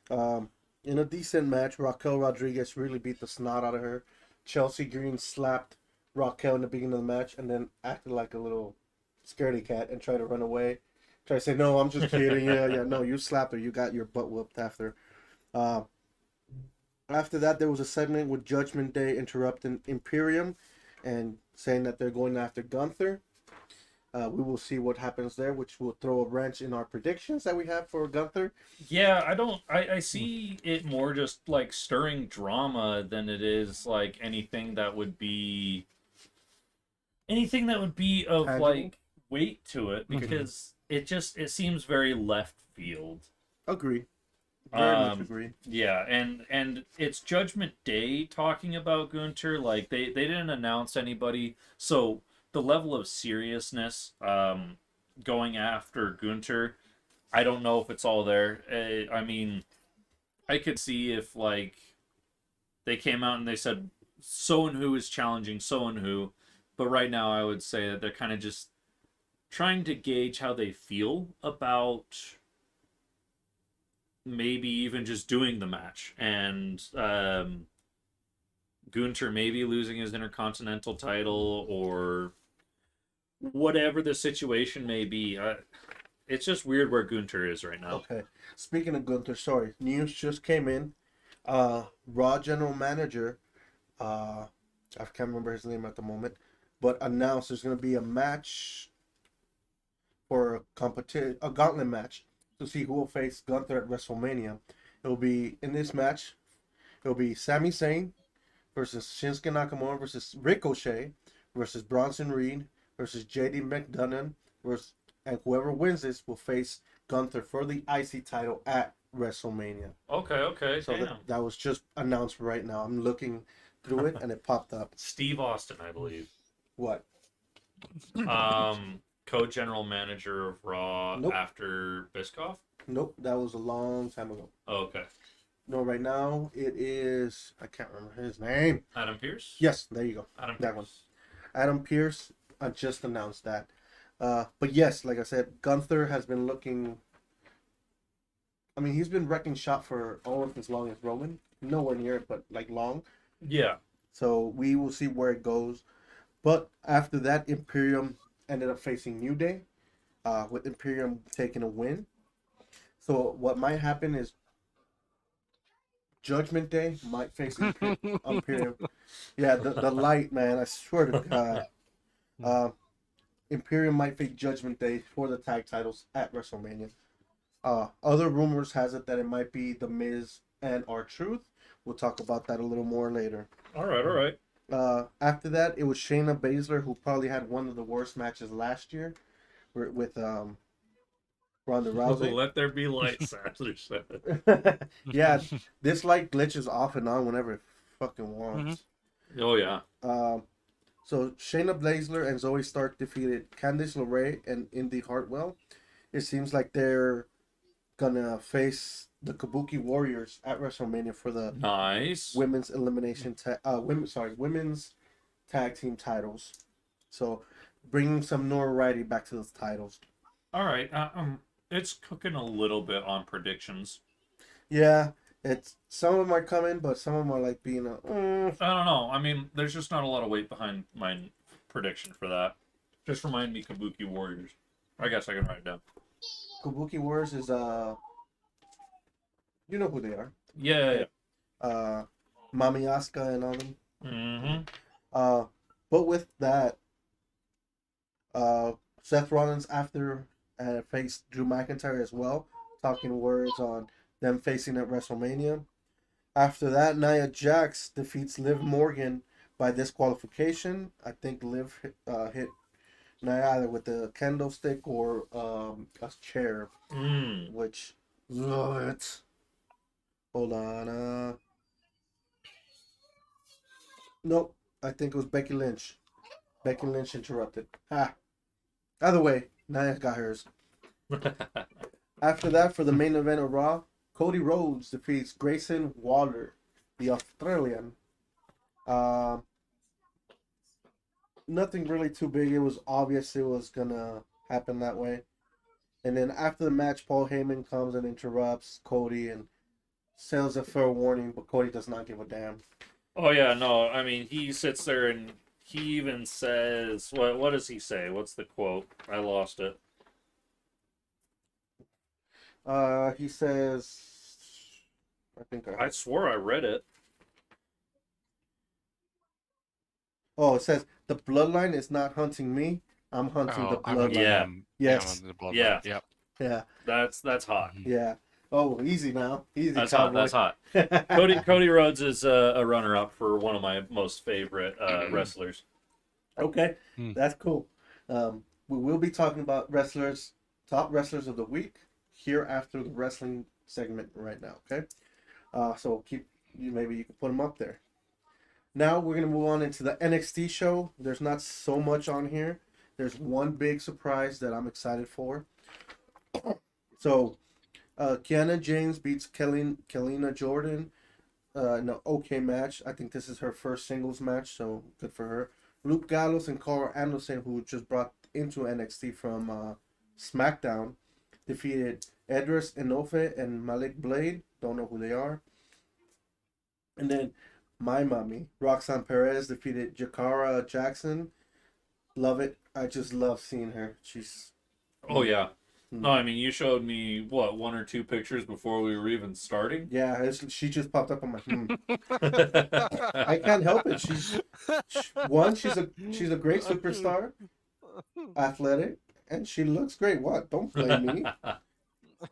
Um, in a decent match, Raquel Rodriguez really beat the snot out of her. Chelsea Green slapped Raquel in the beginning of the match and then acted like a little scaredy cat and tried to run away. Try to say, no, I'm just kidding. Yeah, yeah, no, you slapped her. You got your butt whooped after. Uh, after that, there was a segment with Judgment Day interrupting Imperium and saying that they're going after Gunther. We will see what happens there, which will throw a wrench in our predictions that we have for Gunther. Yeah, I don't. I see it more just like stirring drama than it is like anything that would be of Tangible. like weight to it Mhm. because it seems very left field. Agree. Very much Um, agree. yeah, and it's Judgment Day talking about Gunter. Like they didn't announce anybody, so the level of seriousness going after Gunter, I don't know if it's all there. I mean, I could see if like they came out and they said so and who is challenging so and who, but right now I would say that they're kind of just trying to gauge how they feel about maybe even just doing the match and Gunter maybe losing his Intercontinental title or whatever the situation may be. It's just weird where Gunter is right now. Okay. Speaking of Gunther, sorry, news just came in. Raw general manager, uh, I can't remember his name at the moment, but announced there's going to be a match for a gauntlet match to see who will face Gunther at WrestleMania. It will be in this match. It will be Sami Zayn versus Shinsuke Nakamura versus Ricochet versus Bronson Reed versus JD McDonough versus and whoever wins this will face Gunther for the IC title at WrestleMania. Okay, okay, So damn. that was just announced right now. I'm looking through it and it popped up. Steve Austin, I believe. What? Um, co-general manager of Raw Nope. after Bischoff. Nope. That was a long time ago. Oh, okay. No, right now it is. I can't remember his name. Adam Pierce. Yes, there you go. Adam That one. Pierce. Adam Pierce. I just announced that. But yes, like I said, Gunther has been looking. I mean, he's been wrecking shop for almost as long as Roman. Nowhere near it, but like long. Yeah. So we will see where it goes. But after that, Imperium ended up facing New Day, with Imperium taking a win. So what might happen is Judgment Day might face Imperium. Yeah, the light, man. I swear to God. Uh, Imperium might face Judgment Day for the tag titles at WrestleMania. Other rumors has it that it might be The Miz and R-Truth. We'll talk about that a little more later. All right. All right. After that, it was Shayna Baszler who probably had one of the worst matches last year with Ronda Rousey. Let there be light, Sadler said. Yeah, this light glitches off and on whenever it fucking wants. Oh yeah. So Shayna Baszler and Zoe Stark defeated Candice LeRae and Indy Hartwell. It seems like they're gonna face the Kabuki Warriors at WrestleMania for the Nice. women's women's tag team titles. So bringing some notoriety back to those titles. All right. It's cooking a little bit on predictions. Yeah, it's some of them are coming, but some of them are like being I don't know. I mean, there's just not a lot of weight behind my prediction for that. Just remind me Kabuki Warriors. I guess I can write it down. Kabuki Warriors is you know who they are. Yeah. Mami Asuka and all them. Mm-hmm. But with that, Seth Rollins after faced Drew McIntyre as well, talking words on them facing at WrestleMania. After that, Nia Jax defeats Liv Morgan by disqualification. I think Liv hit Nia either with a candlestick or a chair, which love it. Hold on. Nope, I think it was Becky Lynch. Becky Lynch interrupted. Either way, Nia got hers. After that, for the main event of Raw, Cody Rhodes defeats Grayson Waller, the Australian. Uh, Nothing really too big. It was obvious it was gonna happen that way. And then after the match, Paul Heyman comes and interrupts Cody and says a fair warning, but Cody does not give a damn. Oh yeah, no, I mean he sits there and he even says what does he say? What's the quote? I lost it. He says, I think I swore I read it. Oh, it says the bloodline is not hunting me. I'm hunting the I'm bloodline. hunting Yeah. them. Yes. I'm hunting the Yeah. bloodline. Yep. Yeah. That's hot. Yeah. Oh, easy now. Easy. That's hot. Cowboy. That's hot. Cody Rhodes is a runner up for one of my most favorite wrestlers. Okay, Hmm. that's cool. We will be talking about top wrestlers of the week here after the wrestling segment right now. Okay, so maybe you can put them up there. Now we're gonna move on into the NXT show. There's not so much on here. There's one big surprise that I'm excited for. So, Kiana James beats Kelina Jordan in an okay match. I think this is her first singles match, so good for her. Luke Gallows and Carl Anderson, who just brought into NXT from SmackDown, defeated Edris Enofe and Malik Blade. Don't know who they are. And then my mommy, Roxanne Perez, defeated Jakara Jackson. Love it. I just love seeing her. She's... Oh yeah. No, I mean you showed me what 1 or 2 pictures before we were even starting. Yeah, she just popped up on my. I can't help it. She's a great superstar, athletic, and she looks great. What? Don't blame me.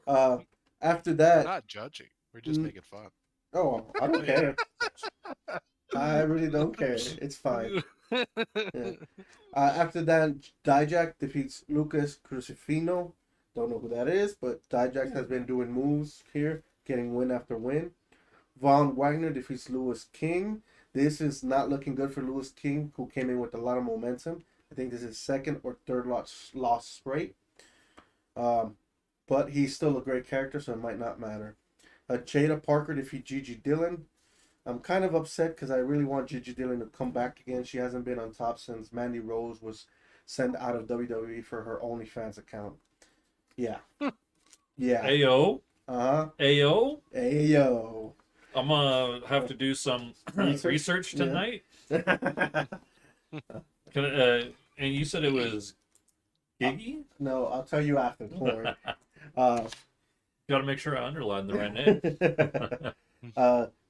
After We're that, not judging. We're just making fun. oh, I don't care. I really don't care. It's fine. Yeah. After that, Dijak defeats Lucas Crucifino. Don't know who that is, but Dijak has been doing moves here, getting win after win. Von Wagner defeats Lewis King. This is not looking good for Lewis King, who came in with a lot of momentum. I think this is second or third loss straight. But he's still a great character, so it might not matter. Jada Parker defeats Gigi Dillon. I'm kind of upset because I really want Gigi Dillon to come back again. She hasn't been on top since Mandy Rose was sent out of WWE for her OnlyFans account. Yeah. Yeah. Ayo. Uh-huh. Ayo. Ayo. I'm gonna have to do some research tonight. Yeah. And you said it was Giggy? No, I'll tell you after. Don't worry. Gotta make sure I underline the right name.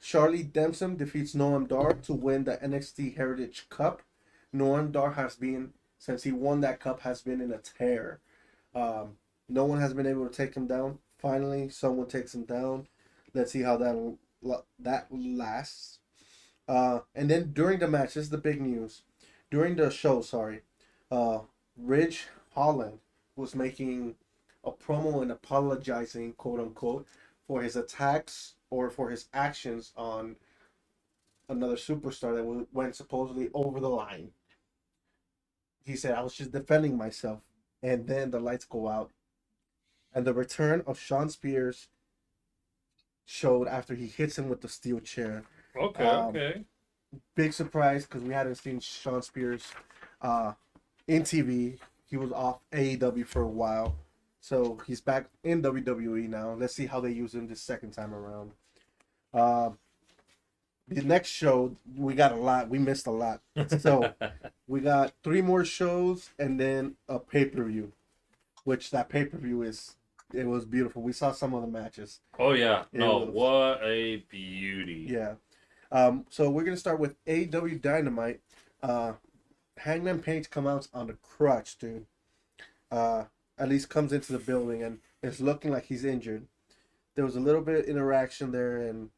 Charlie Dempsey defeats Noam Dar to win the NXT Heritage Cup. Noam Dar has been, since he won that cup, has been in a tear. No one has been able to take him down. Finally, someone takes him down. Let's see how that lasts. And then during the match, this is the big news. During the show, Ridge Holland was making a promo and apologizing, quote unquote, for his attacks or for his actions on another superstar that went supposedly over the line. He said, I was just defending myself. And then the lights go out. And the return of Sean Spears showed after he hits him with the steel chair. Okay. Big surprise because we hadn't seen Sean Spears in TV. He was off AEW for a while. So he's back in WWE now. Let's see how they use him this second time around. The next show, we got a lot. We missed a lot. So we got 3 more shows and then a pay-per-view. Which that pay-per-view it was beautiful. We saw some of the matches. Oh yeah. What a beauty. Yeah. So we're gonna start with AEW Dynamite. Hangman Page comes out on the crutch, dude. At least comes into the building and it's looking like he's injured. There was a little bit of interaction there, and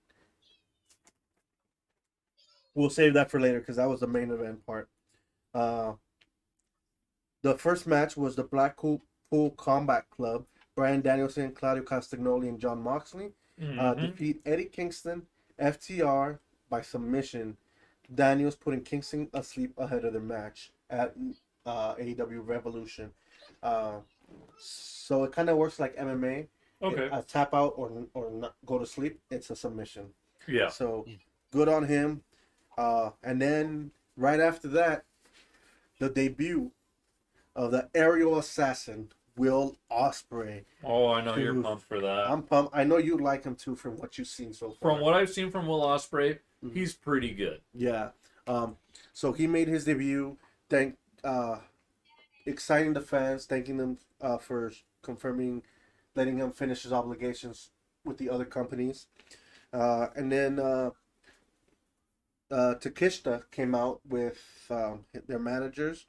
we'll save that for later because that was the main event part. The first match was the Blackpool Combat Club. Bryan Danielson, Claudio Castagnoli, and Jon Moxley defeat Eddie Kingston, FTR by submission. Daniels putting Kingston asleep ahead of the match. at AEW Revolution. Uh, so it kind of works like MMA. Okay. A tap out or not go to sleep. It's a submission. Yeah. So good on him. And then right after that, the debut of the aerial assassin Will Ospreay. Oh, I know you're Dude, pumped for that. I'm pumped. I know you like him too from what you've seen so far. From what I've seen from Will Ospreay, he's pretty good. Yeah. So he made his debut. Thank exciting the fans, thanking them for confirming, letting him finish his obligations with the other companies. And then Takeshita came out with their managers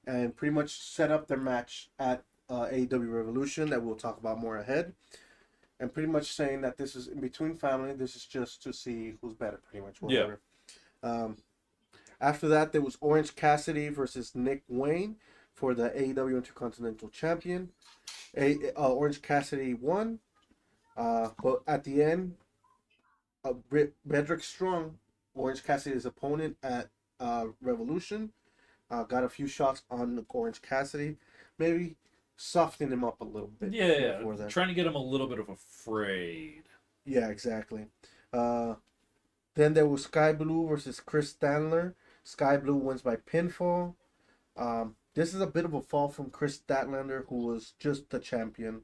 and pretty much set up their match at AEW Revolution that we'll talk about more ahead. And pretty much saying that this is in between family. This is just to see who's better, pretty much. Whatever. Yeah. After that, there was Orange Cassidy versus Nick Wayne for the AEW Intercontinental Champion. Orange Cassidy won. But at the end, Roderick Strong, Orange Cassidy's opponent at Revolution, got a few shots on Orange Cassidy. Maybe softening him up a little bit. Yeah. Trying to get him a little bit of afraid. Yeah, exactly. Then there was Sky Blue versus Chris Statler. Sky Blue wins by pinfall. This is a bit of a fall from Chris Statlander, who was just the champion.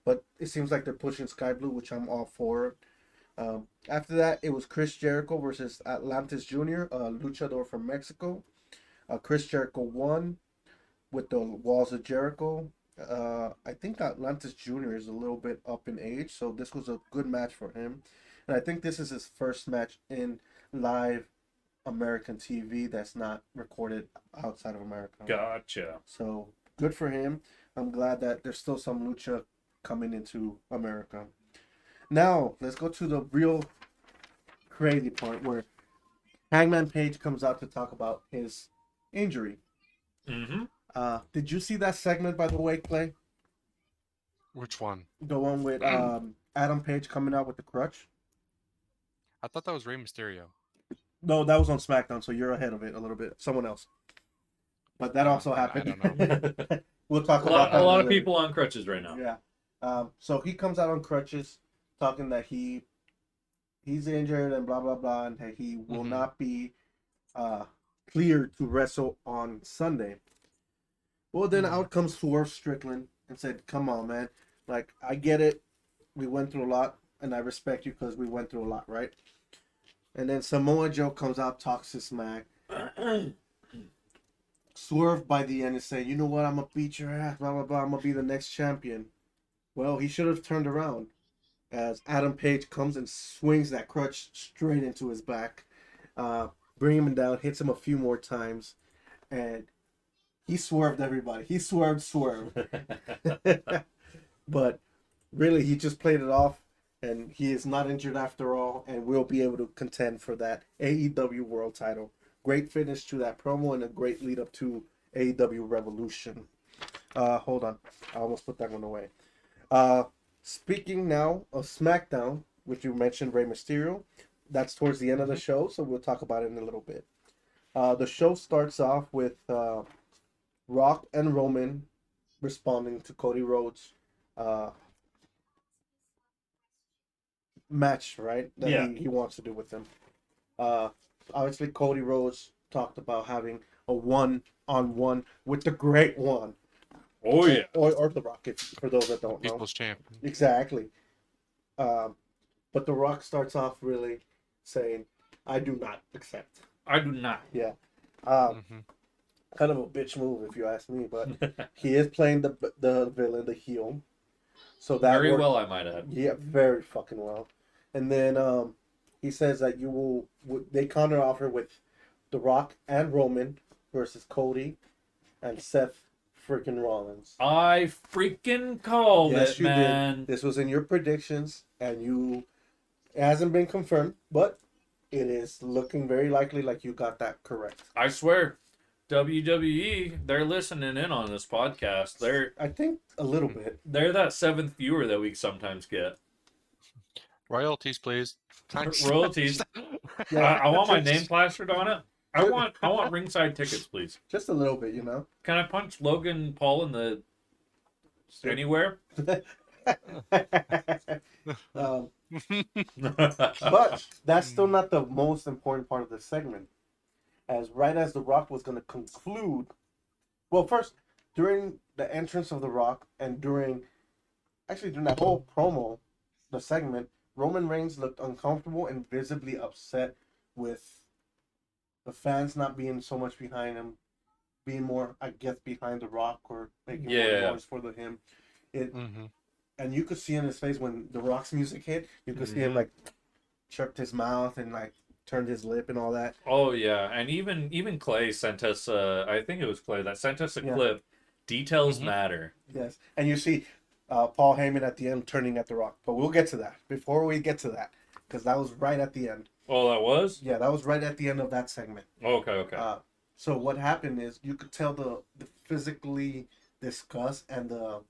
But it seems like they're pushing Sky Blue, which I'm all for. After that, it was Chris Jericho versus Atlantis Jr., a luchador from Mexico. Chris Jericho won with the Walls of Jericho. I think Atlantis Jr. is a little bit up in age, so this was a good match for him. And I think this is his first match in live American TV that's not recorded outside of America. Gotcha. So good for him. I'm glad that there's still some lucha coming into America. Now, let's go to the real crazy part where Hangman Page comes out to talk about his injury. Mm-hmm. Did you see that segment, by the way, Clay? Which one? The one with Adam Page coming out with the crutch? I thought that was Rey Mysterio. No, that was on SmackDown, so you're ahead of it a little bit. Someone else. But that also happened. I don't know. We'll talk about that. A lot of people on crutches right now. Yeah. So he comes out on crutches, talking that he's injured and blah blah blah, and that he will not be cleared to wrestle on Sunday. Well, then out comes Swerve Strickland and said, "Come on, man. Like, I get it. We went through a lot, and I respect you because we went through a lot, right?" And then Samoa Joe comes out, talks to smack. Swerve by the end is saying, "You know what? I'm gonna beat your ass. Blah blah blah. I'm gonna be the next champion." Well, he should have turned around, as Adam Page comes and swings that crutch straight into his back, bring him down, hits him a few more times, and he swerved everybody. He swerved. But really, he just played it off, and he is not injured after all, and will be able to contend for that AEW World Title. Great finish to that promo and a great lead up to AEW Revolution. Hold on, I almost put that one away. Speaking now of SmackDown, which you mentioned Rey Mysterio, that's towards the end of the show, so we'll talk about it in a little bit. The show starts off with Rock and Roman responding to Cody Rhodes' match, right? That he wants to do with them. Obviously, Cody Rhodes talked about having a one-on-one with the Great One. Oh, yeah. Or The Rock, for those that don't know. People's champion. Exactly. But The Rock starts off really saying, "I do not accept." I do not. Yeah. Kind of a bitch move, if you ask me, but he is playing the villain, the heel. So that very worked. well, I might add. Yeah, very fucking well. And then he says that they counter offer with The Rock and Roman versus Cody and Seth freaking Rollins. I freaking called it, man. Did. This was in your predictions, and it hasn't been confirmed, but it is looking very likely like you got that correct. I swear, WWE, they're listening in on this podcast. I think a little bit. They're that seventh viewer that we sometimes get. Royalties, please. Royalties. Yeah, I want my name plastered on it. I want ringside tickets, please. Just a little bit, you know. Can I punch Logan Paul in the anywhere? um, but that's still not the most important part of the segment. As right as The Rock was going to conclude, well, first during the entrance of The Rock and during that whole promo, the segment, Roman Reigns looked uncomfortable and visibly upset with the fans not being so much behind him, being more, I guess, behind The Rock or making more noise for him. And you could see in his face when The Rock's music hit, you could see him like chirped his mouth and like turned his lip and all that. Oh yeah, and even Clay sent us. I think it was Clay that sent us a clip. Details matter. Yes, and you see Paul Heyman at the end turning at The Rock, but we'll get to that. Before we get to that, because that was right at the end. Oh, that was? Yeah, that was right at the end of that segment. Okay. So what happened is you could tell the physically disgust and the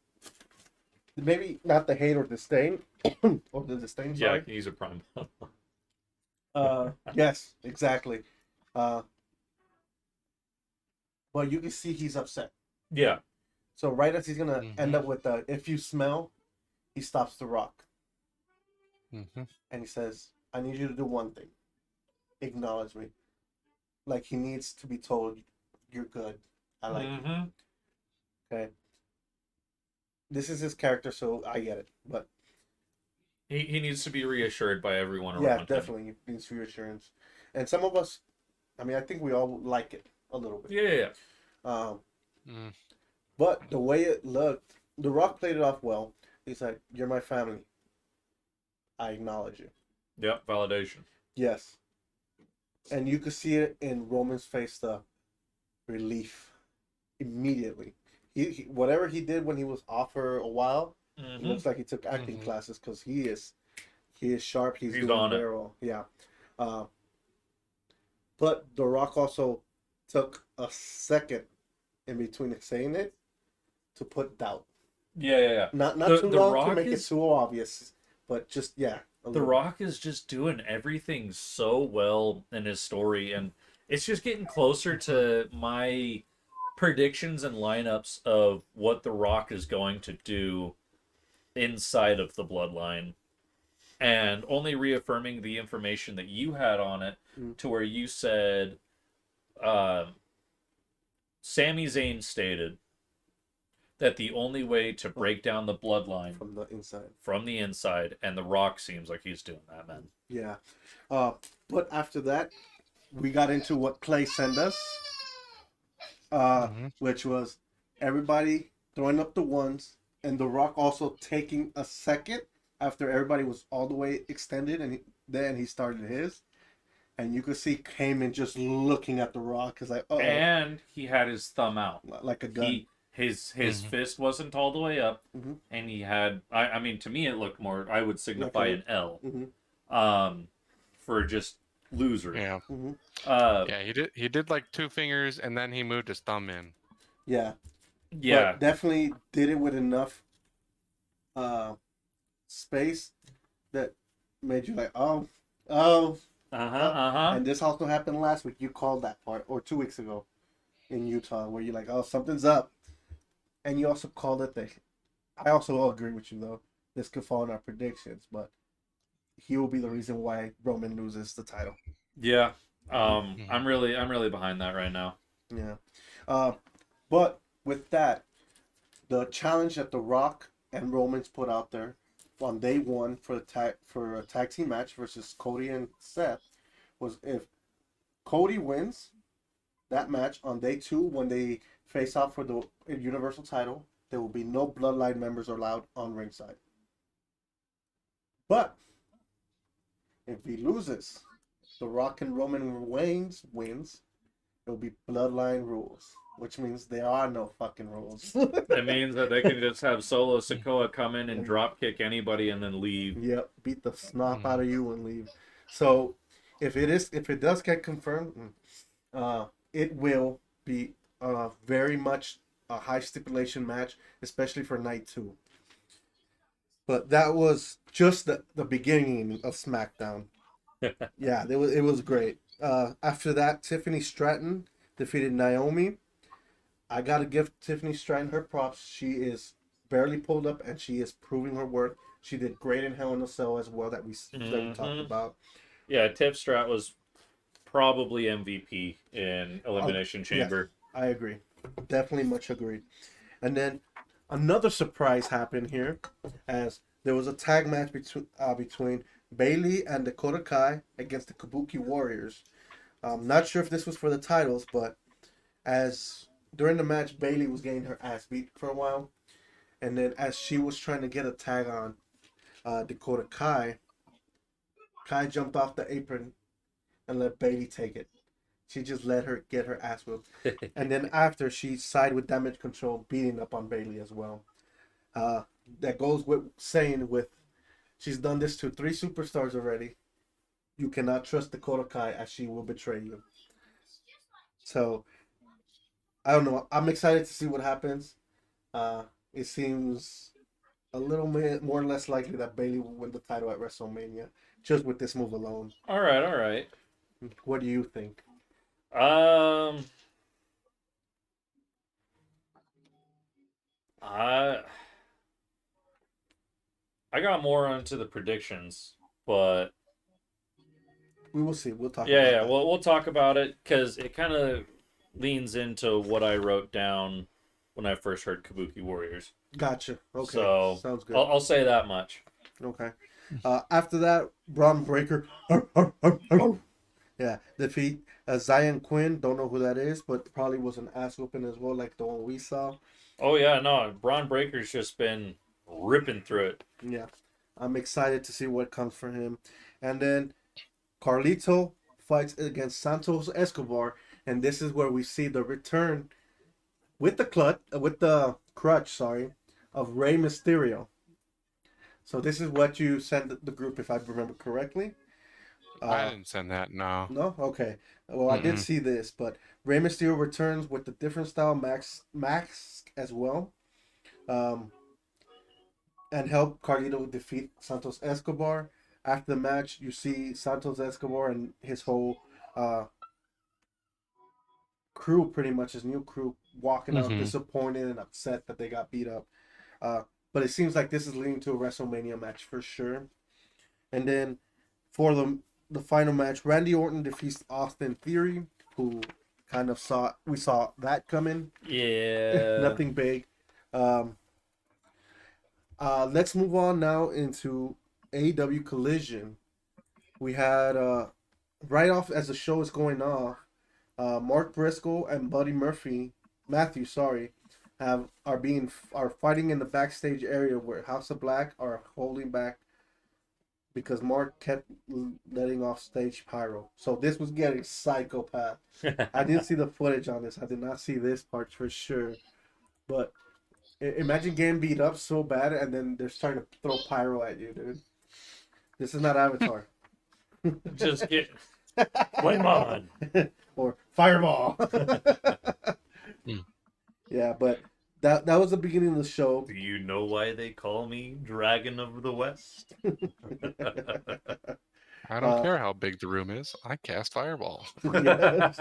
maybe not the hate or disdain or the disdain. Yeah, he's a prime. Yes, exactly. But you can see he's upset. Yeah. So right as he's gonna end up with the "if you smell," he stops The Rock, and he says, "I need you to do one thing. Acknowledge me." Like he needs to be told, "You're good. I like you." Okay. This is his character, so I get it. But he needs to be reassured by everyone around him. yeah, definitely needs reassurance. And some of us, I mean, I think we all like it a little bit. Yeah. But the way it looked, The Rock played it off well. He's like, "You're my family. I acknowledge you." Yep, validation. Yes. And you could see it in Roman's face, the relief immediately. He whatever he did when he was off for a while, it looks like he took acting classes because he is sharp. He's doing on very well. Yeah. But The Rock also took a second in between saying it to put doubt. Yeah. Not too long to make it too obvious, but just The Rock is just doing everything so well in his story, and it's just getting closer to my predictions and lineups of what The Rock is going to do inside of the bloodline, and only reaffirming the information that you had on it to where you said Sami Zayn stated that the only way to break down the bloodline from the inside, and The Rock seems like he's doing that, man. Yeah. But after that, we got into what Clay sent us, which was everybody throwing up the ones, and The Rock also taking a second after everybody was all the way extended, and then he started his. And you could see Heyman just looking at The Rock, is like, oh. And he had his thumb out like a gun. His fist wasn't all the way up, and he had. I mean, to me, it looked more. I would signify an L, for just loser. Yeah. He did like two fingers, and then he moved his thumb in. Yeah. But definitely did it with enough space that made you like, oh. And this also happened last week. You called that part, or 2 weeks ago in Utah, where you're like, oh, something's up. And you also called it I also agree with you, though. This could fall in our predictions, but he will be the reason why Roman loses the title. Yeah. I'm really behind that right now. Yeah. But with that, the challenge that The Rock and Roman's put out there on day one for a tag team match versus Cody and Seth was if Cody wins that match on day two when they face off for the Universal title, there will be no Bloodline members allowed on ringside. But if he loses, The Rock and Roman Reigns wins, it will be Bloodline rules, which means there are no fucking rules. It means that they can just have Solo Sikoa come in and drop kick anybody and then leave. Yep, beat the snot out of you and leave. So if it does get confirmed, it will be very much a high stipulation match, especially for night 2. But that was just the beginning of SmackDown. Yeah, it was great. After that, Tiffany Stratton defeated Naomi. I gotta give Tiffany Stratton her props. She is barely pulled up, and she is proving her worth. She did great in Hell in a Cell as well that we talked Hmm. about. Yeah, Tip Strat was probably MVP in Oh, Elimination yes, Chamber. I agree. Definitely much agreed. And then another surprise happened here, as there was a tag match between Bailey and Dakota Kai against the Kabuki Warriors. Not sure if this was for the titles, but as during the match, Bailey was getting her ass beat for a while, and then as she was trying to get a tag on Dakota Kai, Kai jumped off the apron and let Bailey take it. She just let her get her ass whooped, and then after she sided with Damage Control, beating up on Bailey as well. Uh, that goes with saying with she's done this to 3 superstars already. You cannot trust Dakota Kai as she will betray you. So I don't know. I'm excited to see what happens. Uh, it seems a little bit more or less likely that Bailey will win the title at WrestleMania just with this move alone. All right, all right. What do you think? Um, I I got more onto the predictions, but We will see. We'll talk yeah, about yeah. that. We'll talk about it because it kind of leans into what I wrote down when I first heard Kabuki Warriors. Gotcha. Okay. So Sounds good. I'll say that much. Okay. After that, Braun Breaker. Yeah, defeat Zion Quinn. Don't know who that is, but probably was an ass whooping as well, like the one we saw. Oh yeah, no, Braun Breaker's just been ripping through it. Yeah, I'm excited to see what comes for him. And then Carlito fights against Santos Escobar, and this is where we see the return with the crutch, sorry, of Rey Mysterio. So this is what you sent the group, if I remember correctly. I Uh, didn't send that. No. no, okay. Well, I did Mm-mm. see this, but Rey Mysterio returns with the different style mask as well, um, and help Carlito defeat Santos Escobar. After the match, you see Santos Escobar and his whole uh, crew, pretty much his new crew, walking out Mm-hmm. disappointed and upset that they got beat up. Uh, but it seems like this is leading to a WrestleMania match for sure. And then for the final match, Randy Orton defeats Austin Theory, who kind of saw that coming. Yeah. Nothing big. Um, let's move on now into AEW Collision. We had right off as the show is going off, Mark Briscoe and Buddy Murphy, Matthew, sorry, are fighting in the backstage area where House of Black are holding back because Mark kept letting off stage pyro. So this was getting psychopath. I didn't see the footage on this. I did not see this part for sure. But imagine getting beat up so bad and then they're starting to throw pyro at you, dude. This is not Avatar. Just get flame on. Or fireball. Mm. Yeah, but that was the beginning of the show. Do you know why they call me Dragon of the West? I don't care how big the room is. I cast fireball. Yes.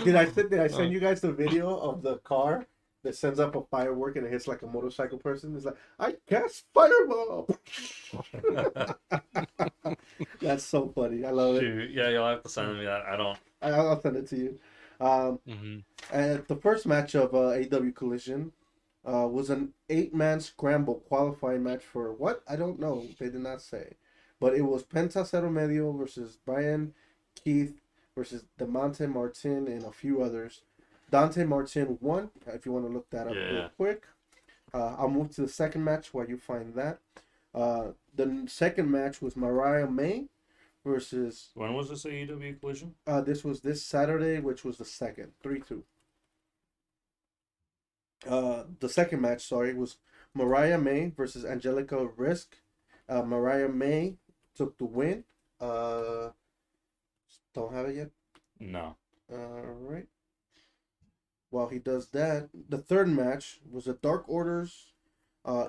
Did I send you guys the video of the car that sends up a firework and it hits like a motorcycle person? It's like, I cast fireball. That's so funny. I love it. Shoot, yeah, you'll have to send me that. I don't. I'll send it to you. Um, Mm-hmm. and the first match of AW Collision was an 8-man scramble qualifying match for what? I don't know. They did not say. But it was Penta Cero Medio versus Brian Keith versus Demonte Martin and a few others. Dante Martin won, if you want to look that up Yeah. real quick. I'll move to the second match while you find that. The second match was Mariah May versus When was this AEW Collision? this was this Saturday, which was the second, 3-2. The second match, sorry, was Mariah May versus Angelica Risk. Mariah May took the win. Don't have it yet. No. All right. While he does that, the third match was the Dark Orders,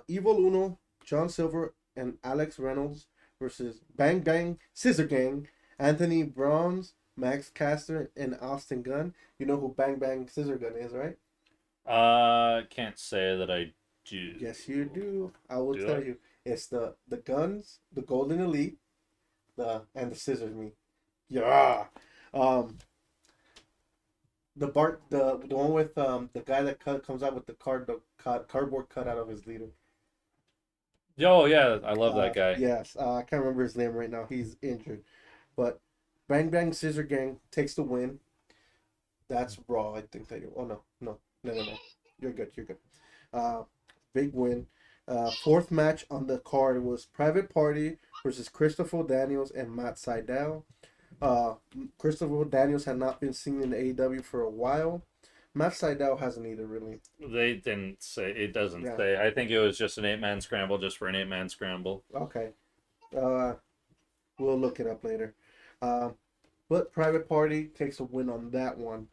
Evil Uno, John Silver, and Alex Reynolds versus Bang Bang Scissor Gang, Anthony Browns, Max Caster, and Austin Gunn. You know who Bang Bang Scissor Gun is, right? Can't say that I do. Yes, you do. I will Do tell I? you. It's the guns, the Golden Elite, and the scissors. Me, yeah. Um, the one with the guy that comes out with cardboard cut out of his leader. Oh yeah, I love that guy. Yes, I can't remember his name right now. He's injured, but Bang Bang Scissor Gang takes the win. That's Raw. I think that you. Oh no. You're good. You're good. Uh, big win. Fourth match on the card was Private Party versus Christopher Daniels and Matt Sydal. Uh, Christopher Daniels had not been seen in AEW for a while. Matt Sydal hasn't either, really. They didn't say it. Doesn't Yeah. say. I think it was just an 8-man scramble, just for an 8-man scramble. Okay. Uh, we'll look it up later. But Private Party takes a win on that one.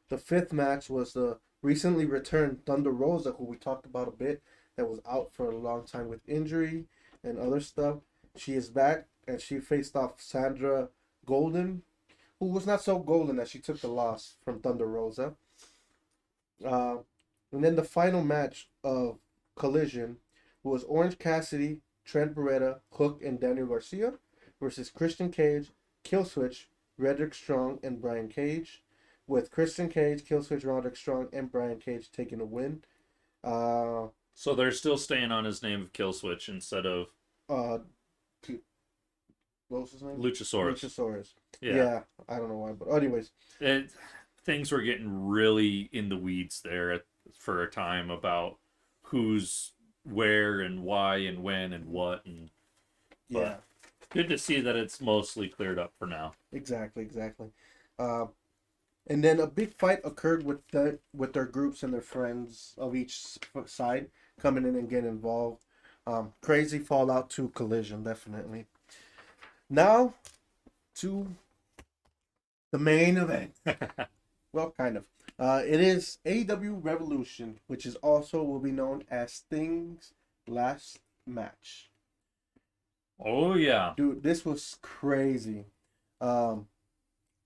The fifth match was the recently returned Thunder Rosa, who we talked about a bit, that was out for a long time with injury and other stuff. She is back, and she faced off Sandra Golden, who was not so golden as she took the loss from Thunder Rosa. Uh, and then the final match of Collision was Orange Cassidy, Trent Beretta, Hook, and Daniel Garcia versus Christian Cage, Killswitch, Roderick Strong, and Brian Cage. With Christian Cage, Killswitch, Roderick Strong, and Brian Cage taking the win. So they're still staying on his name of Killswitch instead of Uh, what was his name? Luchasaurus. Luchasaurus. Yeah. Yeah, I don't know why, but anyways, Things were getting really in the weeds there for a time about who's where and why and when and what, and yeah, good to see that it's mostly cleared up for now. exactly. And then a big fight occurred with their groups and their friends of each side coming in and getting involved. Crazy fallout to Collision, definitely. Now to the main event. Well, kind of. It is AEW Revolution, which is also will be known as Sting's last match. Oh yeah. Dude, this was crazy.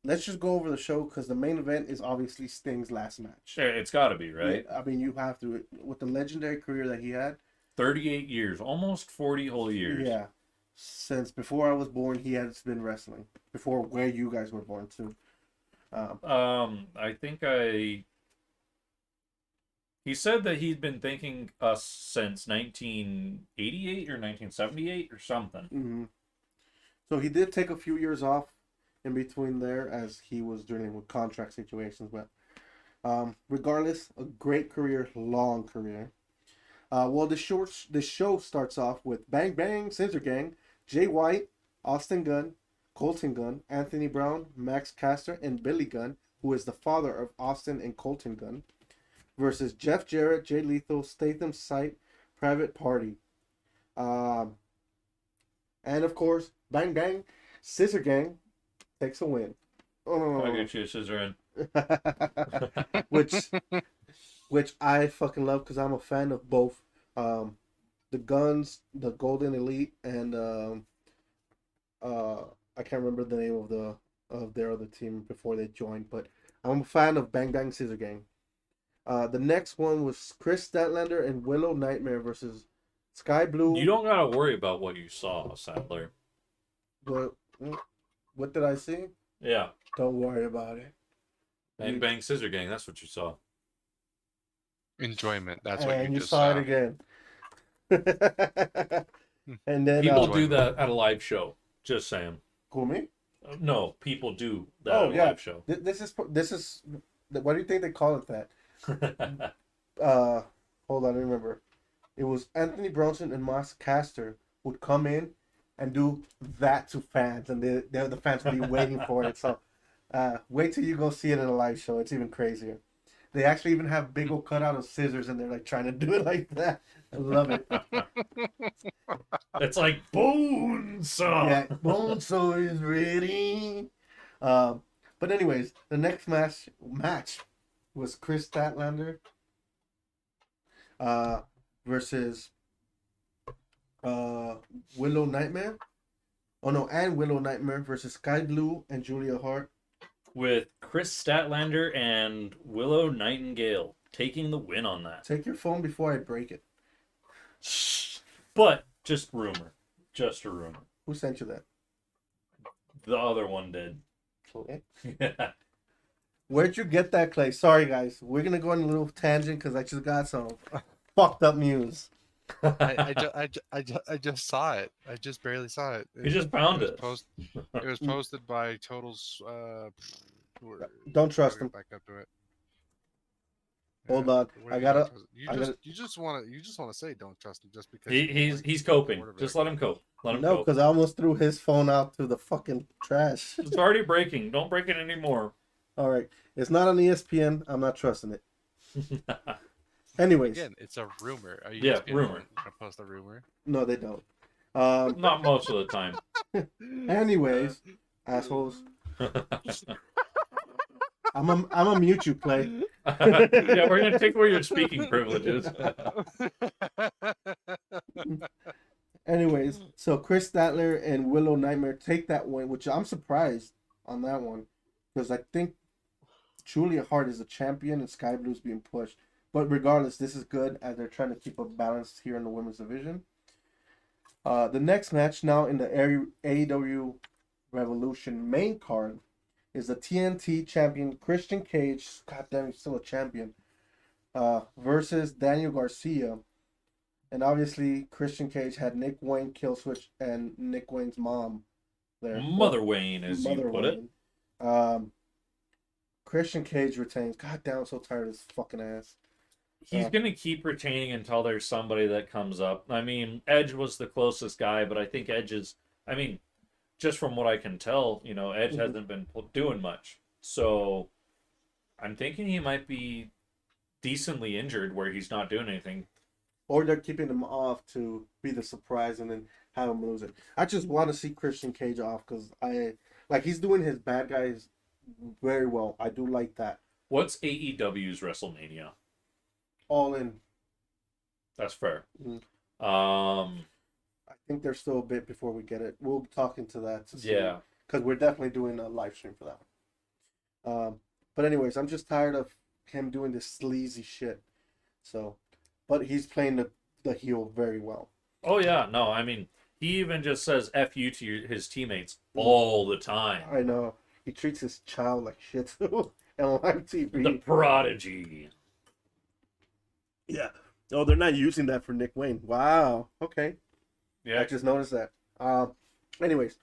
Let's just go over the show because the main event is obviously Sting's last match. It's got to be, right? Yeah, I mean, you have to with the legendary career that he had. 38 years, almost 40 whole years. Yeah, since before I was born, he has been wrestling. Before where you guys were born too. I think he said that he'd been thanking us since 1988 or 1978 or something. Mm-hmm. So he did take a few years off in between there as he was dealing with contract situations, but regardless, a great career, long career. Well, the show starts off with Bang Bang Scissor Gang, Jay White, Austin Gunn, Colton Gunn, Anthony Brown, Max Caster, and Billy Gunn, who is the father of Austin and Colton Gunn, versus Jeff Jarrett, Jay Lethal, Statham Sight, Private Party. And of course, Bang Bang Scissor Gang takes a win. I'll get you a scissor in. which I fucking love because I'm a fan of both the Guns, the Golden Elite, and I can't remember the name of their other team before they joined, but I'm a fan of Bang Bang Scissor Gang. The next one was Chris Statlander and Willow Nightmare versus Sky Blue. You don't gotta worry about what you saw, Sadler. What did I see? Yeah. Don't worry about it. Bang Bang Scissor Gang, that's what you saw. Enjoyment. That's what And you you just saw saw. it again. And then People do that at a live show. Just saying. Who, me? No, people do that Oh, at a yeah. live show. This is what do you think they call it that? Hold on, I remember. It was Anthony Bronson and Moss Caster would come in and do that to fans, and the fans would be waiting for it. So, wait till you go see it in a live show. It's even crazier. They actually even have big old cutout of scissors, and they're like trying to do it like that. I love it. It's like Bonesaw. Yeah, Bonesaw is ready. But anyways, the next match was Chris Statlander versus Willow Nightmare. Oh no, and Willow Nightmare versus Sky Blue and Julia Hart. with Chris Statlander and Willow Nightingale taking the win on that. Take your phone before I break it. But just rumor. Just a rumor. Who sent you that? The other one did. Okay. Yeah. Where'd you get that, Clay? Sorry, guys. We're gonna go on a little tangent because I just got some fucked up news. I just saw it. I just barely saw it. You just found it. It was posted by Total's. Don't trust I'll him. get back up to it. Hold Yeah, on. what do I you gotta- don't trust- You I just gotta- you just want to say don't trust him just because He's coping. quarterback. Just let him cope. Let him No, cope. because I almost threw his phone out to the fucking trash. It's already breaking. Don't break it anymore. All right. It's not on ESPN. I'm not trusting it. Anyways. Again, it's a rumor. Are you Yeah, just gonna rumor. post a rumor? No, they don't. Not most of the time. Anyways, assholes. I'm a mute you, Clay. Yeah, we're gonna take away your speaking privileges. Anyways, so Chris Statler and Willow Nightmare take that win, which I'm surprised on that one because I think Julia Hart is a champion and Sky Blue's being pushed. But regardless, this is good as they're trying to keep a balance here in the women's division. The next match now in the AEW Revolution main card is the TNT champion Christian Cage. God damn, he's still a champion. Versus Daniel Garcia. And obviously, Christian Cage had Nick Wayne Killswitch and Nick Wayne's mom there. Mother Wayne, as you put it. Christian Cage retains. God damn, I'm so tired of this fucking ass. He's going to keep retaining until there's somebody that comes up. I mean, Edge was the closest guy, but I think Edge is, I mean, just from what I can tell, you know, Edge hasn't been doing much. So I'm thinking he might be decently injured where he's not doing anything. Or they're keeping him off to be the surprise and then have him lose it. I just want to see Christian Cage off because he's doing his bad guys very well. I do like that. What's AEW's WrestleMania? All in. That's fair. Mhm. I I think there's still a bit before we get it. We'll talk into that. To see, yeah. because we're definitely doing a live stream for that one. But anyways, I'm just tired of him doing this sleazy shit. So, but he's playing the heel very well. Oh, yeah. No, I mean, he even just says F you to his teammates all the time. I know. He treats his child like shit too. And on live TV. The prodigy. Yeah. Oh, they're not using that for Nick Wayne. Wow. Okay. Yeah. I just noticed that. Anyways,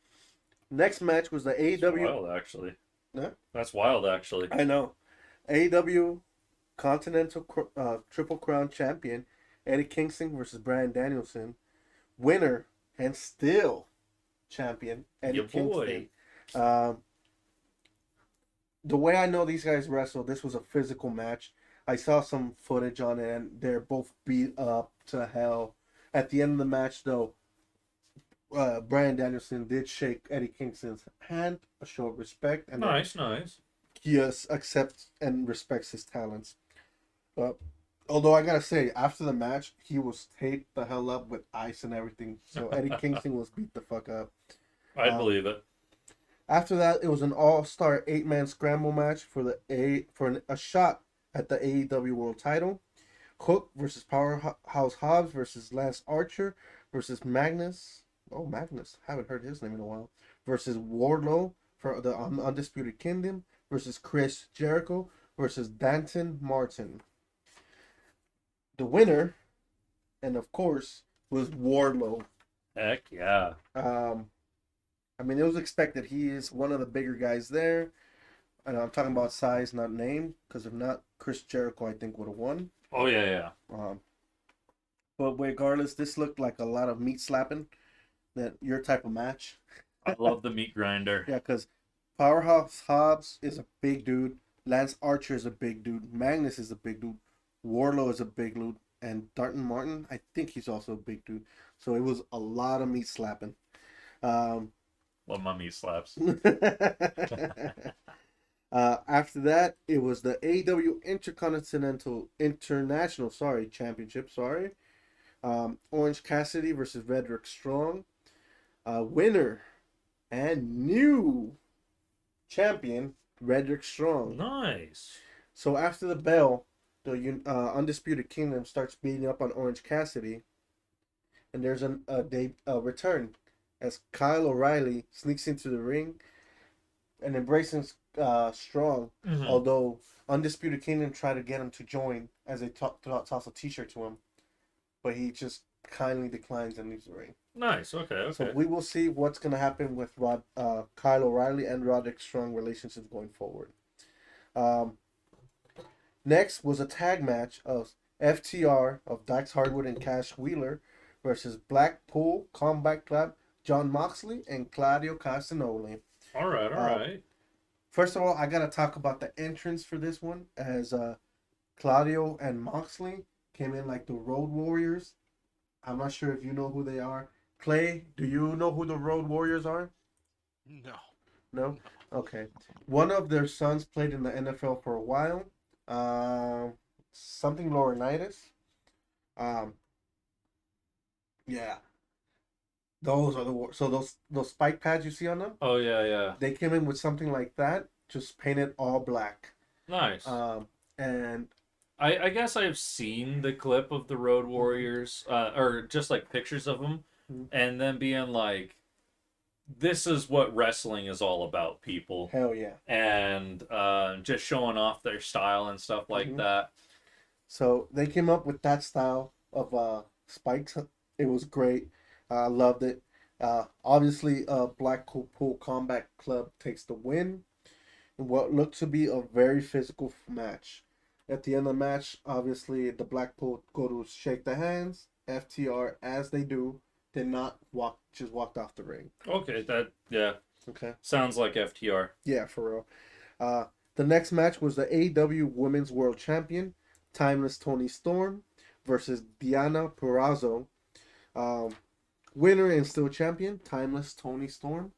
next match was the That's AEW. wild, actually. Huh? That's wild, actually. I know. AEW Continental Triple Crown Champion Eddie Kingston versus Bryan Danielson. Winner and still champion Eddie Your boy. Kingston. The way I know these guys wrestle, this was a physical match. I saw some footage on it, and they're both beat up to hell. At the end of the match, though, Bryan Danielson did shake Eddie Kingston's hand, a show of respect, and Nice. he accepts and respects his talents. Although I gotta say, after the match, he was taped the hell up with ice and everything. So Eddie Kingston was beat the fuck up. I'd believe it. After that, it was an all-star 8-man scramble match for a shot at the AEW World Title. Hook versus Powerhouse Hobbs versus Lance Archer versus Magnus. Oh, Magnus. Haven't heard his name in a while. Versus Wardlow for the Undisputed Kingdom versus Chris Jericho versus Danton Martin. The winner, and of course, was Wardlow. Heck yeah. I mean, it was expected. He is one of the bigger guys there. And I'm talking about size, not name. Because if not, Chris Jericho, I think, would have won. Oh, yeah. But regardless, this looked like a lot of meat slapping. That your type of match. I love the meat grinder. Yeah, because Powerhouse Hobbs is a big dude. Lance Archer is a big dude. Magnus is a big dude. Wardlow is a big dude. And Darton Martin, I think he's also a big dude. So it was a lot of meat slapping. Love my meat slaps. After that, it was the AEW International Championship. Orange Cassidy versus Roderick Strong. Winner and new champion Roderick Strong. Nice. So after the bell, the Undisputed Kingdom starts beating up on Orange Cassidy, and there's a return as Kyle O'Reilly sneaks into the ring and embracing Strong, Mhm. although Undisputed Kingdom try to get him to join as they toss a T-shirt to him, but he just kindly declines and leaves the ring. Nice. Okay. So Okay. we will see what's gonna happen with Kyle O'Reilly and Roderick Strong relationships going forward. Um, Next was a tag match of FTR of Dax Hardwood and Cash Wheeler versus Blackpool Combat Club, John Moxley and Claudio Castagnoli. All right. All Uh, right. First of all, I gotta talk about the entrance for this one, as Claudio and Moxley came in like the Road Warriors. I'm not sure if you know who they are. Clay, do you know who the Road Warriors are? No. No? Okay. One of their sons played in the NFL for a while. Something Laurinaitis. Um, yeah. Those are so those spike pads you see on them, Oh yeah. Yeah. they came in with something like that, just painted all black. Nice. And I guess I've seen the clip of the Road Warriors, or just like pictures of them, Mhm. and then being like, "This is what wrestling is all about, people," hell yeah. and just showing off their style and stuff like Mhm. that. So they came up with that style of spikes. It was great. I loved it. Obviously, Blackpool Combat Club takes the win in what looked to be a very physical match. At the end of the match, obviously, the Blackpool go to shake the hands. FTR, as they do, did not walk, just walked off the ring. Okay, that yeah Okay. sounds like FTR. Yeah, for real. Uh, the next match was the AEW Women's World Champion, Timeless Tony Storm, versus Diana Purrazzo. Um, Winner and still champion, Timeless Tony Storm.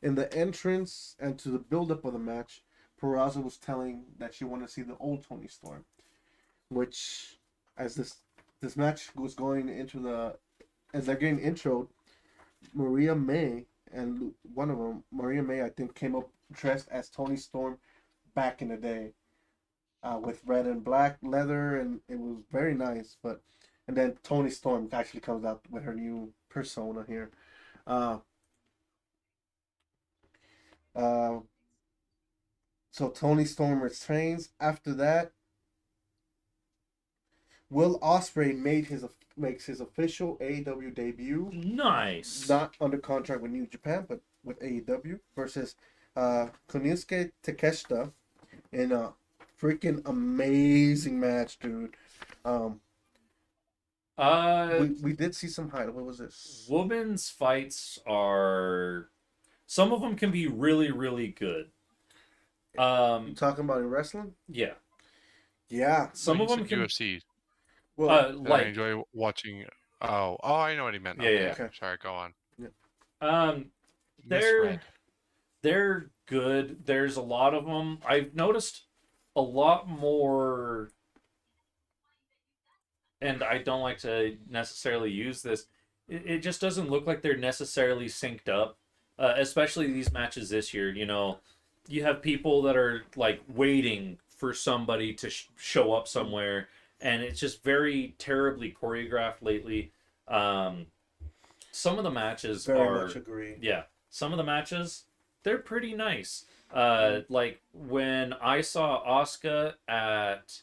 In the entrance and to the build-up of the match, Purrazzo was telling that she wanted to see the old Tony Storm, which, as this match was going into as they're getting introed, Maria May and one of them, Maria May, I think, came up dressed as Tony Storm back in the day, with red and black leather, and it was very nice. And then Tony Storm actually comes out with her new persona here. Uh, uh, so Tony Storm retrains. After that, Will Ospreay makes his official AEW debut, Nice. not under contract with New Japan, but with AEW, versus Konosuke Takeshita in a freaking amazing match, dude. Um, we did see some highlight. What was this? Women's fights are some of them can be really really good. You talking about in wrestling? Yeah, Yeah. some Like of you them said, can UFC. Well, I like enjoy watching. Oh, I know what he meant. Yeah, Okay, yeah. Okay. sorry. Go on. um Misread. they're good. There's a lot of them. I've noticed a lot more, and I don't like to necessarily use this. It just doesn't look like they're necessarily synced up, especially these matches this year. You know, you have people that are like waiting for somebody to show up somewhere, and it's just very terribly choreographed lately. Um, some of the matches very are much agree. yeah, some of the matches they're pretty nice. Like when I saw Asuka at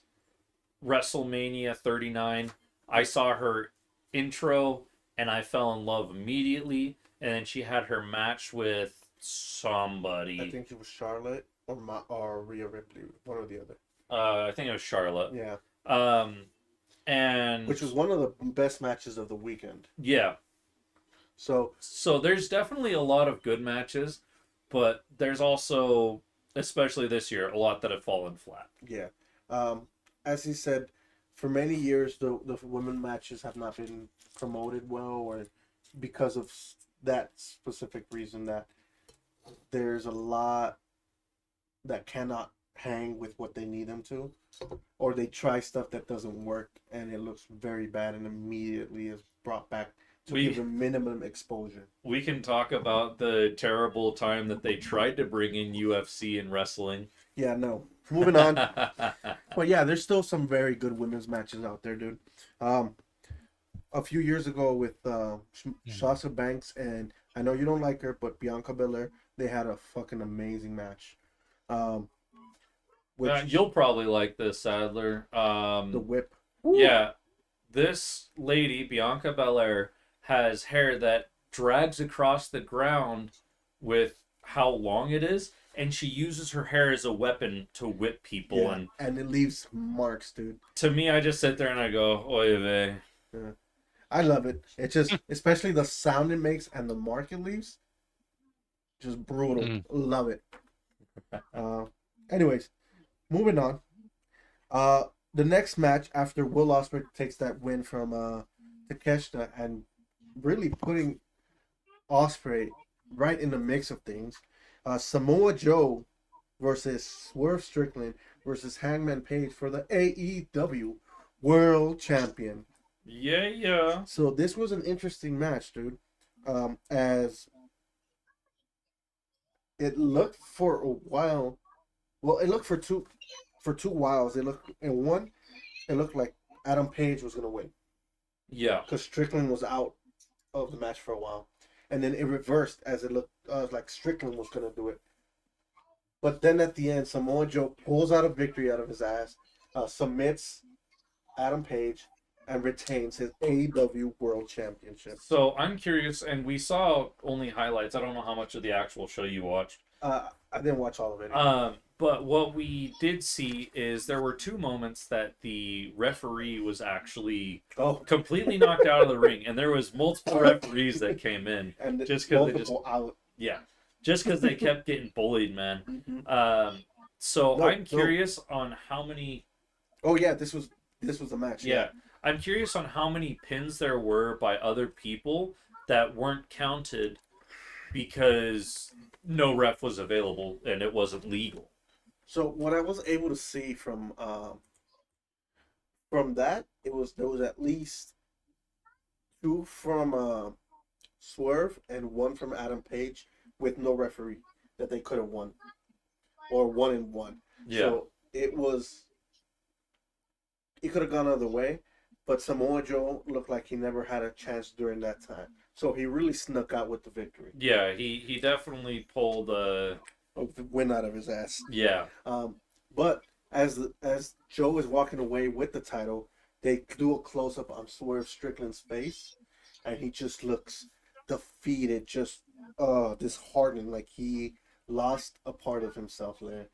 WrestleMania 39, I saw her intro and I fell in love immediately. And then she had her match with somebody. I think it was Charlotte or Rhea Ripley, one or the other. I think it was Charlotte. Yeah. And Which was one of the best matches of the weekend. yeah. So There's definitely a lot of good matches, but there's also, especially this year, a lot that have fallen flat. yeah. As he said, for many years the women matches have not been promoted well, or because of that specific reason, that there's a lot that cannot hang with what they need them to, or they try stuff that doesn't work and it looks very bad and immediately is brought back to give him minimum exposure. We can talk about the terrible time that they tried to bring in UFC and wrestling. Yeah, no. Moving on. But yeah, there's still some very good women's matches out there, dude. A few years ago with Sasha Banks and I know you don't like her, but Bianca Belair, they had a fucking amazing match. You'll probably like this, Sadler. The whip. Yeah, this lady, Bianca Belair, has hair that drags across the ground with how long it is, and she uses her hair as a weapon to whip people. Yeah, and it leaves marks, dude. To me, I just sit there and I go, oy vey. Yeah. I love it. It's just, especially the sound it makes and the mark it leaves, just brutal. Love it. Anyways, moving on. The next match after Will Ospreay takes that win from Takeshita and really putting Ospreay right in the mix of things. Samoa Joe versus Swerve Strickland versus Hangman Page for the AEW World Champion. Yeah. So this was an interesting match, dude. As it looked for a while. Well, it looked for two whiles. It looked it looked like Adam Page was gonna win. Yeah. Because Strickland was out of the match for a while. And then it reversed as it looked like Strickland was gonna do it. But then at the end, Samoa Joe pulls out a victory out of his ass, submits Adam Page, and retains his AEW World Championship. So I'm curious, and we saw only highlights. I don't know how much of the actual show you watched. I didn't watch all of it. But what we did see is there were two moments that the referee was actually completely knocked out of the ring, and there was multiple referees that came in and just because they kept getting bullied, man. Mm-hmm. I'm curious on how many. Oh yeah, this was a match. Yeah. I'm curious on how many pins there were by other people that weren't counted because no ref was available and it wasn't legal. So what I was able to see from that, there was at least two from Swerve and one from Adam Page with no referee that they could have won, or 1-1. Yeah. So it could have gone either way. But Samoa Joe looked like he never had a chance during that time. So he really snuck out with the victory. Yeah, he definitely pulled the win out of his ass. Yeah. But as Joe is walking away with the title, they do a close up on Swerve Strickland's face, and he just looks defeated, just disheartened, like he lost a part of himself there.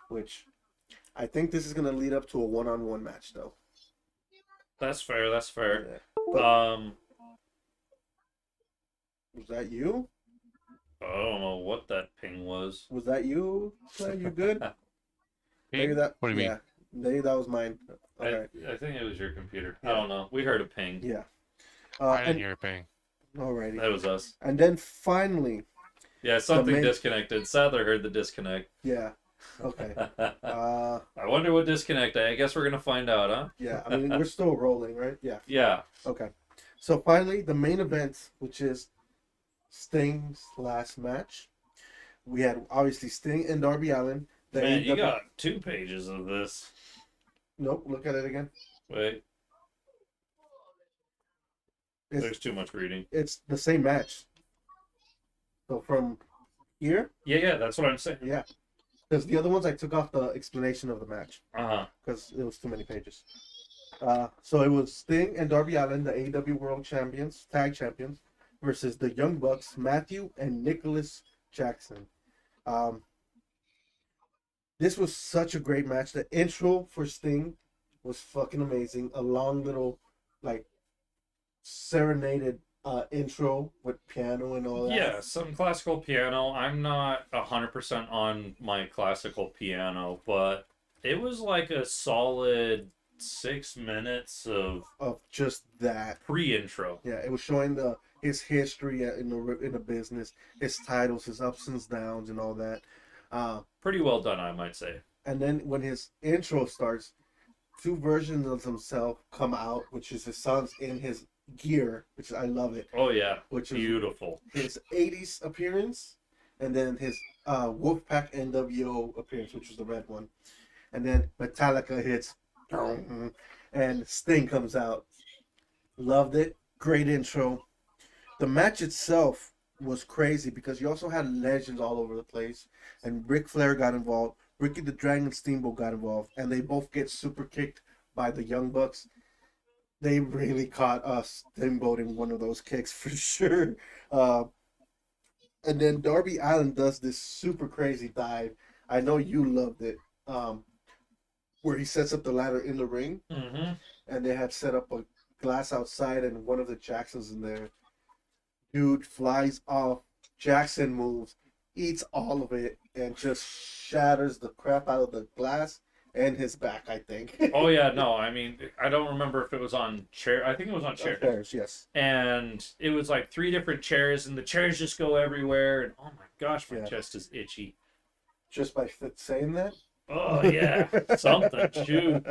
Which I think this is gonna lead up to a 1-on-1 match, though. That's fair. Yeah. Was that you? I don't know what that ping was. Was that you? You good? Maybe that. What do you mean? Yeah, maybe that was mine. I think it was your computer. Yeah. I don't know. We heard a ping. Yeah. I didn't hear a ping. Alrighty. That was us. And then finally. Yeah, something disconnected. Sadler heard the disconnect. Yeah. Okay. I wonder what disconnected. I guess we're gonna find out, huh? Yeah. I mean, we're still rolling, right? Yeah. Yeah. Okay. So finally, the main event, which is Sting's last match. We had obviously Sting and Darby Allin. Man, you got 2 pages of this. Nope. Look at it again. Wait. There's too much reading. It's the same match. So from here. Yeah. That's what I'm saying. Yeah. Because the other ones I took off the explanation of the match. Because it was too many pages. So it was Sting and Darby Allin, the AEW World Champions, Tag Champions, versus the Young Bucks, Matthew and Nicholas Jackson. This was such a great match. The intro for Sting was fucking amazing. A long little, like, serenaded intro with piano and all that. Yeah, some classical piano. I'm not 100% on my classical piano, but it was like a solid 6 minutes of just that pre-intro. Yeah, it was showing his history in the business, his titles, his ups and downs, and all that. Pretty well done, I might say. And then when his intro starts, 2 versions of himself come out, which is his sons in his gear, which I love it, Oh yeah, which is beautiful. his 80s appearance, and then his Wolfpack NWO appearance, which was the red one. And then Metallica hits, and Sting comes out. Loved it. Great intro. The match itself was crazy because you also had legends all over the place, and Ric Flair got involved. Ricky the Dragon Steamboat got involved, and they both get super kicked by the Young Bucks. They really caught us Steamboat in one of those kicks for sure. Uh, and then Darby Allin does this super crazy dive. I know you loved it. Where he sets up the ladder in the ring, Mm-hmm. and they had set up a glass outside, and one of the Jacksons in there. Dude flies off. Jackson moves, eats all of it, and just shatters the crap out of the glass and his back, I think. Oh yeah, no, I mean, I don't remember if it was on chair. I think it was on chair. Affairs, yes. And it was like 3 different chairs, and the chairs just go everywhere. And oh my gosh, my Yeah. chest is itchy. Just by saying that. Oh yeah, something. Shoot.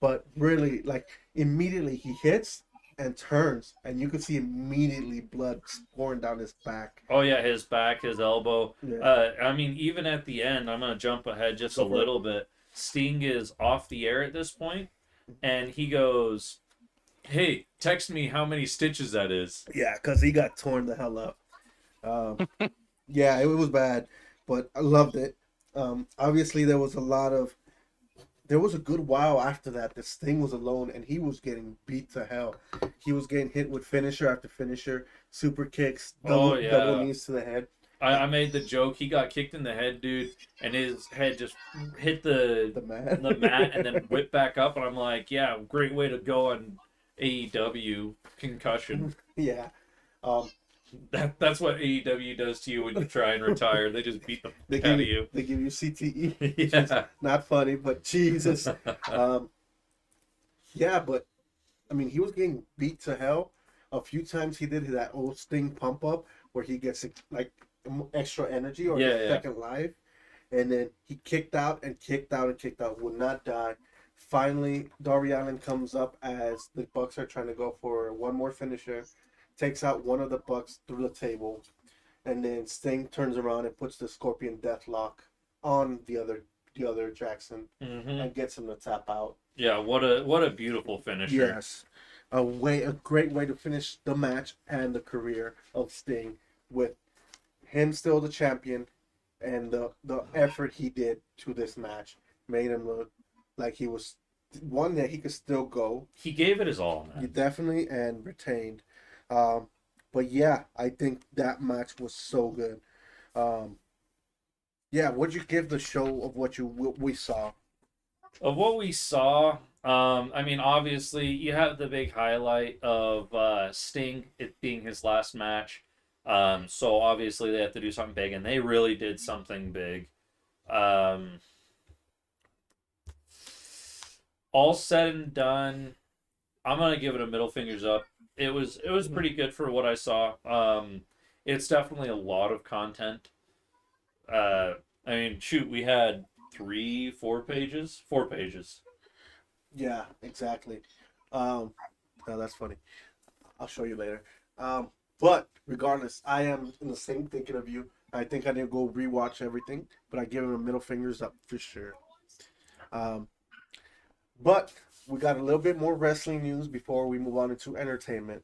But really, like, immediately he hits and turns, and you could see immediately blood pouring down his back. Oh yeah, his back, his elbow. Yeah. I mean, even at the end, I'm gonna jump ahead just a Go for it. little bit. Sting is off the air at this point, and he goes, "Hey, text me how many stitches that is." Yeah, because he got torn the hell up. Um, yeah, it was bad, but I loved it. Obviously, there was a good while after that. This thing was alone, and he was getting beat to hell. He was getting hit with finisher after finisher, super kicks, Oh, yeah. double knees to the head. I made the joke. He got kicked in the head, dude, and his head just hit the The mat. mat and then whipped back up. And I'm like, yeah, great way to go on AEW concussion. Yeah. Um, That's what AEW does to you when you try and retire. They just beat the they fuck out give of you. they give you CTE. Which is Yeah. not funny, but Jesus. Yeah, but I mean, he was getting beat to hell. A few times he did that old Sting pump up where he gets like extra energy or Yeah, his yeah. second life, and then he kicked out and kicked out and kicked out, would not die. Finally, Darby Allin comes up as the Bucks are trying to go for one more finisher, takes out one of the Bucks through the table, and then Sting turns around and puts the Scorpion Deathlock on the other Jackson hmm and gets him to tap out. Yeah, what a beautiful finisher. Yes, a great way to finish the match and the career of Sting with him still the champion, and the effort he did to this match made him look like he was one that he could still go. He gave it his all, He man. definitely and retained. But yeah, I think that match was so good. Um, yeah, what'd you give the show of what we saw? Of what we saw, I mean, obviously, you have the big highlight of Sting, it being his last match. So obviously they have to do something big, and they really did something big. Um, all said and done, I'm gonna give it a middle fingers up. It was pretty good for what I saw. It's definitely a lot of content. I mean, shoot, we had 4 pages. Yeah, exactly. No, that's funny. I'll show you later. But regardless, I am in the same thinking of you. I think I need to go rewatch everything, but I give him a middle fingers up for sure. Um, but we got a little bit more wrestling news before we move on into entertainment.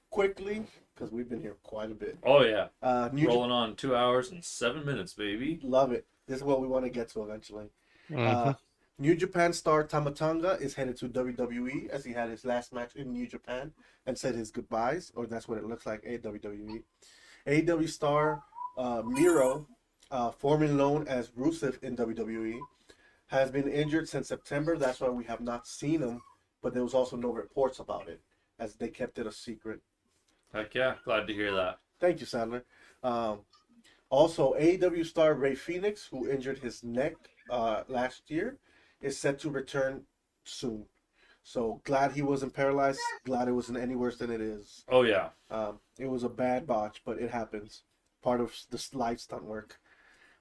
Quickly, because we've been here quite a bit. Oh yeah, New rolling on 2 hours and 7 minutes, baby. Love it. This is what we want to get to eventually. Mhm. New Japan star Tamatanga is headed to WWE as he had his last match in New Japan and said his goodbyes, or that's what it looks like at WWE. AEW star Miro, formerly known as Rusev in WWE, has been injured since September. That's why we have not seen him, but there was also no reports about it as they kept it a secret. Heck yeah, glad to hear that. Thank you, Sadler. Also, AEW star Ray Phoenix, who injured his neck last year, is set to return soon. So glad he wasn't paralyzed. Glad it wasn't any worse than it is. Oh yeah, It was a bad botch, but it happens. Part of this live stunt work.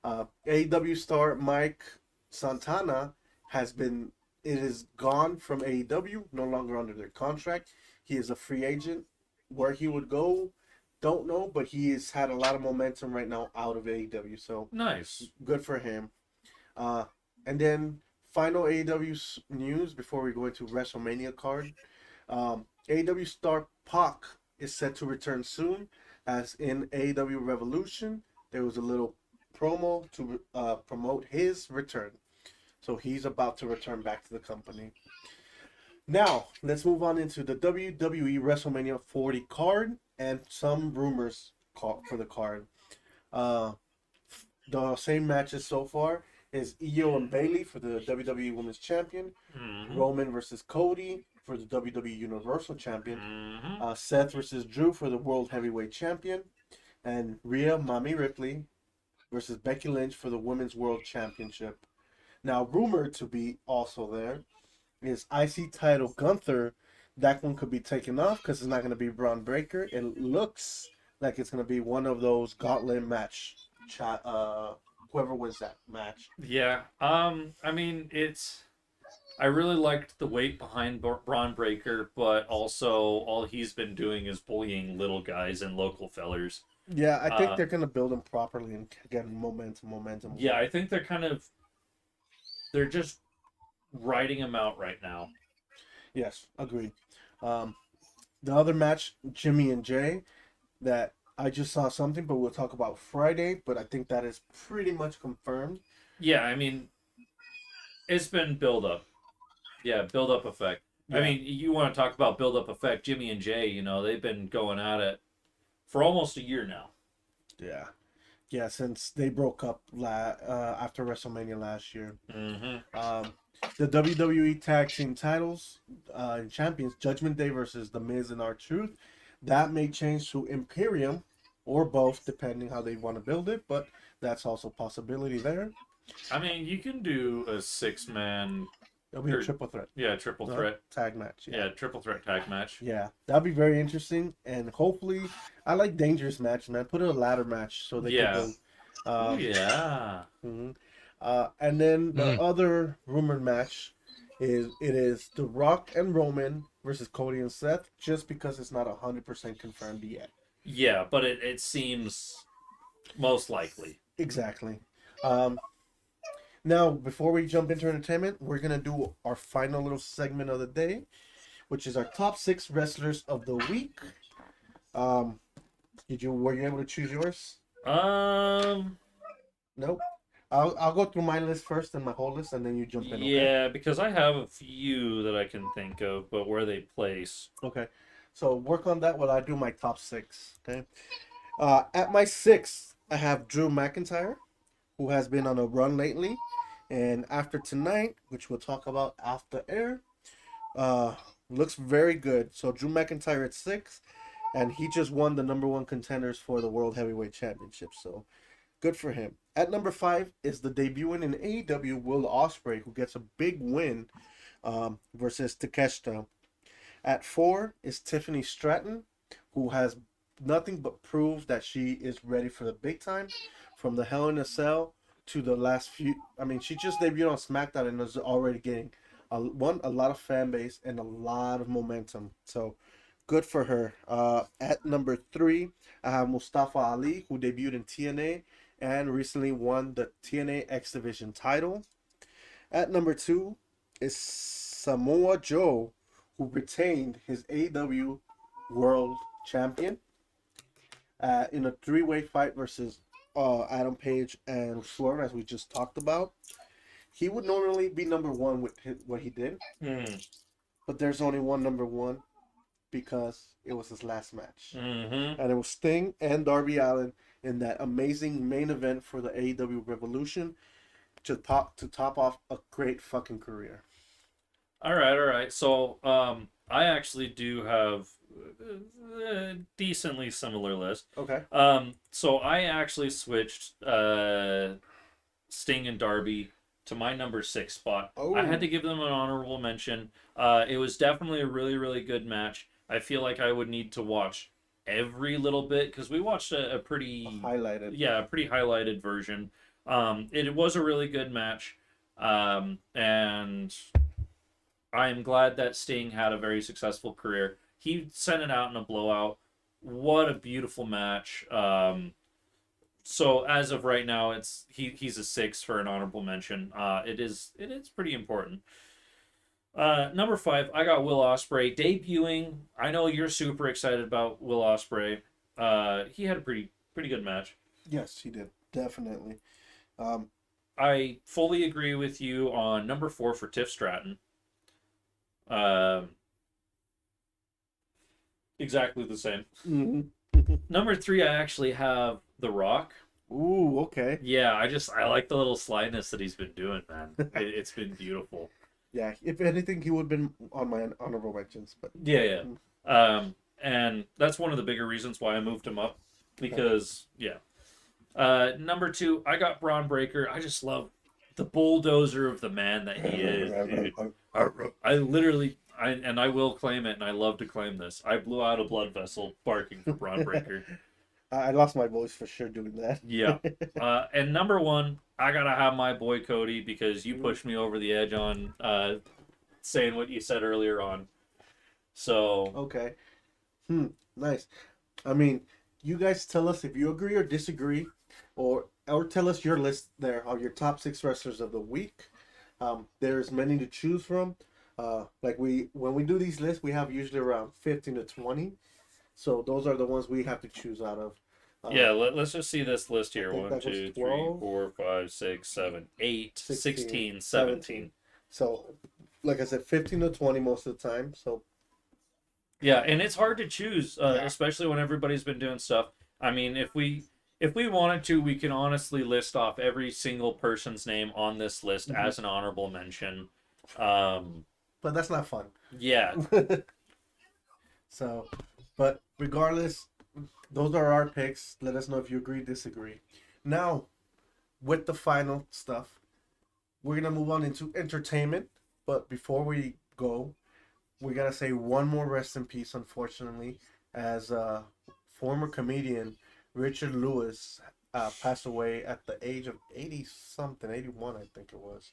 AEW star Mike Santana it is gone from AEW, no longer under their contract. He is a free agent. Where he would go, don't know, but he has had a lot of momentum right now out of AEW. So Nice. good for him. Uh, and then final AEW news before we go into WrestleMania card. AEW star Pac is set to return soon, as in AEW Revolution. There was a little promo to promote his return. So he's about to return back to the company. Now, let's move on into the WWE WrestleMania 40 card and some rumors for the card. Uh, the same matches so far is Io and Bailey for the WWE Women's Champion, Mm-hmm. Roman versus Cody for the WWE Universal Champion, Mm-hmm. Seth versus Drew for the World Heavyweight Champion, and Rhea Mommy Ripley versus Becky Lynch for the Women's World Championship. Now, rumored to be also there is IC title Gunther. That one could be taken off because it's not going to be Braun Breaker. It looks like it's going to be one of those gauntlet match. Whoever wins that match. Yeah. I mean, I really liked the weight behind Braun Breaker, but also all he's been doing is bullying little guys and local fellers. Yeah, I think Uh, they're going to build him properly and get momentum. Yeah, I think they're just writing him out right now. Yes, agreed. Um, the other match, Jimmy and Jay, that I just saw something, but we'll talk about Friday. But I think that is pretty much confirmed. Yeah, I mean, it's been build up. Yeah, build up effect. Yeah. I mean, you want to talk about build up effect? Jimmy and Jay, they've been going at it for almost a year now. Yeah, yeah. Since they broke up after WrestleMania last year. Mm-hmm. The WWE Tag Team Titles and Champions, Judgment Day versus The Miz and R-Truth. That may change to Imperium or both, depending how they want to build it. But that's also a possibility there. I mean, you can do a 6-man. It'll be a triple threat. Yeah, triple threat tag match. Yeah, triple threat tag match. Yeah, that'd be very interesting, and hopefully, I like dangerous matches, man. Put it a ladder match so they can go. Yeah. Mm-hmm. And then the other rumored match is The Rock and Roman versus Cody and Seth, just because it's not 100% confirmed yet. Yeah, but it seems most likely. Exactly. Now, before we jump into entertainment, we're gonna do our final little segment of the day, which is our top 6 wrestlers of the week. Were you able to choose yours? Nope. I'll go through my list first and my whole list, and then you jump in. Okay? Yeah, because I have a few that I can think of, but where they place. Okay. So work on that while I do my top 6. Okay. At my 6th, I have Drew McIntyre, who has been on a run lately, and after tonight, which we'll talk about after air, looks very good. So Drew McIntyre at 6, and he just won the #1 contenders for the World Heavyweight Championship. So good for him. At number 5 is the debuting in AEW Will Ospreay, who gets a big win versus Takeshita. At 4 is Tiffany Stratton, who has nothing but proved that she is ready for the big time. From the Hell in a Cell to the last few. I mean, she just debuted on SmackDown and is already getting a lot of fan base and a lot of momentum. So good for her. At number 3, I have Mustafa Ali, who debuted in TNA and recently won the TNA X Division title. At number 2 is Samoa Joe, who retained his AEW World Champion in a 3-way fight versus Adam Page and Swerve, as we just talked about. He would normally be number 1 with what he did, but there's only one number 1 because it was his last match. Mm-hmm. And it was Sting and Darby Allin in that amazing main event for the AEW Revolution to top off a great fucking career. All right. So, I actually do have a decently similar list. Okay. So I actually switched Sting and Darby to my number 6 spot. Oh. I had to give them an honorable mention. It was definitely a really, really good match. I feel like I would need to watch every little bit because we watched a pretty highlighted. Yeah, a pretty highlighted version. It was a really good match, and I'm glad that Sting had a very successful career. he sent it out in a blowout. What a beautiful match. So as of right now, he's a 6 for an honorable mention. It is pretty important. Number 5, I got Will Ospreay debuting. I know you're super excited about Will Ospreay. He had a pretty good match. Yes, he did. Definitely. Um, I fully agree with you on number 4 for Tiff Stratton. Exactly the same. mhm. Number 3, I actually have The Rock. Ooh, okay. Yeah, I like the little slyness that he's been doing, man. It's been beautiful. Yeah, if anything, he would have been on my honorable mentions, but Yeah. And that's one of the bigger reasons why I moved him up because yeah. Number 2, I got Braun Breaker. I just love the bulldozer of the man that he is, dude. I will claim it, and I love to claim this. I blew out a blood vessel barking for Braun Breaker. I lost my voice for sure doing that. Yeah. And number 1, I gotta have my boy Cody because you pushed me over the edge on saying what you said earlier on. So Okay. Nice. I mean, you guys tell us if you agree or disagree, or tell us your list there of your top 6 wrestlers of the week. There's many to choose from. When we do these lists, we have usually around 15 to 20. So those are the ones we have to choose out of. yeah, let's just see this list here. I think 1, that was 2, 3, 12, 4, 5, 6, 7, 8, 16, 17. 17. So, like I said, 15 to 20 most of the time. So, Yeah, and it's hard to choose, Yeah. especially when everybody's been doing stuff. I mean, if we wanted to, we can honestly list off every single person's name on this list Mhm. as an honorable mention. but that's not fun. Yeah, So, but regardless, those are our picks. Let us know if you agree, disagree. Now, with the final stuff, we're gonna move on into entertainment. But before we go, we gotta say one more rest in peace. Unfortunately, as former comedian Richard Lewis passed away at the age of 80 something, 81, I think it was.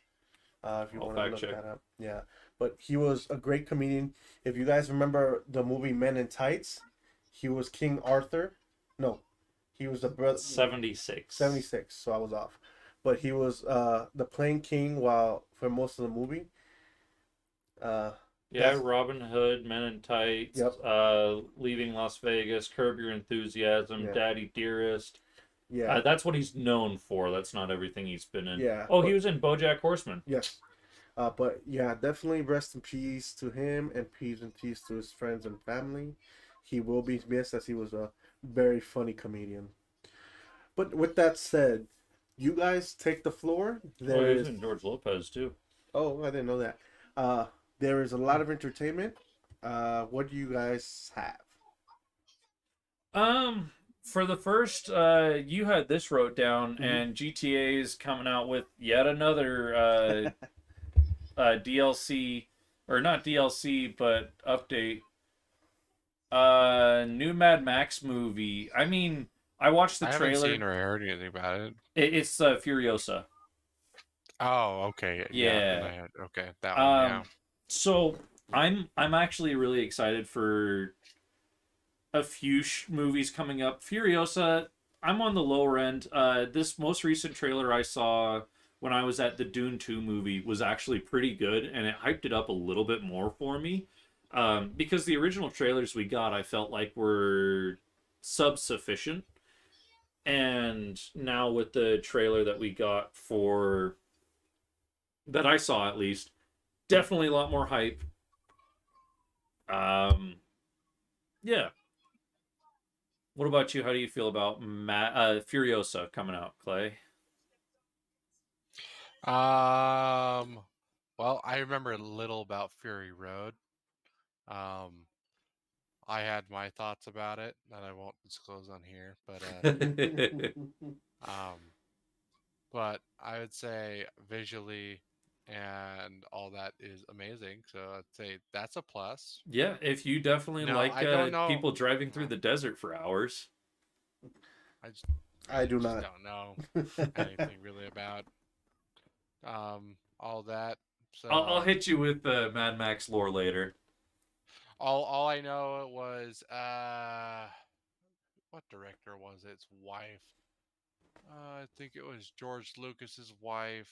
If you I'll want to fact look check. that up, yeah. But he was a great comedian. If you guys remember the movie Men in Tights, he was King Arthur. No, he was the brother. 76. 76, so I was off. But he was the plain king while for most of the movie. Yeah, That's- Robin Hood, Men in Tights, Yep. Leaving Las Vegas, Curb Your Enthusiasm, Yeah. Daddy Dearest. Yeah, That's what he's known for. That's not everything he's been in. yeah. Oh, he but- was in BoJack Horseman. Yes. But yeah, definitely rest in peace to him and peace and peace to his friends and family. He will be missed as he was a very funny comedian. But with that said, you guys take the floor. Oh, There he was is in George Lopez too. oh, I didn't know that. There is a lot of entertainment. What do you guys have? For the first, you had this wrote down, Mhm. and GTA is coming out with yet another DLC, or not DLC, but update. New Mad Max movie. I mean, I watched the I haven't trailer. seen or heard anything about it. It's Furiosa. Oh, okay. Yeah. Then I Yeah. had, okay, that one. Yeah. So I'm actually really excited for a few movies coming up. Furiosa, I'm on the lower end. This most recent trailer I saw when I was at the Dune 2 movie was actually pretty good, and it hyped it up a little bit more for me. Because the original trailers we got, I felt like were sub-sufficient. And now with the trailer that we got for that I saw at least, definitely a lot more hype. Yeah. What about you? How do you feel about Furiosa coming out, Clay? Well, I remember a little about Fury Road. Um, I had my thoughts about it that I won't disclose on here, um, but I would say visually and all that is amazing. So I'd say that's a plus. Yeah, if you definitely No, like I don't know. people driving through the desert for hours. I just, I do just not. don't know anything really about all that. So I'll hit you with Mad Max lore later. All I know was what director was it? Its wife. I think it was George Lucas's wife.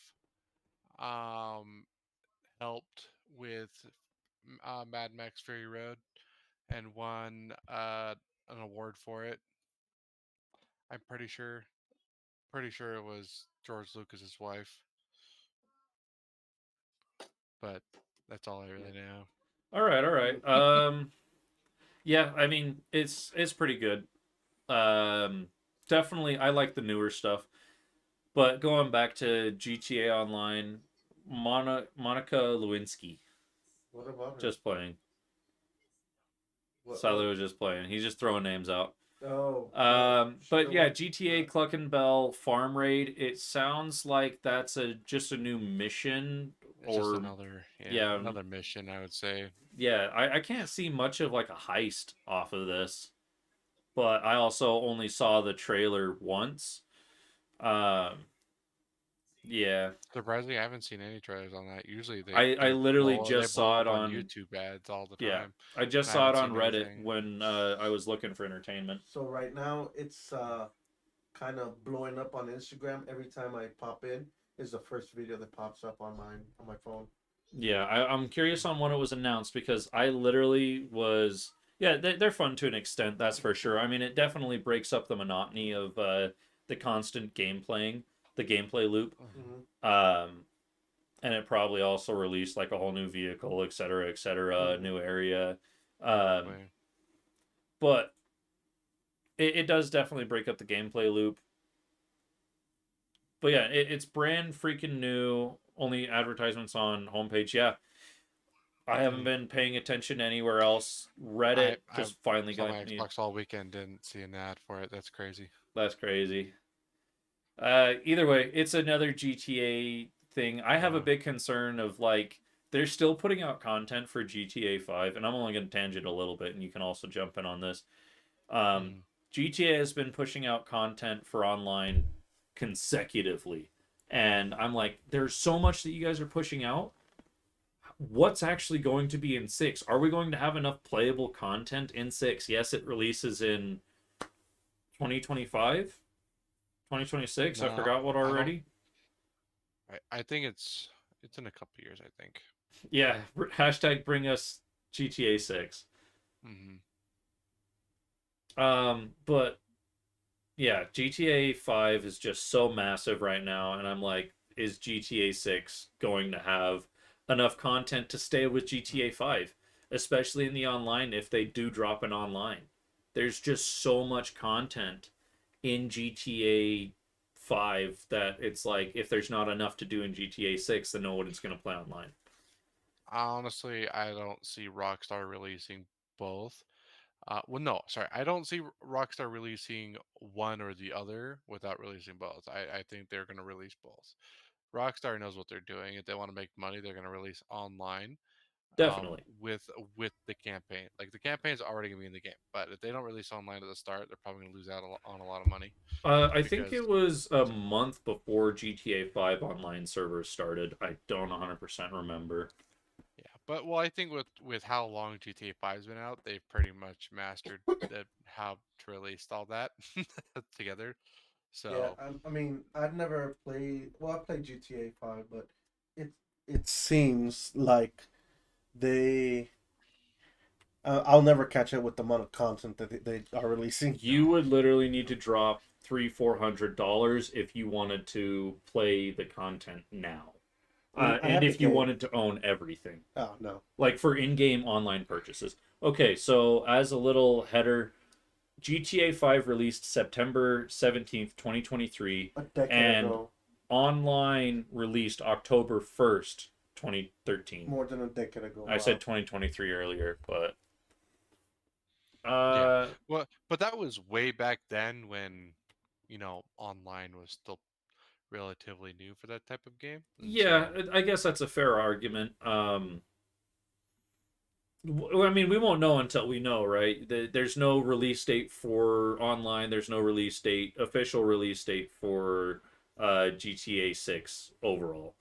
Um, helped with Mad Max Fury Road and won an award for it. I'm pretty sure it was George Lucas's wife, but that's all I really know. All right, all right. Yeah, I mean it's pretty good. Um, Definitely I like the newer stuff. But going back to GTA Online, Monica Lewinsky What about her? just playing. What? Silo was just playing. He's just throwing names out. Oh, no. She But the yeah, one. GTA Clucking Bell Farm Raid. It sounds like that's a just a new mission, It's just or another, yeah, yeah, another mission, I would say. yeah. I can't see much of like a heist off of this, but I also only saw the trailer once. Um, yeah, Surprisingly, I haven't seen any trailers on that. Usually I literally they just blow saw up it on on. YouTube ads all the Yeah, time, I just and I saw it haven't on seen Reddit anything. when I was looking for entertainment. So right now it's kind of blowing up on Instagram. Every time I pop in, is the first video that pops up on my phone. Yeah, I'm curious on when it was announced because I literally was. Yeah, they're fun to an extent, that's for sure. I mean, it definitely breaks up the monotony of the constant the gameplay loop. Mm-hmm. Um, and it probably also released like a whole new vehicle, et cetera, Mm-hmm. new area. Um, Exactly. but it does definitely break up the gameplay loop. But yeah, it's brand freaking new. Only advertisements on homepage. Yeah, I haven't Hmm. been paying attention anywhere else. Reddit I just finally was on got my me. Xbox all weekend, didn't see an ad for it. That's crazy. That's crazy. Either way, it's another GTA thing. I have a Yeah. big concern of like they're still putting out content for GTA 5, and I'm only going to tangent a little bit, and you can also jump in on this. Um, Hmm. GTA has been pushing out content for online consecutively, and I'm like, there's so much that you guys are pushing out. What's actually going to be in 6? Are we going to have enough playable content in 6? Yes, it releases in 2025, 2026. I No, forgot what I don't. already. I think it's in a couple years. I think. Yeah, hashtag bring us GTA 6. Hmm. But yeah, GTA 5 is just so massive right now, and I'm like, is GTA 6 going to have enough content to stay with GTA 5, especially in the online if they do drop an online? There's just so much content in GTA 5 that it's like if there's not enough to do in GTA 6, then nobody's going to play online. Honestly, I don't see Rockstar releasing both. Well, no, sorry, I don't see Rockstar releasing one or the other without releasing both. I think they're going to release both. Rockstar knows what they're doing. If they want to make money, they're going to release online Definitely. with the campaign. Like the campaign's already going to be in the game, but if they don't release online at the start, they're probably going to lose out on a lot of money I think because it was a month before GTA 5 online servers started. I don't 100% remember. yeah. But well, I think with how long GTA 5's been out, they've pretty much mastered how to release all that together. Yeah, So I mean, I've never played. Well, I played GTA 5, but it it seems like they. I'll never catch up with the amount of content that they are releasing. You no, would literally need to drop $300-400 if you wanted to play the content now. I And have the if you game. wanted to own everything, Oh no, like for in-game online purchases. Okay, so as a little header, GTA 5 released September 17th, 2023, a decade and ago, online released October 1st, 2013. more than a decade ago. I said Wow. 2023 earlier, but yeah. uh Well, but that was way back then when online was still relatively new for that type of game, and yeah, so I guess that's a fair argument. I mean, we won't know until we know, right? There's no release date for online. There's no release date, official release date for GTA 6 overall.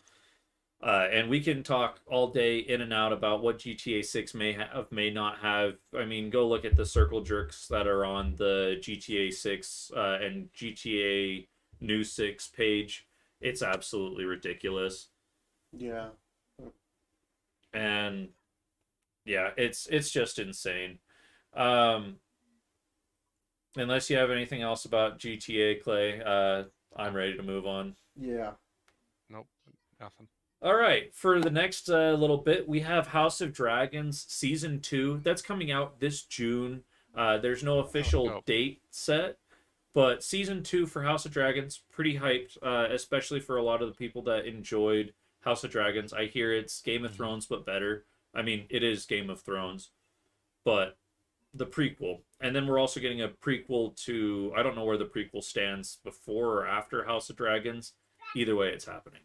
And we can talk all day in and out about what GTA 6 may have, may not have. I mean, go look at the circle jerks that are on the GTA 6 and GTA New 6 page. It's absolutely ridiculous. Yeah. And yeah, it's just insane. Um, unless you have anything else about GTA, Clay, I'm ready to move on. Yeah. Nope, nothing. All right, for the next little bit, we have House of Dragons season 2. That's coming out this June. There's no Oh, official dope. date set, but season 2 for House of Dragons pretty hyped, especially for a lot of the people that enjoyed House of Dragons. I hear it's Game of Hmm. Thrones but better. I mean, it is Game of Thrones, but the prequel. And then we're also getting a prequel to, I don't know where the prequel stands before or after House of Dragons. Either way, it's happening.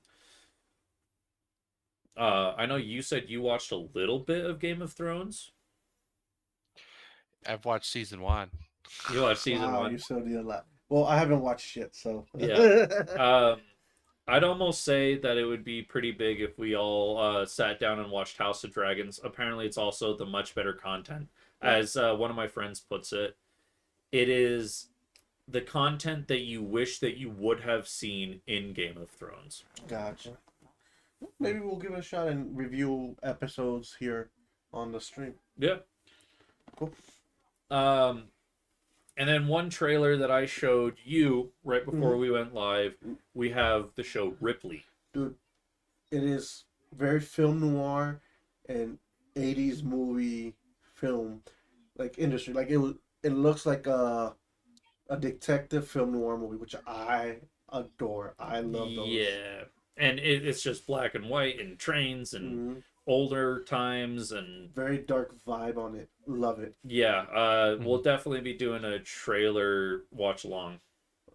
I know you said you watched a little bit of Game of Thrones. I've watched season 1. You watched season Wow, you one. still did a lot. Well, I haven't watched shit, so. Yeah. Um, I'd almost say that it would be pretty big if we all sat down and watched House of Dragons. Apparently, it's also the much better content. As one of my friends puts it, it is the content that you wish that you would have seen in Game of Thrones. Gotcha. Maybe we'll give it a shot and review episodes here on the stream. Yeah. Cool. Um, and then one trailer that I showed you right before we went live, we have the show Ripley. Dude, it is very film noir and 80s movie film like industry. Like it looks like a detective film noir movie, which I adore. I love those. Yeah. And it's just black and white and trains and Mhm. older times and Very dark vibe on it. Love it. yeah, we'll definitely be doing a trailer watch along.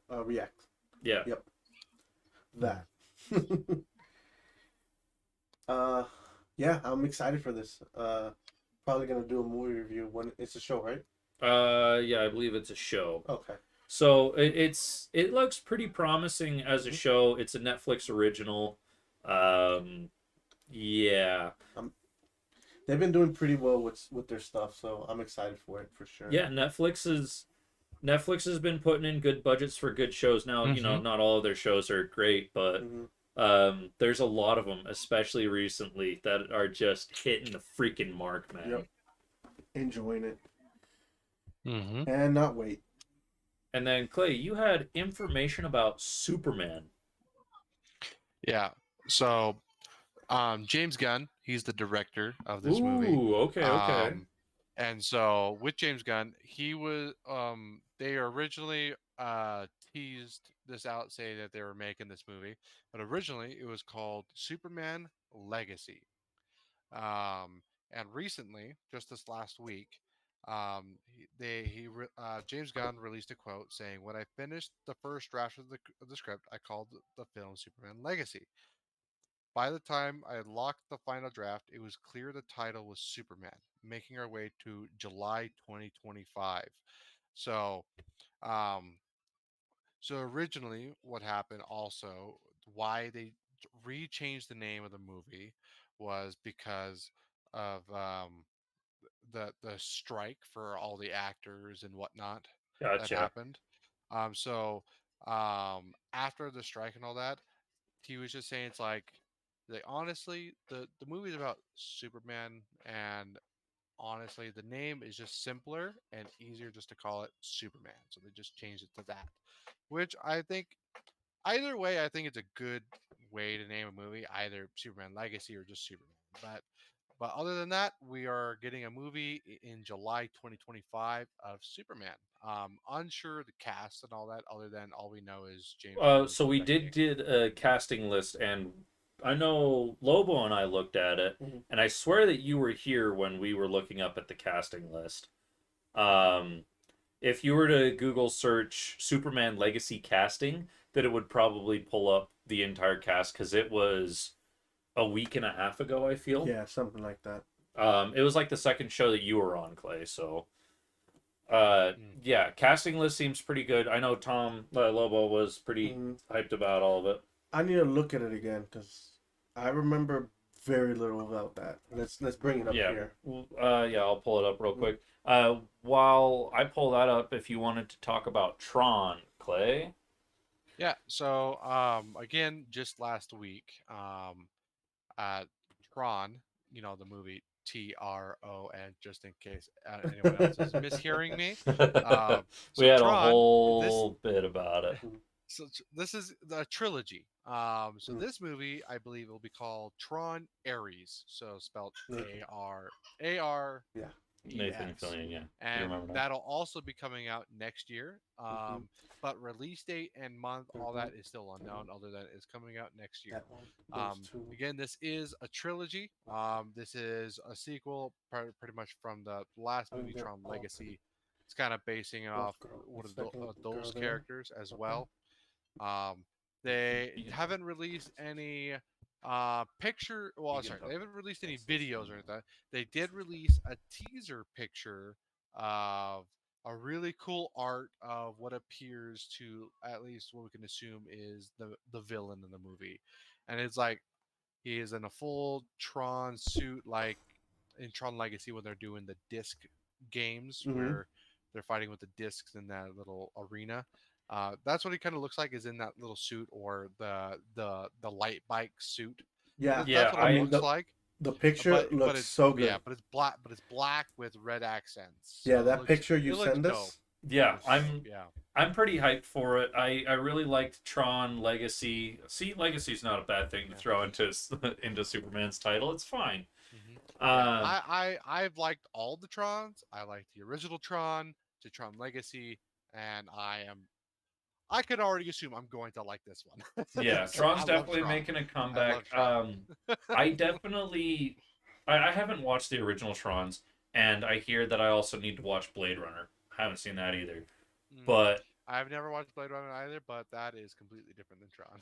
React. Yeah. Yep. That. uh, yeah, I'm excited for this. Probably gonna do a movie review when it's a show, right? Yeah, I believe it's a show. Okay. So it looks pretty promising as a show. It's a Netflix original. Yeah. They've been doing pretty well with their stuff, so I'm excited for it for sure. Yeah, Netflix has been putting in good budgets for good shows. Now, you know, not all of their shows are great, but there's a lot of them, especially recently, that are just hitting the freaking mark, man. Yep. Enjoying it Mm-hmm. and not wait. And then Clay, you had information about Superman. Yeah. So, James Gunn, he's the director of this movie. Ooh, okay. And so with James Gunn, he was they originally teased this out saying that they were making this movie, but originally it was called Superman Legacy. Um, and recently, just this last week, James Gunn released a quote saying, "When I finished the first draft of the script, I called the film Superman Legacy. By the time I locked the final draft, it was clear the title was Superman, making our way to July 2025." So, um, so originally, what happened also, why they re-changed the name of the movie was because of the strike for all the actors and whatnot that Gotcha. happened. So after the strike and all that, he was just saying it's like honestly, the movie's about Superman, and honestly, the name is just simpler and easier just to call it Superman. So they just changed it to that, which I think either way, I think it's a good way to name a movie, either Superman Legacy or just Superman. But other than that, we are getting a movie in July 2025 of Superman. Unsure the cast and all that, other than all we know is James Gunn is So we directing. did a casting list, and I know Lobo and I looked at it, Mhm. and I swear that you were here when we were looking up at the casting list. Um, if you were to Google search Superman Legacy casting, that it would probably pull up the entire cast because it was a week and a half ago, I feel. Yeah, something like that. It was like the second show that you were on, Clay. So, Mm. yeah, casting list seems pretty good. I know Tom Lobo was pretty Mhm. hyped about all of it. I need to look at it again because I remember very little about that. Let's bring it up Yeah. here. Yeah, I'll pull it up real Mhm. quick. While I pull that up, if you wanted to talk about Tron, Clay. Yeah. So again, just last week, uh, Tron, the movie Tron, just in case anyone else is mishearing me. We So had a Tron, this whole bit about it. this is the trilogy. So Mm. this movie, I believe, will be called Tron Ares. So spelled Nathan. Yeah. Nathan ARES, Fillion, yeah. You and remember that? that'll also be coming out next year. Mm-hmm. But release date and month, all Mm-hmm. that is still unknown. Other than it's coming out next year. That one. Those two. Again, this is a trilogy. This is a sequel, pretty much from the last I mean, movie, they're Tron all Legacy. It's kind of basing it off both girl. The one of second girl those there. characters as Okay. well. They You can haven't released any picture. you Well, can sorry, talk. they haven't released any That's this videos one. or anything. They did release a teaser picture of a really cool art of what appears to, at least what we can assume, is the villain in the movie, and it's like he is in a full Tron suit, like in Tron Legacy when they're doing the disc games Mm-hmm. where they're fighting with the discs in that little arena. That's what he kind of looks like, is in that little suit, or the light bike suit. Yeah. That's Yeah, what I it mean I looks like. the picture But looks it's so yeah, good. but it's black. But it's black with red accents, Yeah, so that picture you it looks send dope. us. It yeah, looks dope. I'm Yeah. I'm pretty hyped for it. I really liked Tron Legacy. See, Legacy's not a bad thing to Yeah. throw into into Superman's title. It's fine. hmm Yeah, Um, I've liked all the Trons. I liked the original Tron to Tron Legacy, and I could already assume I'm going to like this one. yeah, So I Tron's love definitely Tron. making a I love comeback. Tron. I definitely, I haven't watched the original Trons, and I hear that I also need to watch Blade Runner. I haven't seen that either. Mm. But I've never watched Blade Runner either, but that is completely different than Tron.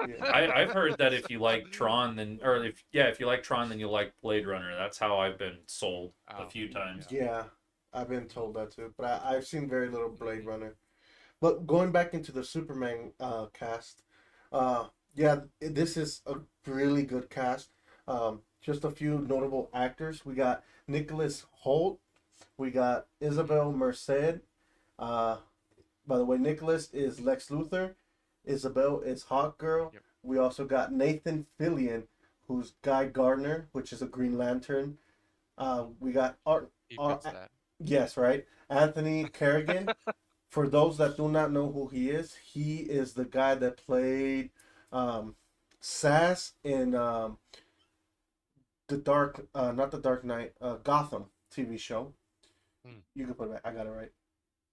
Yeah. I've heard that if you like Tron, then or if you like Tron, then you'll like Blade Runner. That's how I've been sold a Oh, few times. yeah. Yeah. I've been told that too, but I've seen very little Blade Runner. But going back into the Superman cast, yeah, this is a really good cast. Just a few notable actors. We got Nicholas Holt. We got Isabel Merced. Uh, by the way, Nicholas is Lex Luthor. Isabel is Hawk Girl. Yep. We also got Nathan Fillion, who's Guy Gardner, which is a Green Lantern. We got He Art fits that. yes, right. Anthony Kerrigan. For those that do not know who he is the guy that played um, Sass in the Dark, not the Dark Knight, Gotham TV show. Hmm. You can put it back. I got it right.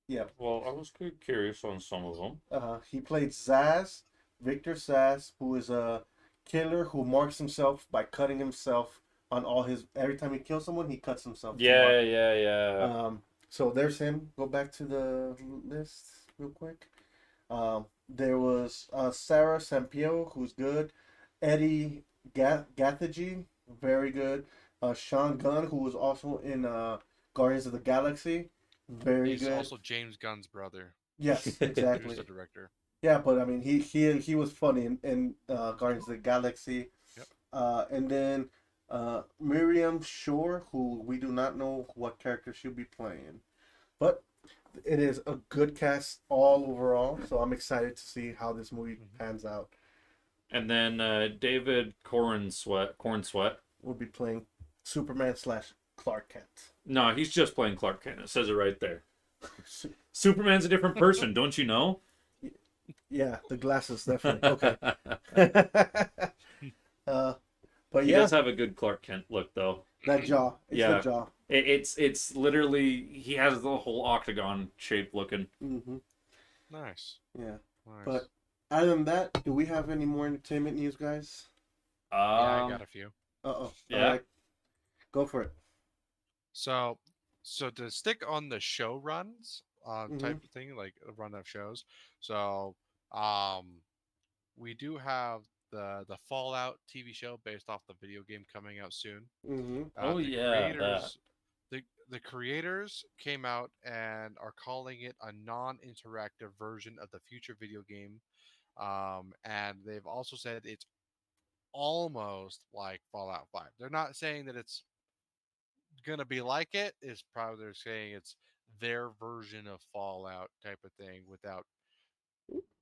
Yeah. Well, I was curious on some of them. He played Zaz, Victor Zaz, who is a killer who marks himself by cutting himself on all his. Every time he kills someone, he cuts himself to mark. Yeah. So there's him. Go back to the list real quick. There was Sarah Sampio, who's good. Eddie Gathegi, very good. Sean Gunn, who was also in Guardians of the Galaxy, very He's good. also James Gunn's brother, Yes, who's the exactly. director. Yeah, but I mean, he was funny in Guardians of the Galaxy. Yep. And then Miriam Shore, who we do not know what character she'll be playing, but it is a good cast all overall. So I'm excited to see how this movie hmm pans out. And then David Corn Sweat. We'll be playing Superman slash Clark Kent. No, he's just playing Clark Kent. It says it right there. Superman's a different person, don't you know? Yeah, the glasses definitely okay. uh, but He yeah, does have a good Clark Kent look, though. that jaw. It's the Yeah. jaw. It's literally he has the whole octagon shape looking. Mm-hmm. Nice, Yeah. nice. But other than that, do we have any more entertainment news, guys? Yeah, I got a few. Uh-oh. Yeah. All right. Go for it. So, so to stick on the show runs, Mm-hmm. type of thing, like a run of shows. So, um, we do have the Fallout TV show based off the video game coming out soon. Mm-hmm. Oh The yeah, that. creators came out and are calling it a non-interactive version of the future video game. And they've also said it's almost like Fallout 5. They're not saying that it's gonna be like it. Is probably they're saying it's their version of Fallout type of thing without.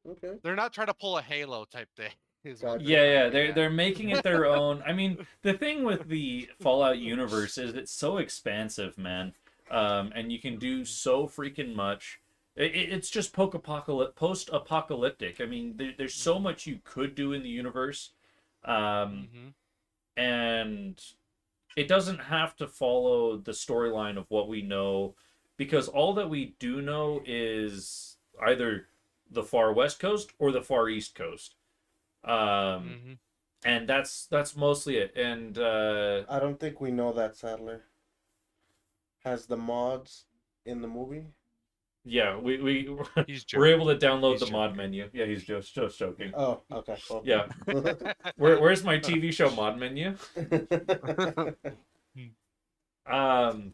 Okay. They're not trying to pull a Halo type thing. Is what they're Gotcha. Yeah, trying to yeah, get they're at. they're making it their own. I mean, the thing with the Fallout universe is it's so expansive, man. And you can do so freaking much. It's just post-apocalyptic. I mean, there's so Hmm. much you could do in the universe, um, Hmm. and it doesn't have to follow the storyline of what we know, because all that we do know is either the far west coast or the far east coast. Um, Hmm. and that's mostly it. And I don't think we know that Sadler has the mods in the movie. yeah, we He's we're joking. able to download He's the mod joking. menu. Yeah, he's just joking. Oh, okay. Well. Yeah, where's my TV show mod menu? Um,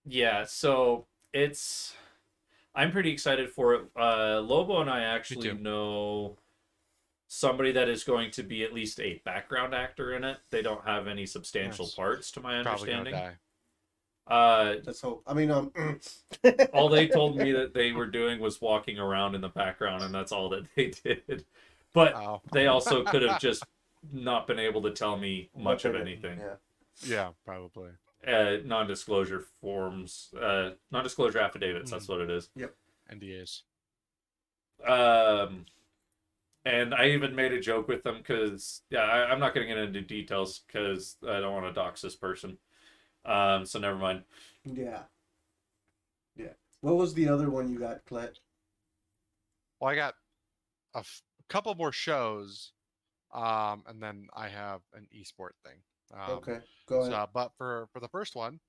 yeah, so it's I'm pretty excited for it. Lobo and I Me actually too. know somebody that is going to be at least a background actor in it. They don't have any substantial Nice. parts, to my Probably gonna understanding. die. Uh, Let's hope. I mean, all they told me that they were doing was walking around in the background, and that's all that they did. But Oh. they also could have just not been able to tell me what much they're of gonna. anything. Yeah. Yeah, probably. Non-disclosure forms, non-disclosure affidavits. That's Mhm. what it is. Yep. NDAs. Um, and I even made a joke with them because yeah, I'm not going to get into details because I don't want to dox this person. So never mind. Yeah. Yeah. What was the other one you got, Clet? Well, I got couple more shows, and then I have an esport thing. Um, Okay. Go ahead. but for the first one,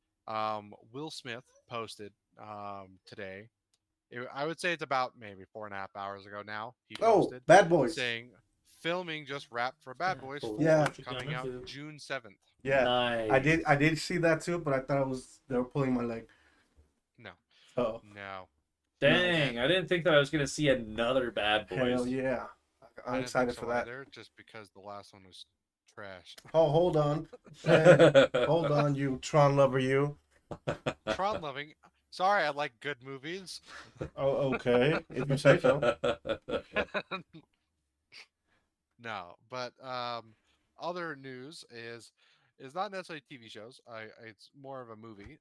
Will Smith posted today. I would say it's about maybe 4.5 hours ago now. He Oh, posted Bad Boys. saying filming just wrapped for Bad Bad Boys boys, 4 Yeah. what you coming gonna out do? June 7th. Yeah. I did. Nice. I did see that too, but I thought it was they were pulling my leg. No, Oh, no, nice. Dang, and I didn't think that I was gonna see another Bad Hell Boys. yeah. I'm I didn't think excited for so that. either, just because the last one was trash. Oh, hold on. Eh, hold on, you Tron lover, you. Tron loving. Sorry, I like good movies. Oh, okay. If you say so. No, but other news is not necessarily TV shows. It's more of a movie.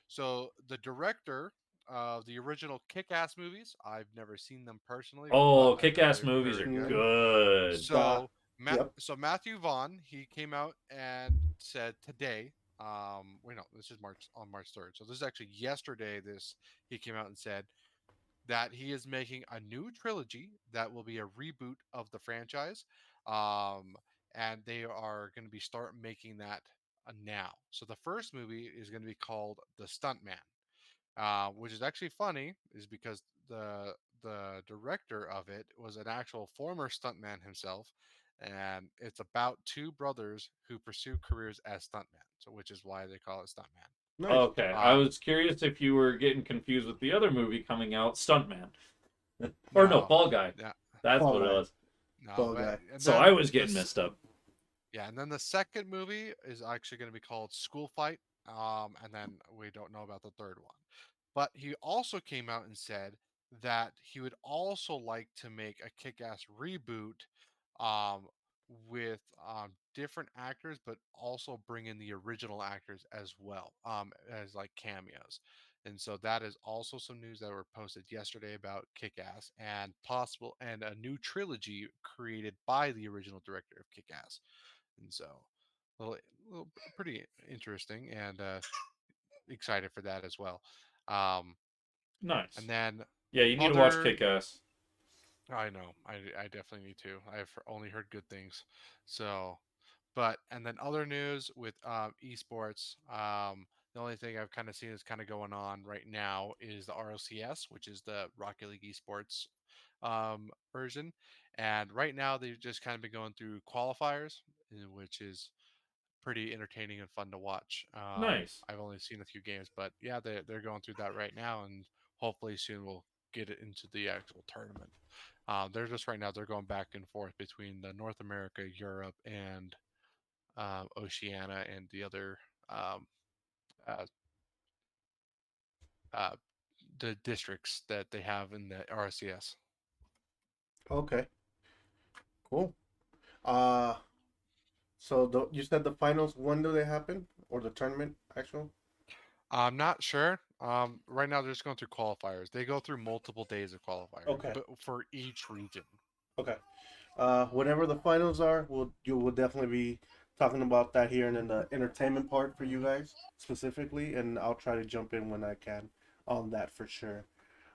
So the director of the original Kick-Ass movies, I've never seen them personally, but Oh, I've heard kick-ass they're movies very are good. Mm, good. da. So Yep. Matthew Vaughn, he came out and said today. Wait, no, this is March 3rd. So this is actually yesterday. This he came out and said that he is making a new trilogy that will be a reboot of the franchise. Um, and they are going to be start making that now. So the first movie is going to be called The Stuntman, which is actually funny, is because the director of it was an actual former stuntman himself, and it's about two brothers who pursue careers as stuntmen. So which is why they call it Stuntman. Nice. Okay, I Um, was curious if you were getting confused with the other movie coming out, Stuntman. Or no, no, Fall Guy. no, That's Fall what it Guy. was. no, Fall but Guy. and So I then was getting this messed up. Yeah, and then the second movie is actually going to be called School Fight. And then we don't know about the third one. But he also came out and said that he would also like to make a kick-ass reboot, um, with different actors, but also bring in the original actors as well, as like cameos. And so that is also some news that were posted yesterday about Kick-Ass and a new trilogy created by the original director of Kick-Ass. And so, little, little pretty interesting, and excited for that as well. Um, and Nice. then Yeah, you need to watch other, Kick Ass. I know, I definitely need to. I've only heard good things. So, but and then other news with esports. The only thing I've kind of seen is kind of going on right now is the ROCS, which is the Rocket League esports version. And right now they've just kind of been going through qualifiers, which is pretty entertaining and fun to watch. Nice. I've only seen a few games, but yeah, they're going through that right now, and hopefully soon we'll get it into the actual tournament. They're just right now they're going back and forth between the North America, Europe, and Oceania, and the other um, uh, uh, the districts that they have in the RCS. Okay, cool. Uh, so you said the finals, when do they happen? Or the tournament, actual? I'm not sure. Right now they're just going through qualifiers. They go through multiple days of qualifiers, Okay, but for each region. okay. Whenever the finals are, we'll definitely be talking about that here and in the entertainment part for you guys specifically, and I'll try to jump in when I can on that for sure.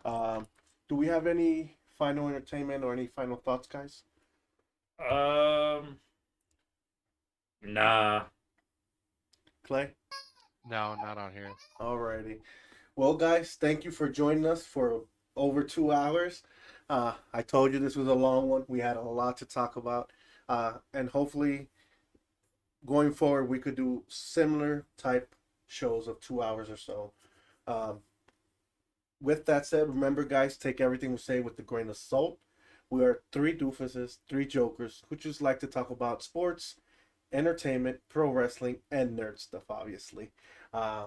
Um, do we have any final entertainment or any final thoughts, guys? Nah. Clay? No, not on here. Alrighty. Well, guys, thank you for joining us for over 2 hours. I told you this was a long one. We had a lot to talk about. And hopefully, going forward, we could do similar type shows of 2 hours or so. Um, with that said, remember, guys, take everything we say with a grain of salt. We are three doofuses, three jokers who just like to talk about sports, entertainment, pro wrestling, and nerd stuff, obviously. Uh,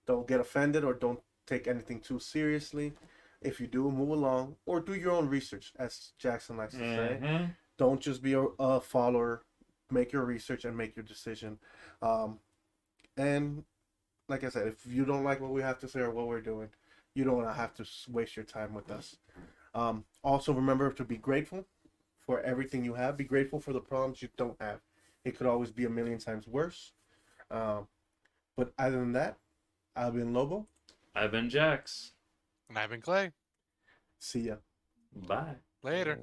don't get offended or don't take anything too seriously. If you do, move along or do your own research, as Jackson likes to say. Mm-hmm. Don't just be a follower. Make your research and make your decision. Um, and like I said, if you don't like what we have to say or what we're doing, you don't have to waste your time with us. Also, remember to be grateful for everything you have. Be grateful for the problems you don't have. It could always be a million times worse. Um, but other than that, I've been Lobo. I've been Jax. And I've been Clay. See ya. Bye. Later.